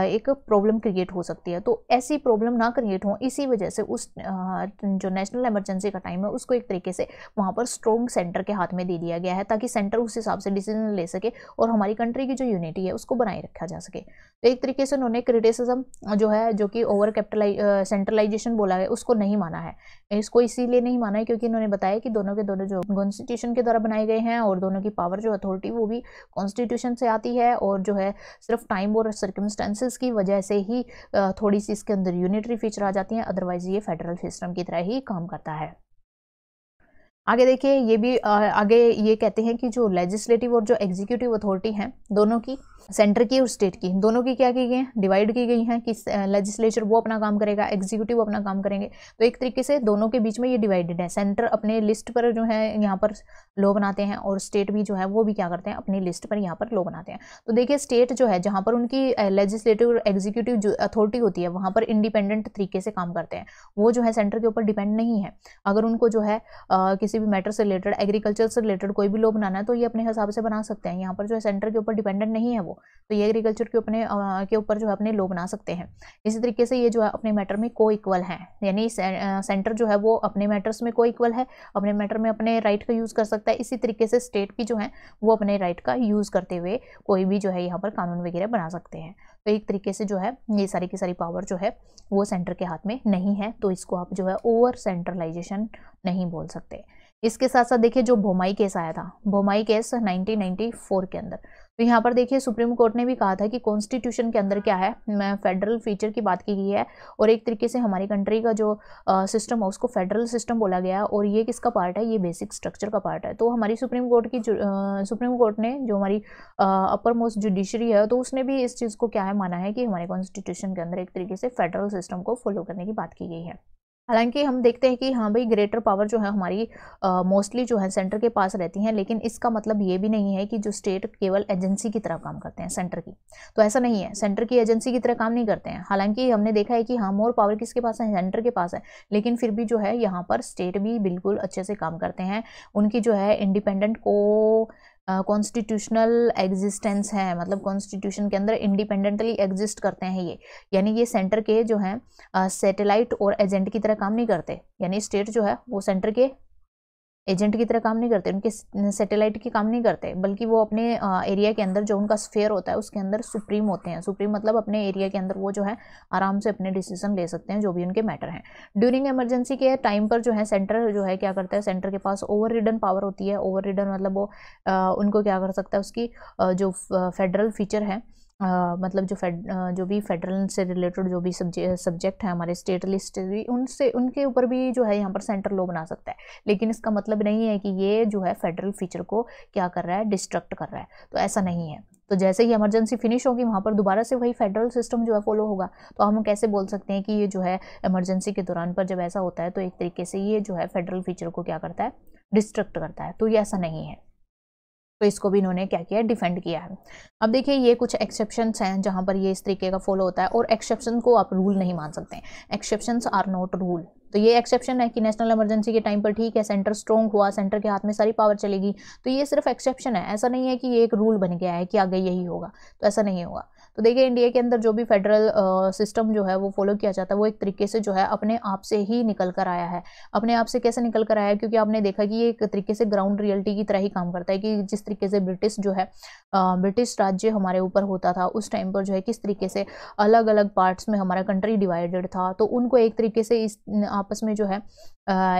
B: एक प्रॉब्लम क्रिएट हो सकती है। तो ऐसी प्रॉब्लम ना क्रिएट हो, इसी वजह से उस जो नेशनल इमरजेंसी का टाइम है उसको एक तरीके से वहाँ पर स्ट्रॉन्ग सेंटर के हाथ में दे दिया गया है, ताकि सेंटर उस हिसाब से डिसीजन ले सके और हमारी कंट्री की जो यूनिटी है उसको बनाए रखा जा सके। तो एक तरीके से उन्होंने क्रिटिसिज्म जो है, जो कि ओवर सेंट्रलाइजेशन बोला है, उसको नहीं माना है। इसको इसीलिए नहीं माना है क्योंकि इन्होंने बताया कि दोनों के दोनों जो कॉन्स्टिट्यूशन के द्वारा बनाए गए हैं और दोनों की पावर जो अथॉरिटी वो भी कॉन्स्टिट्यूशन से आती है, और जो है सिर्फ टाइम और सर्कमस्टेंसेस की वजह से ही थोड़ी सी इसके अंदर यूनिटरी फीचर आ जाती हैं, अदरवाइज ये फेडरल सिस्टम की तरह ही काम करता है। आगे देखिए ये भी आगे ये कहते हैं कि जो लेजिस्लेटिव और जो एग्जीक्यूटिव अथॉरिटी हैं दोनों की, सेंटर की और स्टेट की, दोनों की क्या की गई हैं, डिवाइड की गई हैं कि लेजिस्लेचर वो अपना काम करेगा, एग्जीक्यूटिव अपना काम करेंगे। तो एक तरीके से दोनों के बीच में ये डिवाइडेड है। सेंटर अपने लिस्ट पर जो है यहाँ पर लॉ बनाते हैं और स्टेट भी जो है वो भी क्या करते हैं, अपनी लिस्ट पर यहाँ पर लॉ बनाते हैं। तो देखिए स्टेट जो है जहाँ पर उनकी लेजिस्लेटिव और एग्जीक्यूटिव जो अथॉरिटी होती है वहाँ पर इंडिपेंडेंट तरीके से काम करते हैं, वो जो है सेंटर के ऊपर डिपेंड नहीं है। अगर उनको जो है किसी भी मैटर से रिलेटेड, एग्रीकल्चर से रिलेटेड कोई भी लॉ बनाना है तो ये अपने हिसाब से बना सकते हैं। यहाँ पर जो है सेंटर के ऊपर डिपेंडेंट नहीं है वो, तो ये एग्रीकल्चर के ऊपर जो है अपने लॉ बना सकते हैं। इसी तरीके से ये जो है अपने मैटर में को इक्वल है, यानी सेंटर जो है वो अपने मैटर्स में को इक्वल है, अपने मैटर में अपने राइट का यूज़ कर सकता है। इसी तरीके से स्टेट भी जो है वो अपने राइट का यूज़ करते हुए कोई भी जो है यहाँ पर कानून वगैरह बना सकते हैं। तो एक तरीके से जो है ये सारी की सारी पावर जो है वो सेंटर के हाथ में नहीं है, तो इसको आप जो है ओवर सेंट्रलाइजेशन नहीं बोल सकते। इसके साथ साथ देखिए जो बोमाई केस आया था, बोमाई केस 1994 के अंदर, तो यहाँ पर देखिए सुप्रीम कोर्ट ने भी कहा था कि कॉन्स्टिट्यूशन के अंदर क्या है, फेडरल फीचर की बात की गई है और एक तरीके से हमारी कंट्री का जो सिस्टम है उसको फेडरल सिस्टम बोला गया और ये किसका पार्ट है, ये बेसिक स्ट्रक्चर का पार्ट है। तो हमारी सुप्रीम कोर्ट ने जो हमारी अपर मोस्ट जुडिशरी है तो उसने भी इस चीज़ को क्या है माना है कि हमारे कॉन्स्टिट्यूशन के अंदर एक तरीके से फेडरल सिस्टम को फॉलो करने की बात की गई है। हालांकि हम देखते हैं कि हाँ भाई ग्रेटर पावर जो है हमारी मोस्टली जो है सेंटर के पास रहती हैं, लेकिन इसका मतलब ये भी नहीं है कि जो स्टेट केवल एजेंसी की तरह काम करते हैं सेंटर की, तो ऐसा नहीं है, सेंटर की एजेंसी की तरह काम नहीं करते हैं। हालांकि हमने देखा है कि हाँ मोर पावर किसके पास है, सेंटर के पास है, लेकिन फिर भी जो है यहाँ पर स्टेट भी बिल्कुल अच्छे से काम करते हैं। उनकी जो है इंडिपेंडेंट को कॉन्स्टिट्यूशनल एग्जिस्टेंस है, मतलब कॉन्स्टिट्यूशन के अंदर इंडिपेंडेंटली एग्जिस्ट करते हैं ये, यानी ये सेंटर के जो है सैटेलाइट और एजेंट की तरह काम नहीं करते, यानी स्टेट जो है वो सेंटर के एजेंट की तरह काम नहीं करते, उनके सैटेलाइट की काम नहीं करते, बल्कि वो अपने एरिया के अंदर जो उनका स्फेयर होता है उसके अंदर सुप्रीम होते हैं। सुप्रीम मतलब अपने एरिया के अंदर वो जो है आराम से अपने डिसीजन ले सकते हैं जो भी उनके मैटर हैं। ड्यूरिंग इमरजेंसी के टाइम पर जो है सेंटर जो है क्या करता है, सेंटर के पास ओवर रिडन पावर होती है। ओवर रिडन मतलब वो उनको क्या कर सकता है, उसकी जो फेडरल फीचर है, मतलब जो भी फेडरल से रिलेटेड जो भी सब्जेक्ट है हमारे स्टेट लिस्ट भी, उनसे उनके ऊपर भी जो है यहाँ पर सेंटर लॉ बना सकता है। लेकिन इसका मतलब नहीं है कि ये जो है फेडरल फीचर को क्या कर रहा है, डिस्ट्रक्ट कर रहा है, तो ऐसा नहीं है। तो जैसे ही इमरजेंसी फिनिश होगी वहाँ पर दोबारा से वही फेडरल सिस्टम जो है फॉलो होगा। तो हम कैसे बोल सकते हैं कि ये जो है इमरजेंसी के दौरान पर जब ऐसा होता है तो एक तरीके से ये जो है फेडरल फीचर को क्या करता है, डिस्ट्रक्ट करता है। तो ये ऐसा नहीं है, तो इसको भी इन्होंने क्या किया, डिफेंड किया है। अब देखिए ये कुछ एक्सेप्शंस हैं जहां पर ये इस तरीके का फॉलो होता है, और एक्सेप्शन को आप रूल नहीं मान सकते, एक्सेप्शंस आर नॉट रूल। तो ये एक्सेप्शन है कि नेशनल इमरजेंसी के टाइम पर ठीक है सेंटर स्ट्रॉन्ग हुआ, सेंटर के हाथ में सारी पावर चलेगी, तो ये सिर्फ एक्सेप्शन है, ऐसा नहीं है कि ये एक रूल बन गया है कि आगे यही होगा, तो ऐसा नहीं होगा। तो देखिए इंडिया के अंदर जो भी फेडरल सिस्टम जो है वो फॉलो किया जाता है वो एक तरीके से जो है अपने आप से ही निकल कर आया है। अपने आप से कैसे निकल कर आया है, क्योंकि आपने देखा कि ये एक तरीके से ग्राउंड रियलिटी की तरह ही काम करता है, कि जिस तरीके से ब्रिटिश जो है ब्रिटिश राज्य हमारे ऊपर होता था उस टाइम पर जो है किस तरीके से अलग अलग पार्ट्स में हमारा कंट्री डिवाइडेड था, तो उनको एक तरीके से इस आपस में जो है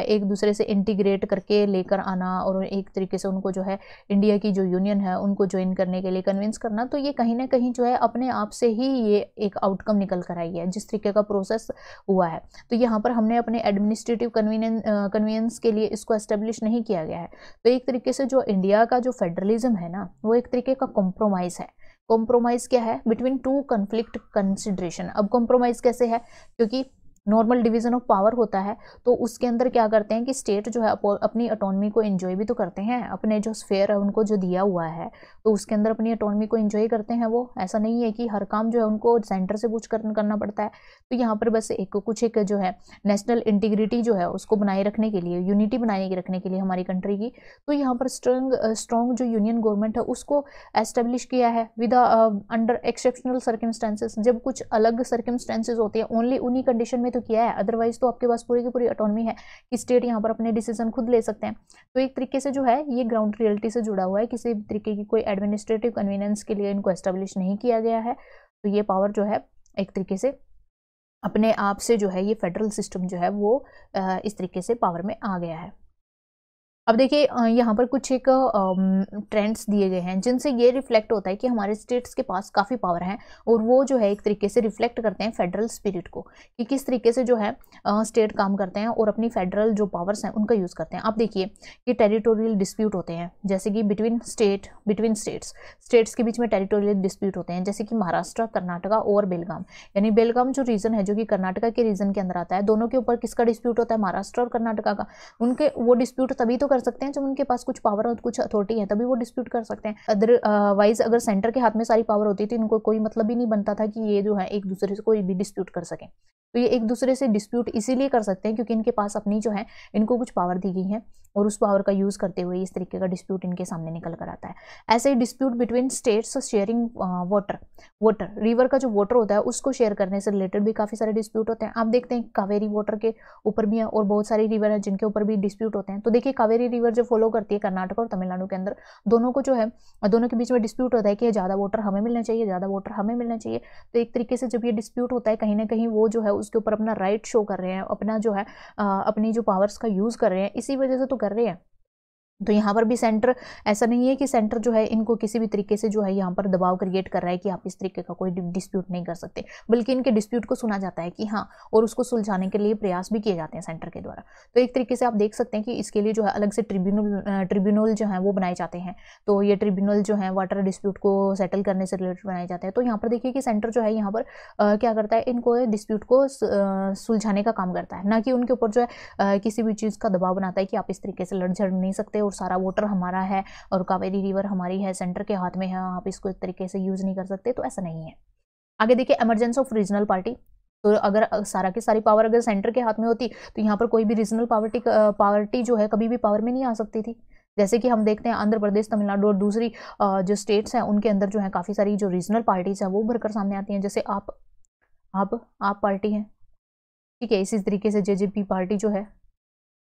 B: एक दूसरे से इंटीग्रेट करके लेकर आना और एक तरीके से उनको जो है इंडिया की जो यूनियन है उनको ज्वाइन करने के लिए कन्विंस करना, तो ये कहीं ना कहीं जो है अपने आप से ही ये एक आउटकम निकल कर आई है जिस तरीके का प्रोसेस हुआ है। तो यहाँ पर हमने अपने एडमिनिस्ट्रेटिव कन्वीनियंस के लिए इसको एस्टेब्लिश नहीं किया गया है। तो एक तरीके से जो इंडिया का जो फेडरलिज्म है ना वो एक तरीके का कॉम्प्रोमाइज है। कॉम्प्रोमाइज क्या है, बिटवीन टू कन्फ्लिक्ट कंसिडरेशन। अब कॉम्प्रोमाइज कैसे है, क्योंकि नॉर्मल डिवीजन ऑफ पावर होता है तो उसके अंदर क्या करते हैं कि स्टेट जो है अपनी ऑटोनॉमी को एंजॉय भी तो करते हैं, अपने जो स्फेयर है उनको जो दिया हुआ है तो उसके अंदर अपनी ऑटोनॉमी को एंजॉय करते हैं। वो ऐसा नहीं है कि हर काम जो है उनको सेंटर से पूछ कर करना पड़ता है। तो यहाँ पर बस कुछ एक जो है नेशनल इंटीग्रिटी जो है उसको बनाए रखने के लिए, यूनिटी बनाए रखने के लिए हमारी कंट्री की, तो यहाँ पर स्ट्रॉन्ग जो यूनियन गवर्नमेंट है उसको एस्टेब्लिश किया है विद अंडर एक्सेप्शनल सर्कमस्टेंसेस। जब कुछ अलग सर्कमस्टेंसेस होते हैं ओनली उन्हीं कंडीशन में तो किया है, अदरवाइज तो आपके पास पूरी की पूरी ऑटोनॉमी है कि स्टेट यहाँ पर अपने डिसीजन खुद ले सकते हैं। तो एक तरीके से जो है ये ग्राउंड रियलिटी से जुड़ा हुआ है, किसी तरीके की कोई एडमिनिस्ट्रेटिव कन्वीनियंस के लिए इनको एस्टेब्लिश नहीं किया गया है। तो ये पावर जो है एक तरीके से अपने आप से जो है ये फेडरल सिस्टम जो है वो इस तरीके से पावर में आ गया है। अब देखिए यहाँ पर कुछ एक ट्रेंड्स दिए गए हैं जिनसे ये रिफ्लेक्ट होता है कि हमारे स्टेट्स के पास काफ़ी पावर है और वो जो है एक तरीके से रिफ्लेक्ट करते हैं फेडरल स्पिरिट को, कि किस तरीके से जो है स्टेट काम करते हैं और अपनी फेडरल जो पावर्स हैं उनका यूज़ करते हैं। आप देखिए कि टेरिटोरियल डिस्प्यूट होते हैं, जैसे कि बिटवीन स्टेट्स के बीच में टेरिटोरियल डिस्प्यूट होते हैं, जैसे कि महाराष्ट्र, कर्नाटका और बेलगाम। यानी बेलगाम जो रीजन है जो कि कर्नाटका के रीजन के अंदर आता है, दोनों के ऊपर किसका डिस्प्यूट होता है, महाराष्ट्र और कर्नाटका का। उनके वो डिस्प्यूट तभी तो कर सकते हैं जब उनके पास कुछ पावर और कुछ अथॉरिटी है, तभी वो डिस्प्यूट कर सकते हैं। अदरवाइज अगर सेंटर के हाथ में सारी पावर होती थी इनको कोई मतलब ही नहीं बनता था कि ये जो है एक दूसरे से कोई भी डिस्प्यूट कर सकें। तो ये एक दूसरे से डिस्प्यूट इसीलिए कर सकते हैं क्योंकि इनके पास अपनी जो है इनको कुछ पावर दी गई है और उस पावर का यूज करते हुए इस तरीके का डिस्प्यूट इनके सामने निकल कर आता है। ऐसे ही dispute between states sharing water river का जो वाटर होता है उसको शेयर करने से रिलेटेड भी काफी सारे डिस्प्यूट होते हैं। आप देखते हैं कावेरी वाटर के ऊपर भी है और बहुत सारी रिवर है जिनके ऊपर भी डिस्प्यूट होते हैं। तो देखिए कावेरी रिवर जो फॉलो करती है कर्नाटक और तमिलनाडु के अंदर, दोनों को जो है दोनों के बीच में डिस्प्यूट होता है कि ज्यादा वाटर हमें मिलना चाहिए, ज्यादा वाटर हमें मिलना चाहिए। तो एक तरीके से जब ये डिस्प्यूट होता है कहीं ना कहीं वो जो है उसके ऊपर अपना राइट शो कर रहे हैं, अपना जो है अपनी जो पावर्स का यूज कर रहे हैं, इसी वजह से तो कर रहे हैं तो यहाँ पर भी सेंटर, ऐसा नहीं है कि सेंटर जो है इनको किसी भी तरीके से जो है यहाँ पर दबाव क्रिएट कर रहा है कि आप इस तरीके का कोई डिस्प्यूट नहीं कर सकते, बल्कि इनके डिस्प्यूट को सुना जाता है कि हाँ, और उसको सुलझाने के लिए प्रयास भी किए जाते हैं सेंटर के द्वारा। तो एक तरीके से आप देख सकते हैं कि इसके लिए जो है अलग से ट्रिब्यूनल जो है वो बनाए जाते हैं। तो ये ट्रिब्यूनल जो है वाटर डिस्प्यूट को सेटल करने से रिलेटेड बनाए जाते हैं। तो यहाँ पर देखिए कि सेंटर जो है यहाँ पर क्या करता है, इनको डिस्प्यूट को सुलझाने का काम करता है, ना कि उनके ऊपर जो है किसी भी चीज़ का दबाव बनाता है कि आप इस तरीके से लड़ झड़ नहीं सकते और सारा वाटर हमारा है और कावेरी रिवर हमारी है, सेंटर के हाथ में है, आप इसको इस तरीके से यूज नहीं कर सकते। तो ऐसा नहीं है। आगे देखिए इमरजेंस ऑफ रीजनल पार्टी। तो अगर सारा की सारी पावर अगर सेंटर के हाथ में होती तो यहाँ पर कोई भी रीजनल पार्टी जो है कभी भी पावर में नहीं आ सकती थी। जैसे कि हम देखते हैं आंध्र प्रदेश, तमिलनाडु और दूसरी जो स्टेट्स हैं उनके अंदर जो है काफ़ी सारी जो रीजनल पार्टीज हैं वो उभर कर सामने आती हैं। जैसे आप पार्टी है, ठीक है, इसी तरीके से जेजेपी पार्टी जो है,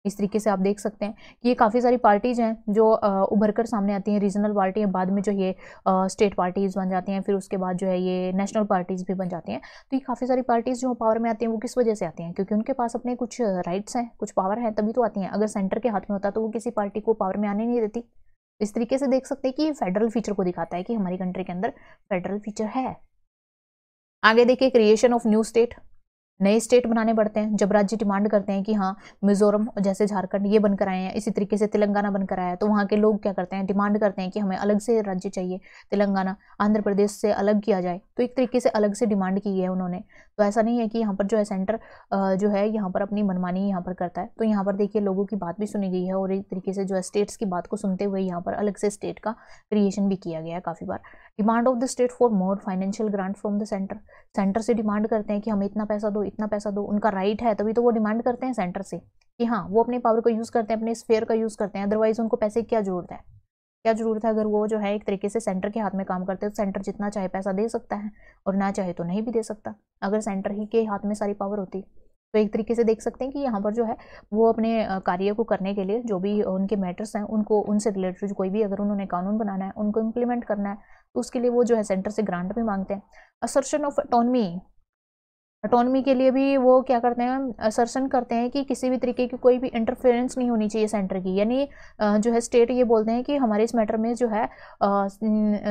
B: इस तरीके से आप देख सकते हैं कि ये काफ़ी सारी पार्टीज हैं जो उभर कर सामने आती हैं। रीजनल पार्टी है, बाद में जो ये स्टेट पार्टीज बन जाती हैं, फिर उसके बाद जो है ये नेशनल पार्टीज भी बन जाती हैं। तो ये काफ़ी सारी पार्टीज जो पावर में आती हैं वो किस वजह से आती हैं? क्योंकि उनके पास अपने कुछ राइट्स हैं, कुछ पावर है, तभी तो आती हैं। अगर सेंटर के हाथ में होता तो वो किसी पार्टी को पावर में आने नहीं देती। इस तरीके से देख सकते हैं कि ये फेडरल फीचर को दिखाता है कि हमारी कंट्री के अंदर फेडरल फीचर है। आगे देखिए क्रिएशन ऑफ न्यू स्टेट, नए स्टेट बनाने पड़ते हैं जब राज्य डिमांड करते हैं कि हाँ मिजोरम जैसे झारखंड ये बनकर आए हैं, इसी तरीके से तेलंगाना बनकर आया है, तो वहाँ के लोग क्या करते हैं, डिमांड करते हैं कि हमें अलग से राज्य चाहिए, तेलंगाना आंध्र प्रदेश से अलग किया जाए। तो एक तरीके से अलग से डिमांड की है उन्होंने। तो ऐसा नहीं है कि यहाँ पर जो है सेंटर जो है यहाँ पर अपनी मनमानी यहाँ पर करता है। तो यहाँ पर देखिए लोगों की बात भी सुनी गई है और एक तरीके से जो है स्टेट्स की बात को सुनते हुए यहाँ पर अलग से स्टेट का क्रिएशन भी किया गया है काफ़ी बार। Demand of the state for more financial grant from the centre, centre से डिमांड करते हैं कि हमें इतना पैसा दो, इतना पैसा दो। उनका राइट है, तभी तो वो डिमांड करते हैं सेंटर से कि हाँ वो अपने पावर को यूज़ करते हैं, अपने स्फेयर का यूज़ करते हैं। अदरवाइज उनको पैसे की क्या जरूरत है, क्या जरूरत है? अगर वो जो है एक तरीके से सेंटर के हाथ में काम करते हैं तो सेंटर जितना चाहे पैसा दे सकता है और ना चाहे तो नहीं भी दे सकता। अगर सेंटर ही के हाथ में सारी पावर होती तो एक तरीके से देख सकते हैं कि यहाँ पर जो है वो अपने कार्य को करने के लिए जो भी उनके मैटर्स हैं उनको, उनसे रिलेटेड कोई भी अगर उन्होंने कानून बनाना है, उनको इम्प्लीमेंट करना है, तो उसके लिए वो जो है सेंटर से ग्रांट भी मांगते हैं। असर्शन ऑफ ऑटोनमी के लिए भी वो क्या करते हैं, असर्शन करते हैं कि किसी भी तरीके की कोई भी इंटरफेरेंस नहीं होनी चाहिए सेंटर की। यानी जो है स्टेट ये बोलते हैं कि हमारे इस मैटर में जो है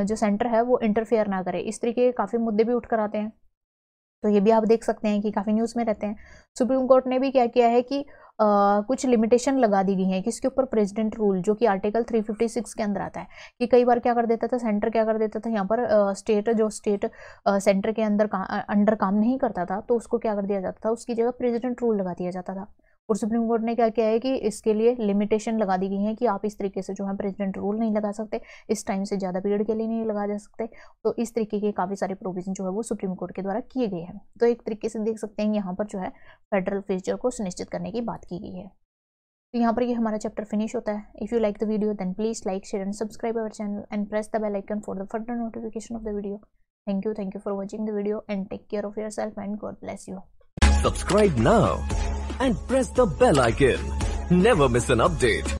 B: जो सेंटर है वो इंटरफेयर ना करे। इस तरीके के काफ़ी मुद्दे भी उठ कर आते हैं। तो ये भी आप देख सकते हैं कि काफ़ी न्यूज़ में रहते हैं। सुप्रीम कोर्ट ने भी क्या किया है कि कुछ लिमिटेशन लगा दी गई हैं किसके ऊपर, प्रेसिडेंट रूल, जो कि आर्टिकल 356 के अंदर आता है। कि कई बार क्या कर देता था सेंटर, क्या कर देता था यहाँ पर स्टेट सेंटर के अंडर काम नहीं करता था तो उसको क्या कर दिया जाता था, उसकी जगह प्रेसिडेंट रूल लगा दिया जाता था। और सुप्रीम कोर्ट ने क्या किया है कि इसके लिए लिमिटेशन लगा दी गई है कि आप इस तरीके से जो है प्रेसिडेंट रूल नहीं लगा सकते, इस टाइम से ज़्यादा पीरियड के लिए नहीं लगा जा सकते। तो इस तरीके के काफ़ी सारे प्रोविजन जो है वो सुप्रीम कोर्ट के द्वारा किए गए हैं। तो एक तरीके से देख सकते हैं यहाँ पर जो है फेडरल फीचर को सुनिश्चित करने की बात की गई है। तो यहाँ पर ये हमारा चैप्टर फिनिश होता है। If you like the video then please like, share and subscribe our channel and press the bell icon for the further notification of the video. Thank you for watching the video and take care of yourself and God bless you.
A: Subscribe now and press the bell icon. Never miss an update.